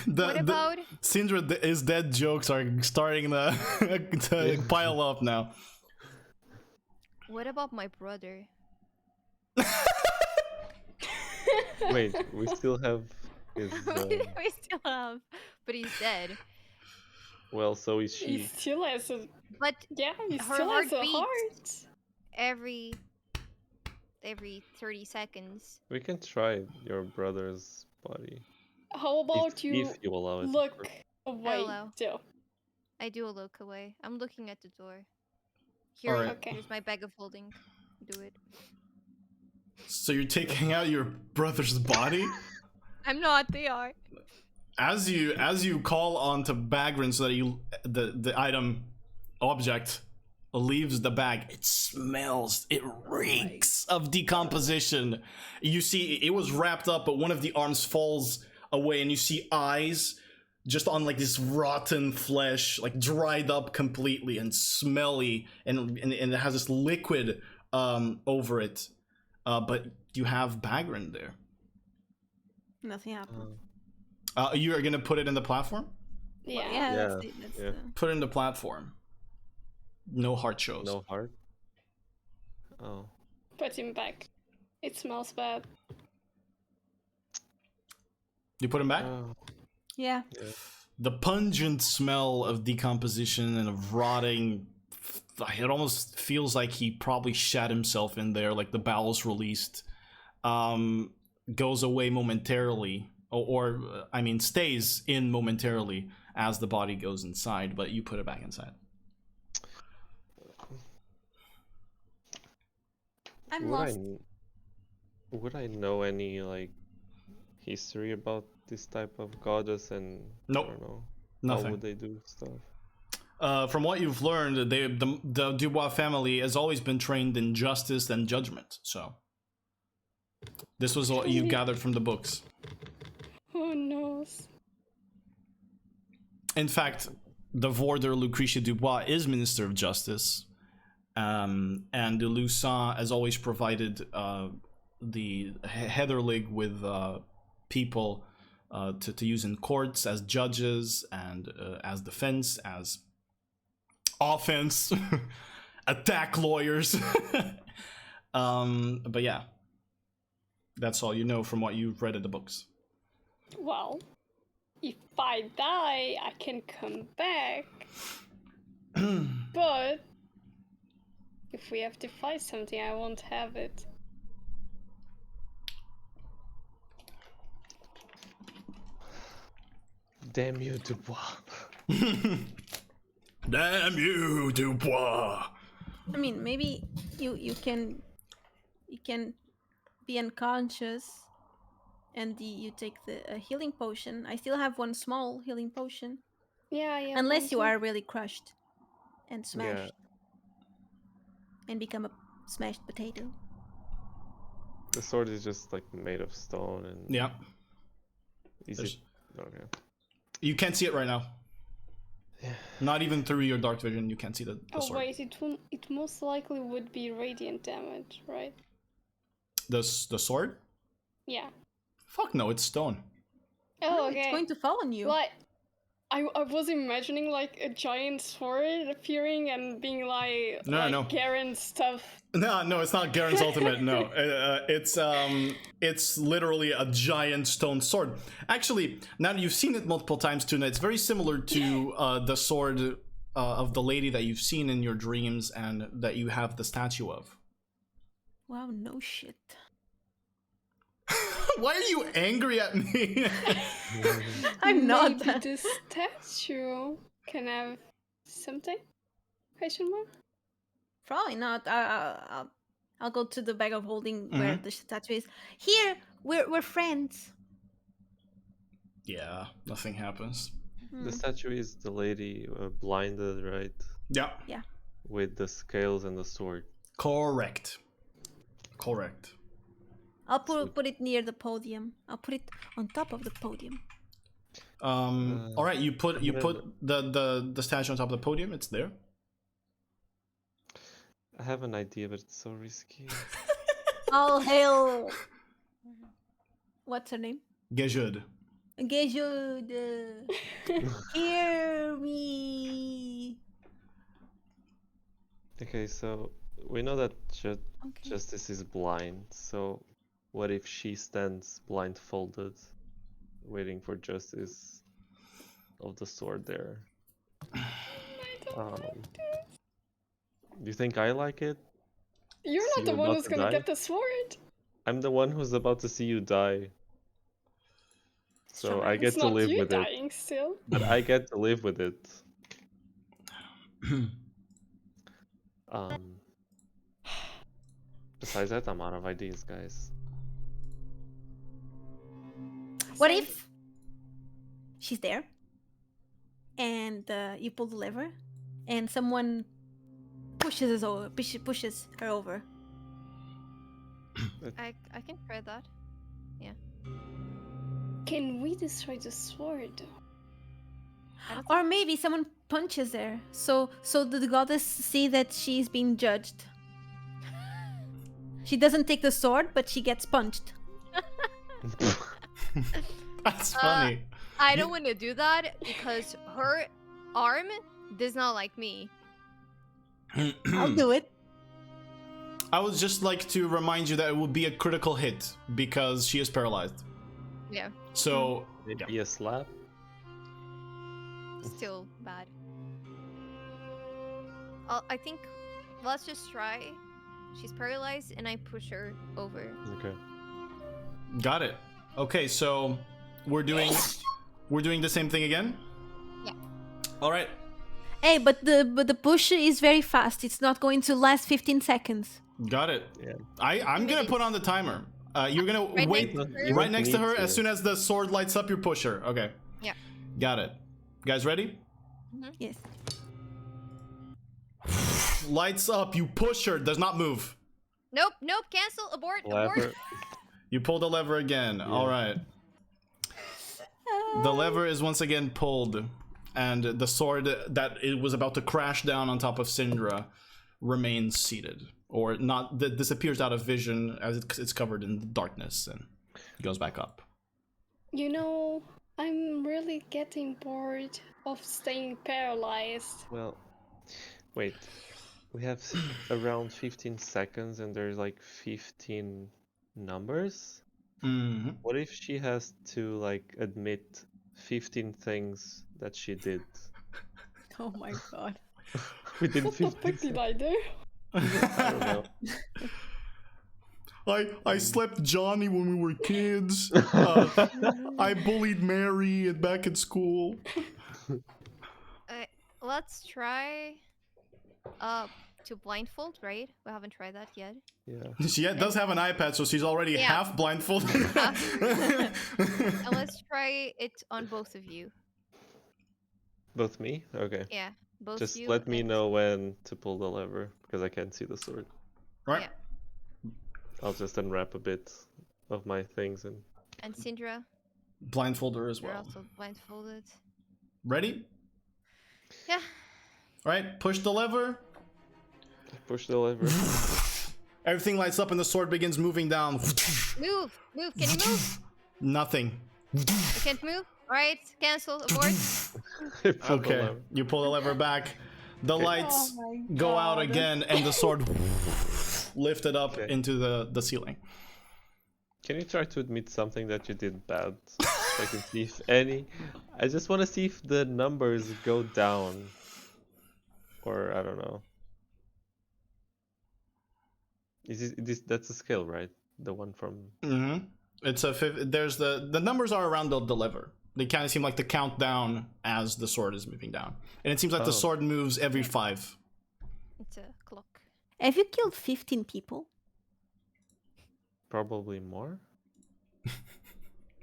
What about Syndra is dead jokes are starting to pile up now. what about my brother? Wait, we still have his. We still have, but he's dead. Well, so is He she. still has a But he Her still heart has a beats. heart. every 30 seconds. We can try your brother's body. How about if, you if you allow it. of look course. away? Hello. Still. I do a look away. I'm looking at the door. Here, Alright. Okay. here's my bag of holding. Do it. So you're taking out your brother's body? I'm not. They are. As you call onto Bagrin so that the item object leaves the bag, it smells, it reeks of decomposition. You see it was wrapped up, but one of the arms falls away and you see eyes just on like this rotten flesh, like dried up completely and smelly, and it has this liquid over it. But you have Bagrin there. Nothing happened. You are gonna put it in the platform? Yeah. Yeah, Yeah, that's yeah. Put it in the platform. No heart shows. No heart? Oh. Put him back. It smells bad. You put him back? Oh, yeah. yeah. The pungent smell of decomposition and of rotting, it almost feels like he probably shat himself in there, like the bowels released, goes away momentarily, or I mean stays in momentarily as the body goes inside, but you put it back inside. I'm Would lost. would I know any like history about this type of goddess, and Nope. I don't know. Nothing. How would they do stuff? From what you've learned, the Dubois family has always been trained in justice and judgment. So this was what you gathered from the books. Who knows? In fact, the Vorder Lucretia Dubois is Minister of Justice, and the Lussan has always provided the Heatherlig with people to use in courts as judges and as defense, as offense, attack lawyers. But yeah, that's all you know from what you've read in the books. Well, if I die, I can come back. But if we have to fight something, I won't have it. Damn you, Dubois. Damn you, Dubois. I mean, maybe you can be unconscious, and you take the healing potion. I still have one small healing potion, Yeah, yeah. unless you are really crushed and smashed Yeah, and become a smashed potato. the sword is just like made of stone and Yeah. easy. Okay. You can't see it right now. Yeah. Not even through your dark vision, you can't see the Oh sword. wait, it most likely would be radiant damage, right? The sword? Yeah. Fuck no, it's stone. Oh, No, okay. it's going to fall on you. Like, I was imagining like a giant sword appearing and being like, No. Garen stuff. No, it's not Garen's ultimate. No, it's literally a giant stone sword. Actually, now that you've seen it multiple times, Tuna, it's very similar to the sword of the lady that you've seen in your dreams and that you have the statue of. Wow, no shit. Why are you angry at me? I'm not. Maybe this statue can have something? Question mark? Probably not. I'll go to the bag of holding where the statue is. Here, we're friends. Yeah, nothing happens. The statue is the lady blinded, right? Yeah. Yeah. With the scales and the sword. Correct. I'll put it near the podium. I'll put it on top of the podium. All right, you put the statue on top of the podium. It's there. I have an idea, but it's so risky. All hail. What's her name? Gejud. Gejud. Hear me. Okay, so we know that Okay. Justice is blind, so what if she stands blindfolded, waiting for Justice of the sword there? Do you think I like it? You're See not the you one about who's to gonna die? get the sword. I'm the one who's about to see you die. So Sure. I get It's to not live you with it. dying still. But I get to live with it. Besides that, I'm out of ideas, guys. What Same. if she's there and you pull the lever and someone pushes her over? I can try that. Can we destroy the sword? Or maybe someone punches her, so the goddess see that she's being judged. She doesn't take the sword, but she gets punched. That's funny. I don't want to do that because her arm does not like me. I'll do it. I would just like to remind you that it would be a critical hit because she is paralyzed. Yeah, So Maybe a slap? still bad. I think let's just try. She's paralyzed and I push her over. Okay. got it. Okay, so we're doing the same thing again? Yeah. All right. Hey, but the push is very fast. It's not going to last 15 seconds. Got it. Yeah. I'm gonna put on the timer. You're gonna Right wait next to her? right next to her. Need to. As soon as the sword lights up, you push her. Okay. Yeah. Got it. Guys, ready? Yes. Lights up. You push her. Does not move. Nope, cancel, abort. Lever. You pull the lever again. All right. The lever is once again pulled, and the sword that it was about to crash down on top of Syndra remains seated, or not. Disappears out of vision as it's covered in darkness and goes back up. You know, I'm really getting bored of staying paralyzed. Well, wait. We have around 15 seconds and there's like 15 numbers. Mm-hmm. What if she has to like admit 15 things that she did Oh my god. within What the 15 fuck did seconds? I do? I don't know. I slept Johnny when we were kids. I bullied Mary back at school. Let's try to blindfold, right? We haven't tried that yet. Yeah. She does have an iPad, so she's already Yeah. half blindfolded. And let's try it on both of you. Both me? Okay. Yeah, both Just you. let me and- know when to pull the lever because I can't see the sword. Right. Yeah. I'll just unwrap a bit of my things and And Syndra, Blindfolder as you're well. also blindfolded. Ready? Yeah. All right. Push the lever. push the lever. Everything lights up and the sword begins moving down. Move! Move! Can you move? Nothing. You can't move? Alright, cancel, abort. I pull the Okay. lever. You pull the lever back. The lights Oh my go out God. again, and the sword lifted up Okay. into the ceiling. Can you try to admit something that you did bad? So I can see if any. I just want to see if the numbers go down. Or I don't know. Is this that's a skill, right? The one from. Mm-hmm. It's a there's the numbers are around the lever. They kind of seem like the countdown as the sword is moving down, and it seems like the Oh. sword moves every 5. It's a clock. Have you killed 15 people? Probably more.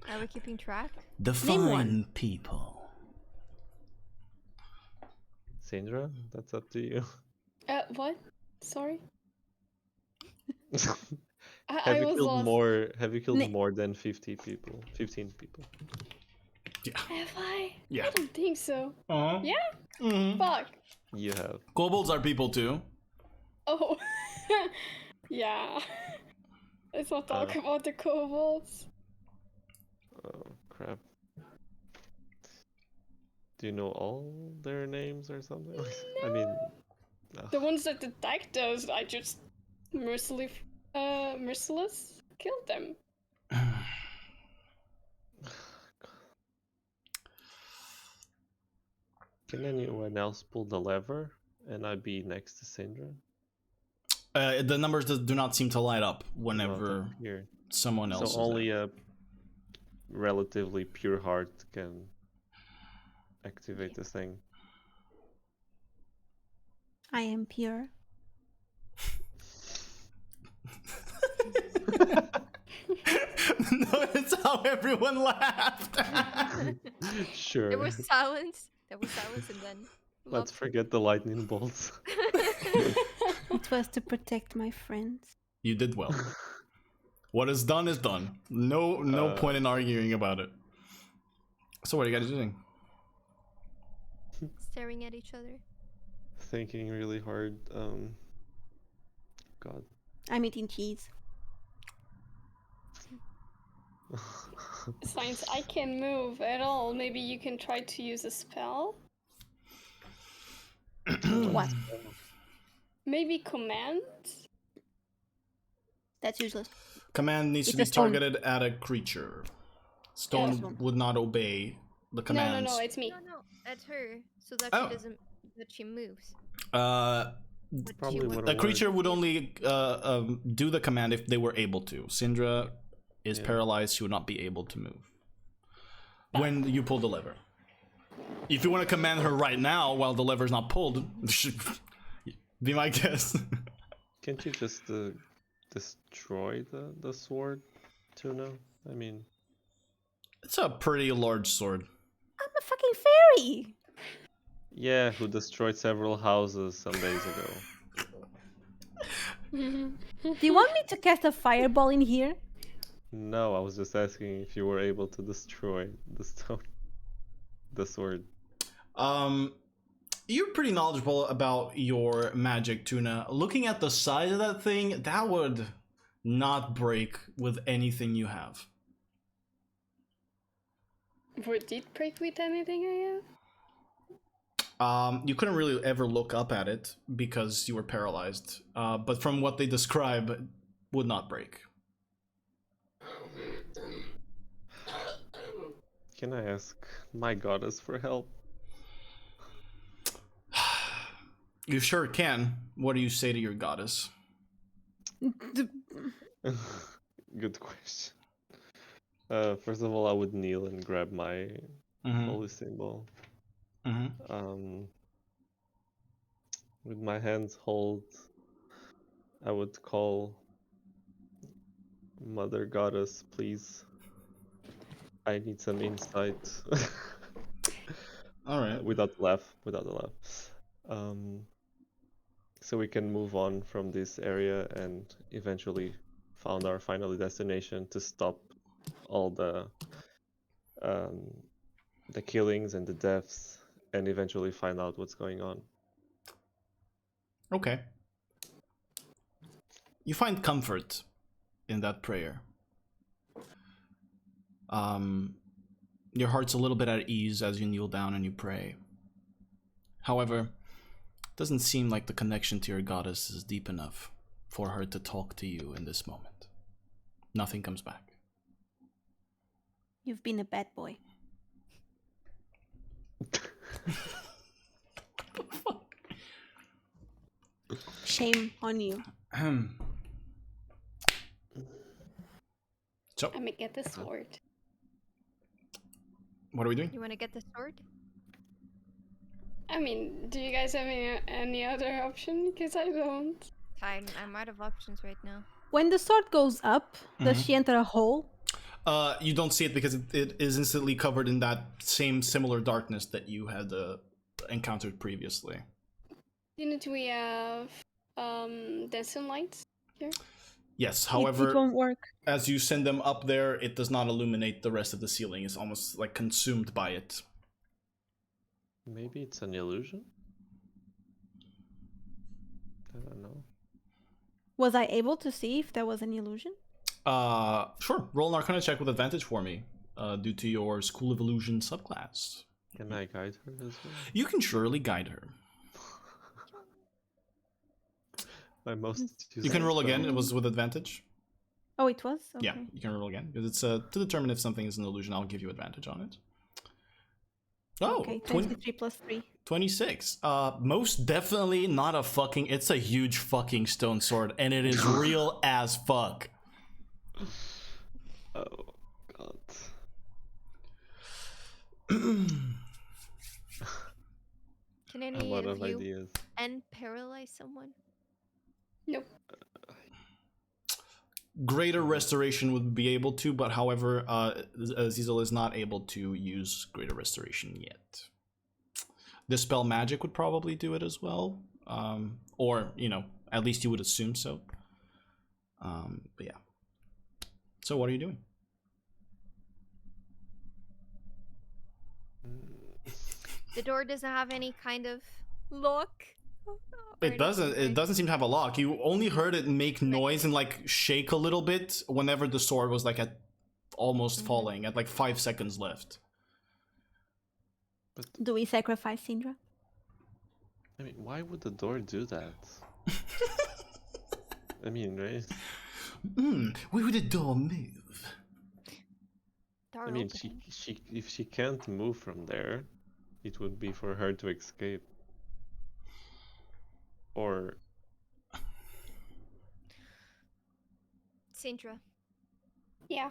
Are we keeping track? The Name one. fine people. Sindra, that's up to you. What? Sorry? have I you was killed lost. more? Have you killed Ne- more than 50 people? 15 people. Have I? Yeah. I don't think so. Uh-huh. Yeah? Mm-hmm. Fuck. You have. Kobolds are people too. Oh. Yeah. Let's not talk about the kobolds. Oh crap. Do you know all their names or something? I mean, The ones that attacked us, I just merciless killed them. can anyone else pull the lever and I be next to Sindra? The numbers do not seem to light up whenever Not up here. someone else So is only there. a relatively pure heart can activate this thing. I am pure. Notice how everyone laughed. Sure. There was silence. There was silence and then. Let's forget the lightning bolts. It was to protect my friends. You did well. What is done is done. No point in arguing about it. So what are you guys doing? Staring at each other. Thinking really hard. God. I'm eating cheese. Since I can't move at all, maybe you can try to use a spell? What? Maybe command? That's useless. Command needs It's to be a stone. targeted at a creature. Stone stone. would not obey the commands. No, it's me. No, at her, so that Oh. she doesn't, that she moves. Uh, But Probably she wouldn't a work. creature would only do the command if they were able to. Syndra is Yeah. paralyzed; she would not be able to move when you pull the lever. If you want to command her right now while the lever is not pulled, be my guess. Can't you just destroy the sword, Tuna? I mean, It's a pretty large sword. I'm a fucking fairy. yeah, who destroyed several houses some days ago. Do you want me to cast a fireball in here? No, I was just asking if you were able to destroy the sword. You're pretty knowledgeable about your magic, Tuna. Looking at the size of that thing, that would not break with anything you have. Would it break with anything I have? You couldn't really ever look up at it because you were paralyzed. But from what they describe, would not break. Can I ask my goddess for help? You sure can. What do you say to your goddess? Good question. First of all, I would kneel and grab my holy symbol. With my hands hold, I would call Mother Goddess, please. I need some insight. All right. Without the laugh. So we can move on from this area and eventually found our final destination to stop all the killings and the deaths and eventually find out what's going on. Okay. You find comfort in that prayer. Your heart's a little bit at ease as you kneel down and you pray. However, it doesn't seem like the connection to your goddess is deep enough for her to talk to you in this moment. Nothing comes back. You've been a bad boy. Shame on you. So, I may get the sword. what are we doing? You want to get the sword? I mean, do you guys have any other option? Because I don't. I'm out of options right now. When the sword goes up, does she enter a hole? You don't see it because it is instantly covered in that same similar darkness that you had encountered previously. Didn't we have dancing lights here? Yes, however, it won't work. as you send them up there, it does not illuminate the rest of the ceiling. It's almost like consumed by it. Maybe it's an illusion? I don't know. Was I able to see if there was an illusion? Sure. Roll an Arcana check with advantage for me, due to your School of Illusion subclass. Can I guide her as well? You can surely guide her. My most You can roll again. It was with advantage. Oh, it was? Okay. Yeah, you can roll again because it's to determine if something is an illusion. I'll give you advantage on it. Oh, Okay, 23 plus 3. 26. Most definitely not a fucking. It's a huge fucking stone sword, and it is real as fuck. Oh god. Can A any lot of of you ideas. paralyze someone? Nope. Greater Restoration would be able to, but however, Azizel is not able to use Greater Restoration yet. Dispel Magic would probably do it as well. Or, at least you would assume so. But yeah. So what are you doing? The door doesn't have any kind of lock. It doesn't seem to have a lock. You only heard it make noise and shake a little bit whenever the sword was at almost falling at 5 seconds left. Do we sacrifice Syndra? I mean, why would the door do that? I mean, right? Where would the door move? Door I mean, opening. she if she can't move from there, it would be for her to escape. Or Sintra, Yeah.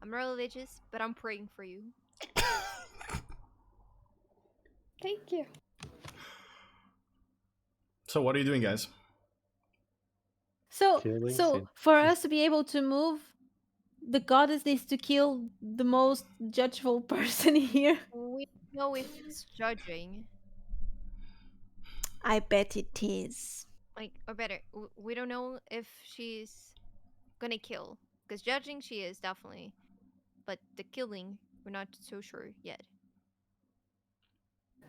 I'm religious, but I'm praying for you. Thank you. So what are you doing, guys? So, Killing for us to be able to move, the goddess needs to kill the most judgeful person here. We know if it's judging. I bet it is. Or better, we don't know if she's gonna kill. Because judging, she is definitely. But the killing, we're not so sure yet.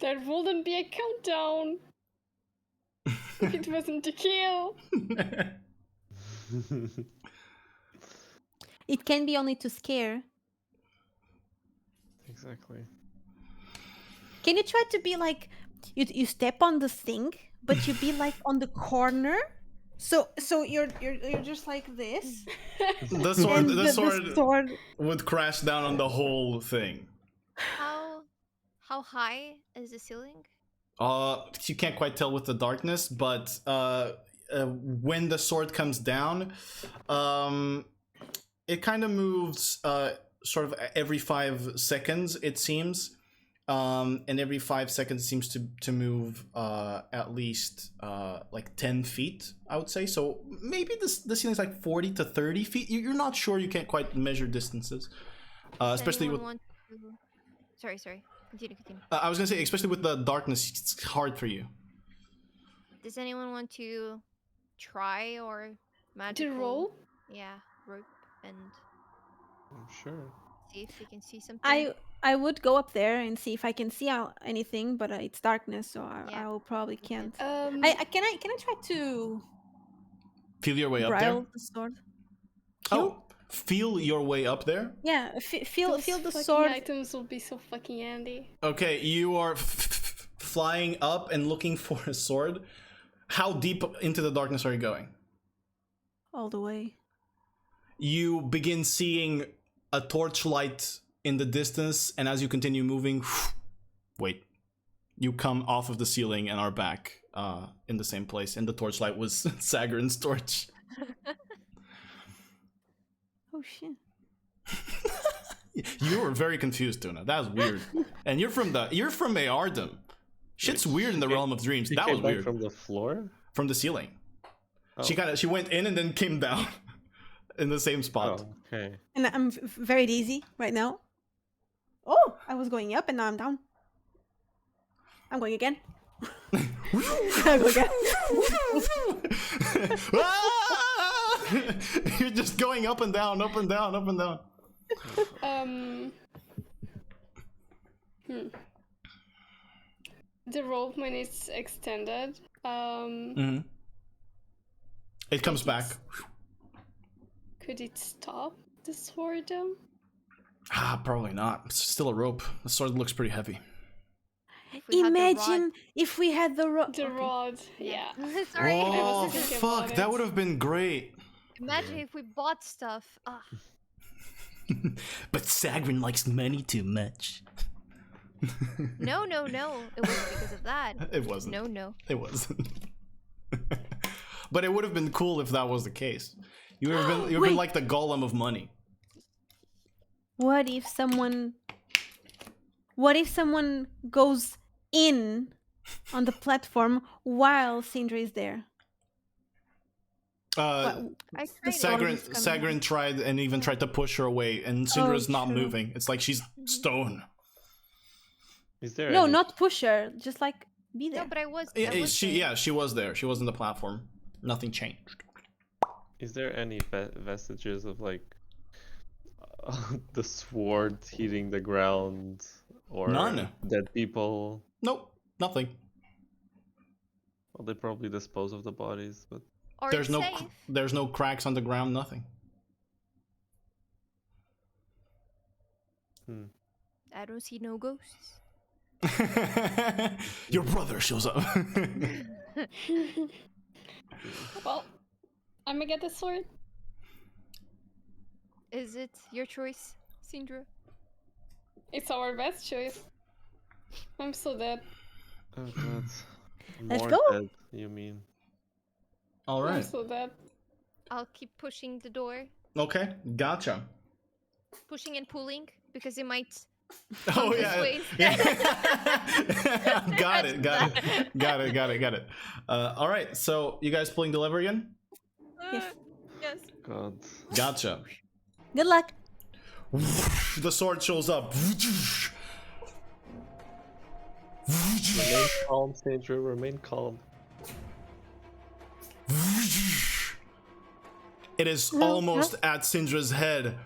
There wouldn't be a countdown if it wasn't to kill. It can be only to scare. exactly. Can you try to be like you step on the thing, but you be like on the corner? So you're just like this. The sword, And the sword sword. would crash down on the whole thing. How high is the ceiling? You can't quite tell with the darkness, but when the sword comes down, it kind of moves sort of every 5 seconds, it seems. And every 5 seconds seems to move at least like 10 feet, I would say. So maybe the ceiling's like 40 to 30 feet. You're not sure. You can't quite measure distances, especially with. Sorry. Continue. I was gonna say, especially with the darkness, it's hard for you. Does anyone want to try or magical? To roll? Yeah, rope and Sure. see if we can see something. I would go up there and see if I can see anything, but it's darkness, so Yeah. I will probably can't. Um, I can I try to Feel your way up there. brile the sword? Oh, feel your way up there. Yeah, feel those the fucking sword. items will be so fucking handy. Okay, you are flying up and looking for a sword. How deep into the darkness are you going? All the way. You begin seeing a torchlight in the distance, and as you continue moving, wait, you come off of the ceiling and are back in the same place, and the torchlight was Sagrin's torch. Oh shit. You were very confused, Tuna. That was weird. And you're from Ayardum. Shit's weird in the realm of dreams. She That came was back weird. from the floor. From the ceiling. Oh. She went in and then came down in the same spot. Oh, okay. And I'm very dizzy right now. Oh, I was going up and now I'm down. I'm going again. I go again. You're just going up and down, up and down, up and down. The rope when it's extended. It comes back. Could it stop the sword though? Probably not. It's still a rope. The sword looks pretty heavy. If we had the Imagine if we had the rod. The rod, yeah. rod- Sorry. Oh, was thinking fuck. about That it. would have been great. Imagine if we bought stuff. But Sagrin likes money too much. No. It wasn't because of that. It wasn't. No. It wasn't. But it would have been cool if that was the case. You would have been Wait. like the golem of money. What if someone goes in on the platform while Sindri is there? I tried Sagrin tried and even tried to push her away, and Syndra's not true. moving. It's like she's stone. Is there No, any... not push her. Just like be there. No, but I was. She was there. She was on the platform. Nothing changed. Is there any vestiges of like the sword hitting the ground or None. dead people? Nope, nothing. Well, they probably dispose of the bodies, but Or There's it's safe. there's no cracks on the ground. Nothing. I don't see no ghosts. Your brother shows up. Well, I'm gonna get the sword. Is it your choice, Sindra? It's our best choice. I'm so dead. oh god. Let's More go. dead, you mean? All I'm right. so dead. I'll keep pushing the door. Okay, gotcha. Pushing and pulling because it might. Oh this yeah. way Yeah. got it. All right. So you guys pulling the lever again? Yes. Yes. God. Gotcha. Good luck. The sword shows up. Remain calm, Sandra. Remain calm. It is almost at Syndra's head.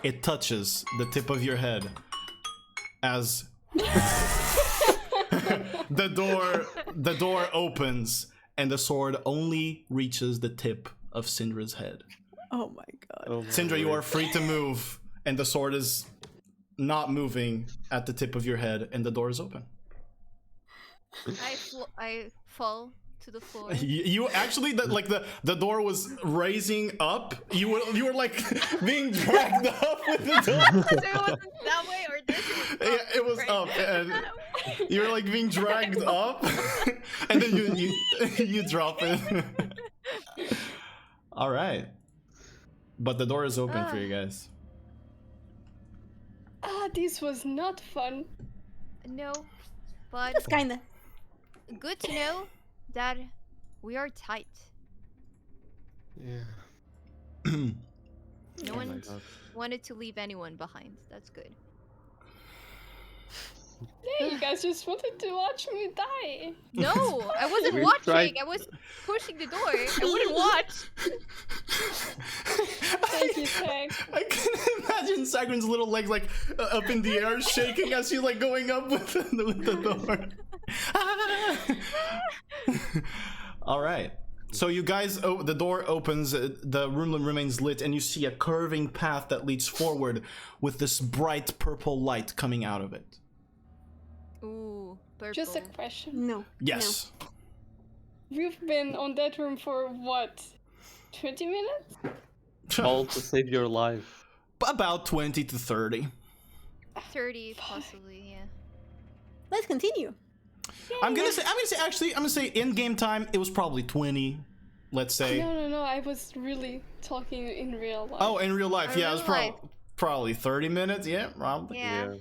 It touches the tip of your head as the door opens and the sword only reaches the tip of Syndra's head. Oh my god. Oh my Syndra, you word. are free to move, and the sword is not moving at the tip of your head, and the door is open. I fall to the floor. You actually, the door was raising up. You were like being dragged up with the door. So it wasn't that way or this way? Yeah, it was Right. up, and you were like being dragged up, and then you drop it. All right, but the door is open for you guys. This was not fun. No, but Just kinda. good to know that we are tight. Yeah. No Oh my one God. wanted to leave anyone behind. That's good. Yeah, you guys just wanted to watch me die. No, I wasn't We watching. tried- I was pushing the door. I wouldn't watch. Thank you, Tag. I can imagine Sagrin's little legs like up in the air, shaking as she's like going up with the door. All right. So you guys, the door opens, the room remains lit, and you see a curving path that leads forward with this bright purple light coming out of it. Ooh, purple. Just a question. No. Yes. We've been on that room for what? 20 minutes? All to save your life. About 20 to 30. 30 possibly, yeah. Let's continue. I'm gonna say in game time it was probably 20, let's say. No, I was really talking in real life. Oh, in real life, In yeah, it was real life. probably 30 minutes, yeah, probably. Yeah.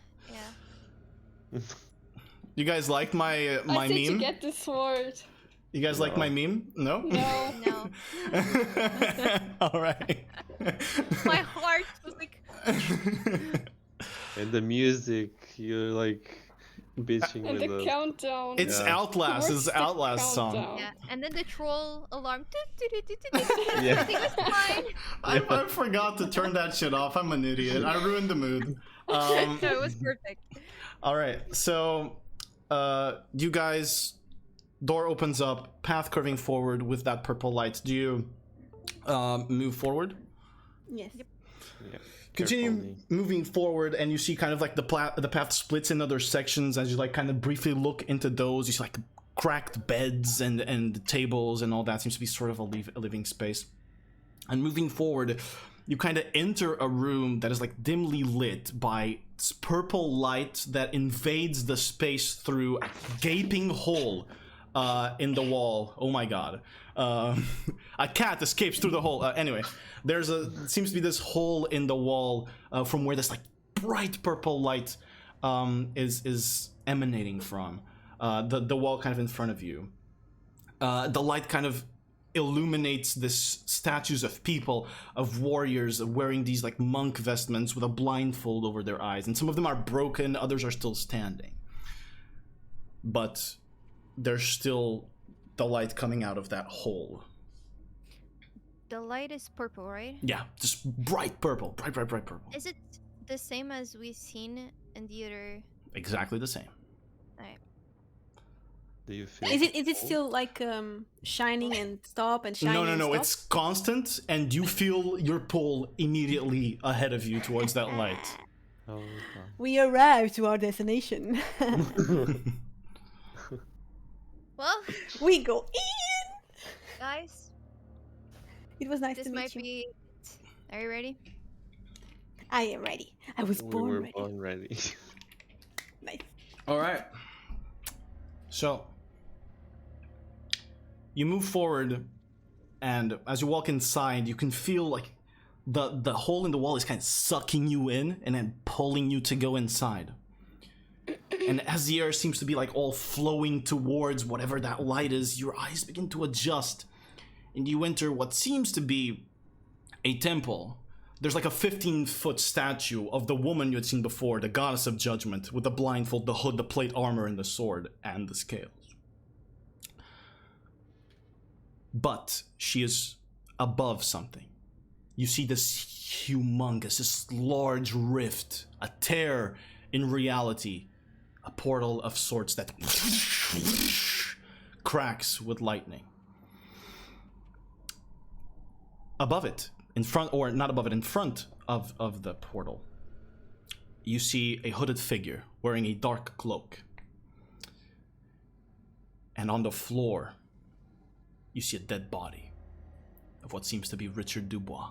You guys like my I said to meme? get the sword. You guys like my meme? No? No. No. All right. My heart was like, And the music, you're like bitching And with the the countdown. It's Yeah. Outlast. It's What's the Outlast song. countdown? yeah. And then the troll alarm. Yeah. Everything was fine. I forgot to turn that shit off. I'm an idiot. I ruined the mood. No, it was perfect. All right. So, you guys, door opens up, path curving forward with that purple light. Do you move forward? Yes. Yeah. Continue Carefully. moving forward, and you see kind of like the path splits in other sections. As you like kind of briefly look into those, you see like cracked beds and tables and all that. Seems to be sort of a living space. And moving forward, you kind of enter a room that is like dimly lit by purple light that invades the space through a gaping hole in the wall. Oh my god. A cat escapes through the hole. Anyway, seems to be this hole in the wall from where this like bright purple light is emanating from. The wall kind of in front of you. The light kind of illuminates this statues of people, of warriors wearing these like monk vestments with a blindfold over their eyes, and some of them are broken, others are still standing. But there's still the light coming out of that hole. The light is purple, right? Yeah, just bright purple, bright purple. Is it the same as we've seen in the other? Exactly the same. Alright. Do you feel? Is it still like shining and stop and shining? No, and stop? it's constant, and you feel your pull immediately ahead of you towards that light. Oh, We arrived to our destination. Well, We go in. guys, It was nice this to meet might you. be. Are you ready? I am ready. I was we born were ready. born ready. Nice. All right. So you move forward, and as you walk inside, you can feel like the hole in the wall is kind of sucking you in and then pulling you to go inside. And as the air seems to be like all flowing towards whatever that light is, your eyes begin to adjust, and you enter what seems to be a temple. There's like a 15-foot statue of the woman you had seen before, the goddess of judgment, with the blindfold, the hood, the plate armor, and the sword, and the scales. But she is above something. You see this humongous, this large rift, a tear in reality, a portal of sorts that cracks with lightning. Above it, in front, or not above it, in front of the portal, you see a hooded figure wearing a dark cloak. And on the floor, you see a dead body of what seems to be Richard Dubois.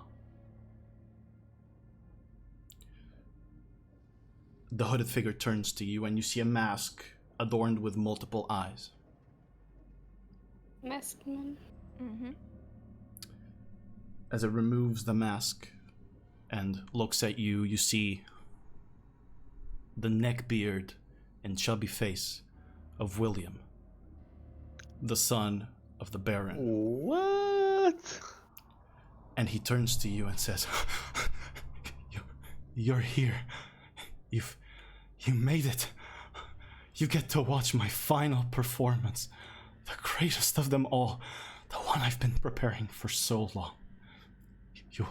The hooded figure turns to you and you see a mask adorned with multiple eyes. Masked man. Mm-hmm. As it removes the mask and looks at you, you see the neck beard and chubby face of William, the son of the Baron. What? And he turns to you and says, You're here. You made it. You get to watch my final performance. The greatest of them all. The one I've been preparing for so long. You'll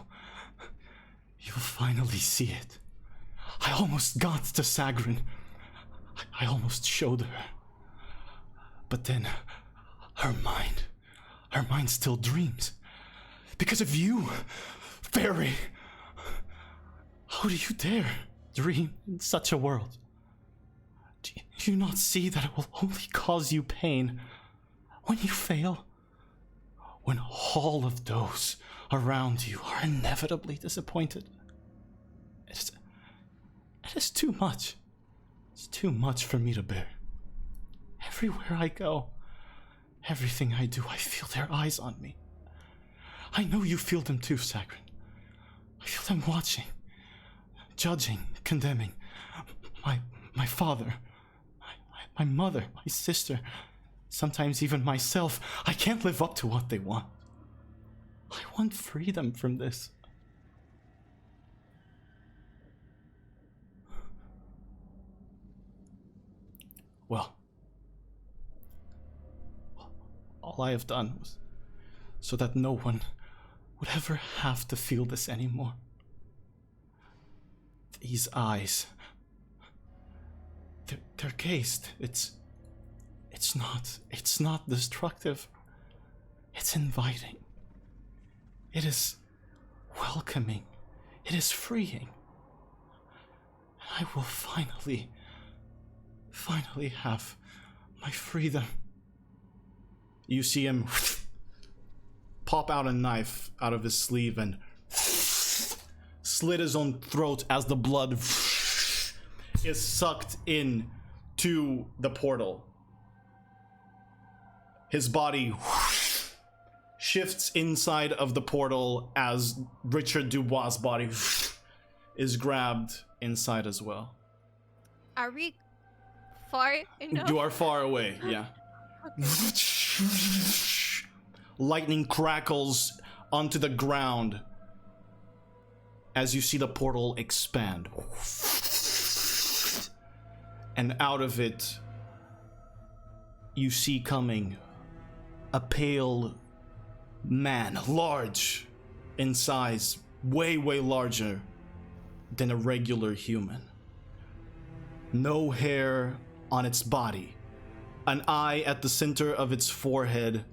finally see it. I almost got to Sagrin. I almost showed her. But then, her mind still dreams. Because of you, Fairy. How do you dare dream in such a world? Do you not see that it will only cause you pain when you fail? When all of those around you are inevitably disappointed? It is too much. It's too much for me to bear. Everywhere I go, everything I do, I feel their eyes on me. I know you feel them too, Sagrin. I feel them watching, judging, condemning. My father, my mother, my sister, sometimes even myself. I can't live up to what they want. I want freedom from this. Well, all I have done was so that no one would ever have to feel this anymore. These eyes, they're cased. It's not destructive. It's inviting. It is welcoming. It is freeing. I will finally have my freedom. You see him pop out a knife out of his sleeve and slit his own throat as the blood is sucked in to the portal. His body shifts inside of the portal as Richard Dubois' body is grabbed inside as well. Are we far enough? You are far away, yeah. Lightning crackles onto the ground as you see the portal expand. And out of it, you see coming a pale man, large in size, way larger than a regular human. No hair on its body, an eye at the center of its forehead,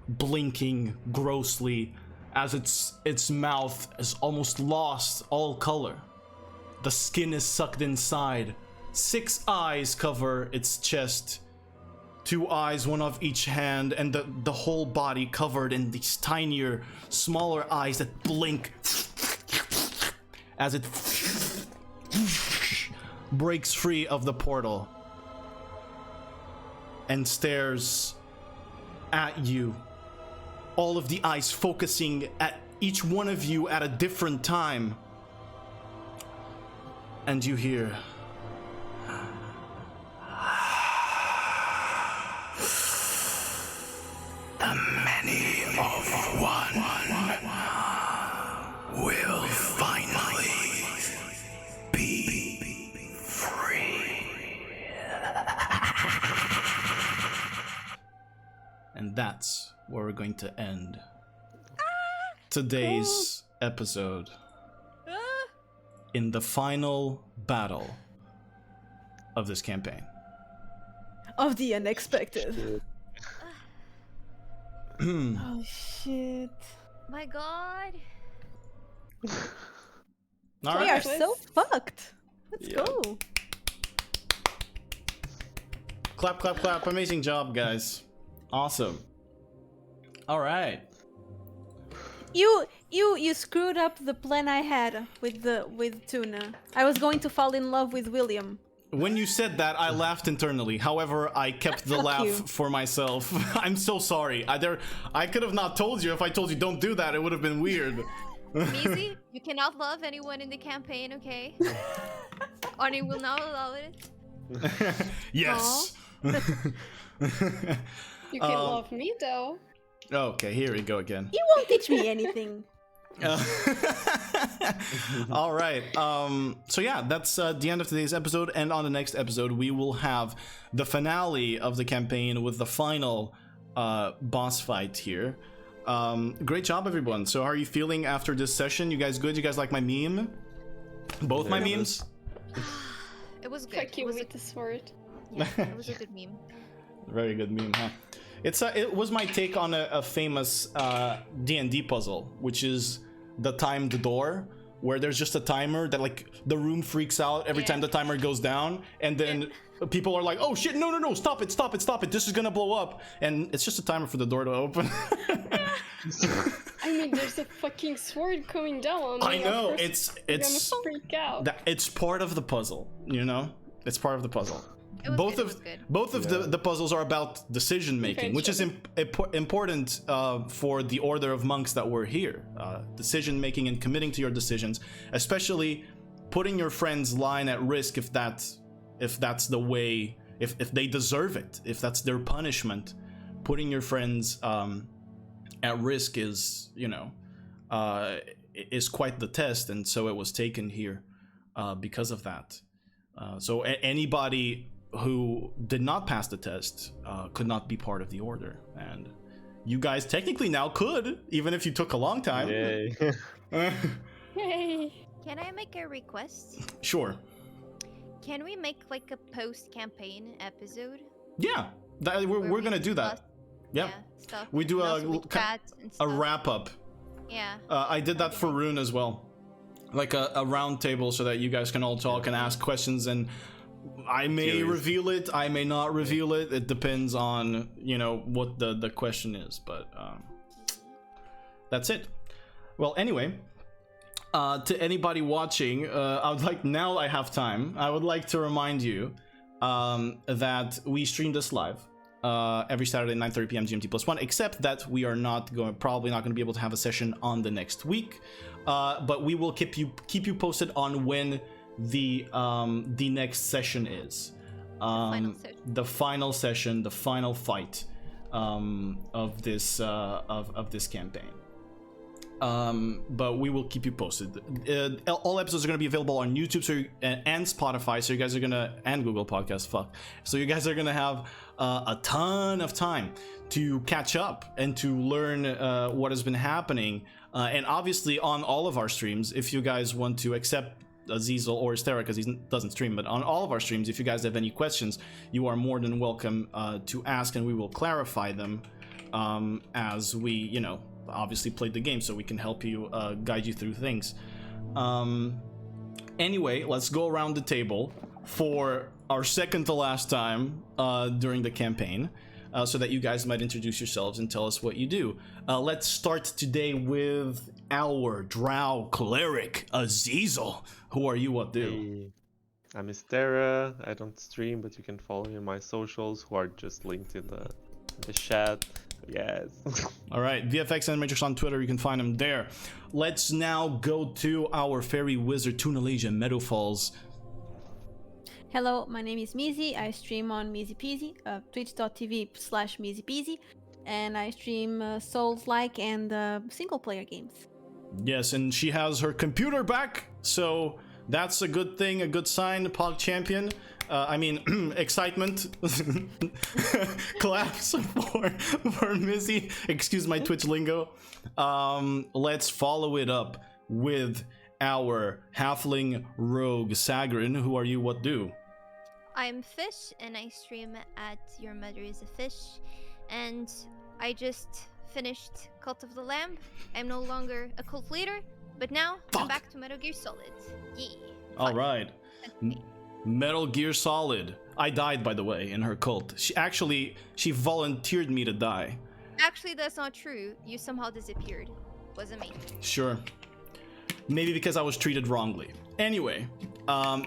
blinking grossly as its mouth is almost lost all color. The skin is sucked inside. 6 eyes cover its chest. 2 eyes, one of each hand, and the whole body covered in these tinier, smaller eyes that blink as it breaks free of the portal and stares at you. All of the eyes focusing at each one of you at a different time. And you hear, the many of one will finally be free. And that's where we're going to end today's episode. In the final battle of this campaign. Of the unexpected. Oh shit. My god. All We right. are so fucked. Let's Yeah. go. Clap, clap, clap. Amazing job, guys. Awesome. All right. You screwed up the plan I had with Tuna. I was going to fall in love with William. When you said that, I laughed internally. However, I kept the Fuck laugh you. for myself. I'm so sorry. I could have not told you. If I told you don't do that, it would have been weird. Measy, you cannot love anyone in the campaign, okay? Arnie will not allow it. Yes. You can love me though. Okay, here we go again. You won't teach me anything. All right. So yeah, that's the end of today's episode. And on the next episode, we will have the finale of the campaign with the final boss fight here. Great job, everyone. So how are you feeling after this session? You guys good? You guys like my meme? Both my Yeah. memes? It was good. Fuck you with the sword. Yeah, it was a good meme. Very good meme, huh? It was my take on a famous D&D puzzle, which is the timed door, where there's just a timer that like the room freaks out every Yeah. time the timer goes down, and then people are like, "Oh shit, no, stop it, this is gonna blow up," and it's just a timer for the door to open. I mean, there's a fucking sword coming down on me. I know, Of course it's I'm gonna freak out. it's part of the puzzle, you know. It's part of the puzzle. It was both good, of it was good. both of the puzzles are about decision making, which is important for the order of monks that were here. Decision making and committing to your decisions, especially putting your friend's line at risk if that's the way, if they deserve it, if that's their punishment. Putting your friends at risk is, is quite the test, and so it was taken here because of that. So anybody who did not pass the test could not be part of the order, and you guys technically now could, even if you took a long time. Yay. Yay! Can I make a request? Sure. Can we make like a post-campaign episode? Yeah, we're where we gonna do that. discuss- Yeah. Stuff. We do and a also we ca- chat and A stuff. wrap up. Yeah. I did that for Rune as well, like a round table so that you guys can all talk and ask questions, and I may Curious. reveal it, I may not reveal it. It depends on what the question is, but that's it. Well, anyway, to anybody watching, I would like, now I have time, I would like to remind you that we stream this live every Saturday 9:30 p.m. GMT +1, except that we are probably not going to be able to have a session on the next week, but we will keep you posted on when the next session is. Final session. The final session, the final fight of this campaign. But we will keep you posted. All episodes are going to be available on YouTube and Spotify, so you guys are and Google Podcasts, so you guys are going to have a ton of time to catch up and to learn what has been happening, and obviously on all of our streams, if you guys want to accept Azizel or Estera, because he doesn't stream, but on all of our streams, if you guys have any questions, you are more than welcome to ask, and we will clarify them as we obviously played the game, so we can help you guide you through things. Anyway, let's go around the table for our second to last time during the campaign, so that you guys might introduce yourselves and tell us what you do. Let's start today with our drow cleric, Azizel. Who are you? What do? Hey, I'm Estera. I don't stream, but you can follow me on my socials, who are just linked in the chat. Yes. All right, VFX Animatrix on Twitter, you can find him there. Let's now go to our fairy wizard, Tunalasia Meadow Falls. Hello, my name is Mizi. I stream on Mizi Peasy, twitch.tv/Mizi Peasy, and I stream Souls-like and single-player games. Yes, and she has her computer back, so that's a good thing, a good sign, Pog Champion. Excitement. Claps for Missy. Excuse my Twitch lingo. Let's follow it up with our halfling rogue, Sagrin. Who are you? What do? I'm Fish, and I stream at Your Mother is a Fish, and I just finished Cult of the Lamb. I'm no longer a cult leader, but now I'm Fuck. back to Metal Gear Solid. Yeah. All right. Metal Gear Solid. I died, by the way, in her cult. She volunteered me to die. Actually, that's not true. You somehow disappeared. Wasn't me. Sure. Maybe because I was treated wrongly. Anyway,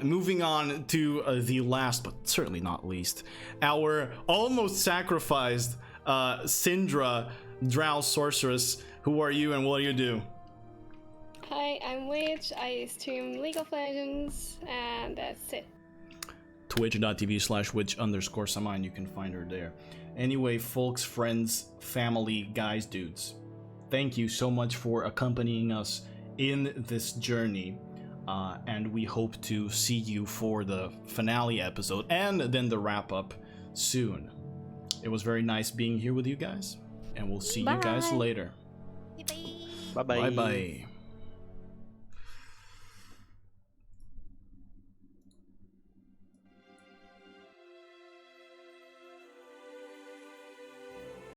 moving on to the last, but certainly not least, our almost sacrificed Syndra Drow Sorceress. Who are you and what do you do? Hi, I'm Witch. I stream League of Legends, and that's it. Twitch.tv/witch_samine. You can find her there. Anyway, folks, friends, family, guys, dudes, thank you so much for accompanying us in this journey. And we hope to see you for the finale episode and then the wrap up soon. It was very nice being here with you guys, and we'll see you guys later. Bye. Bye bye. Bye bye.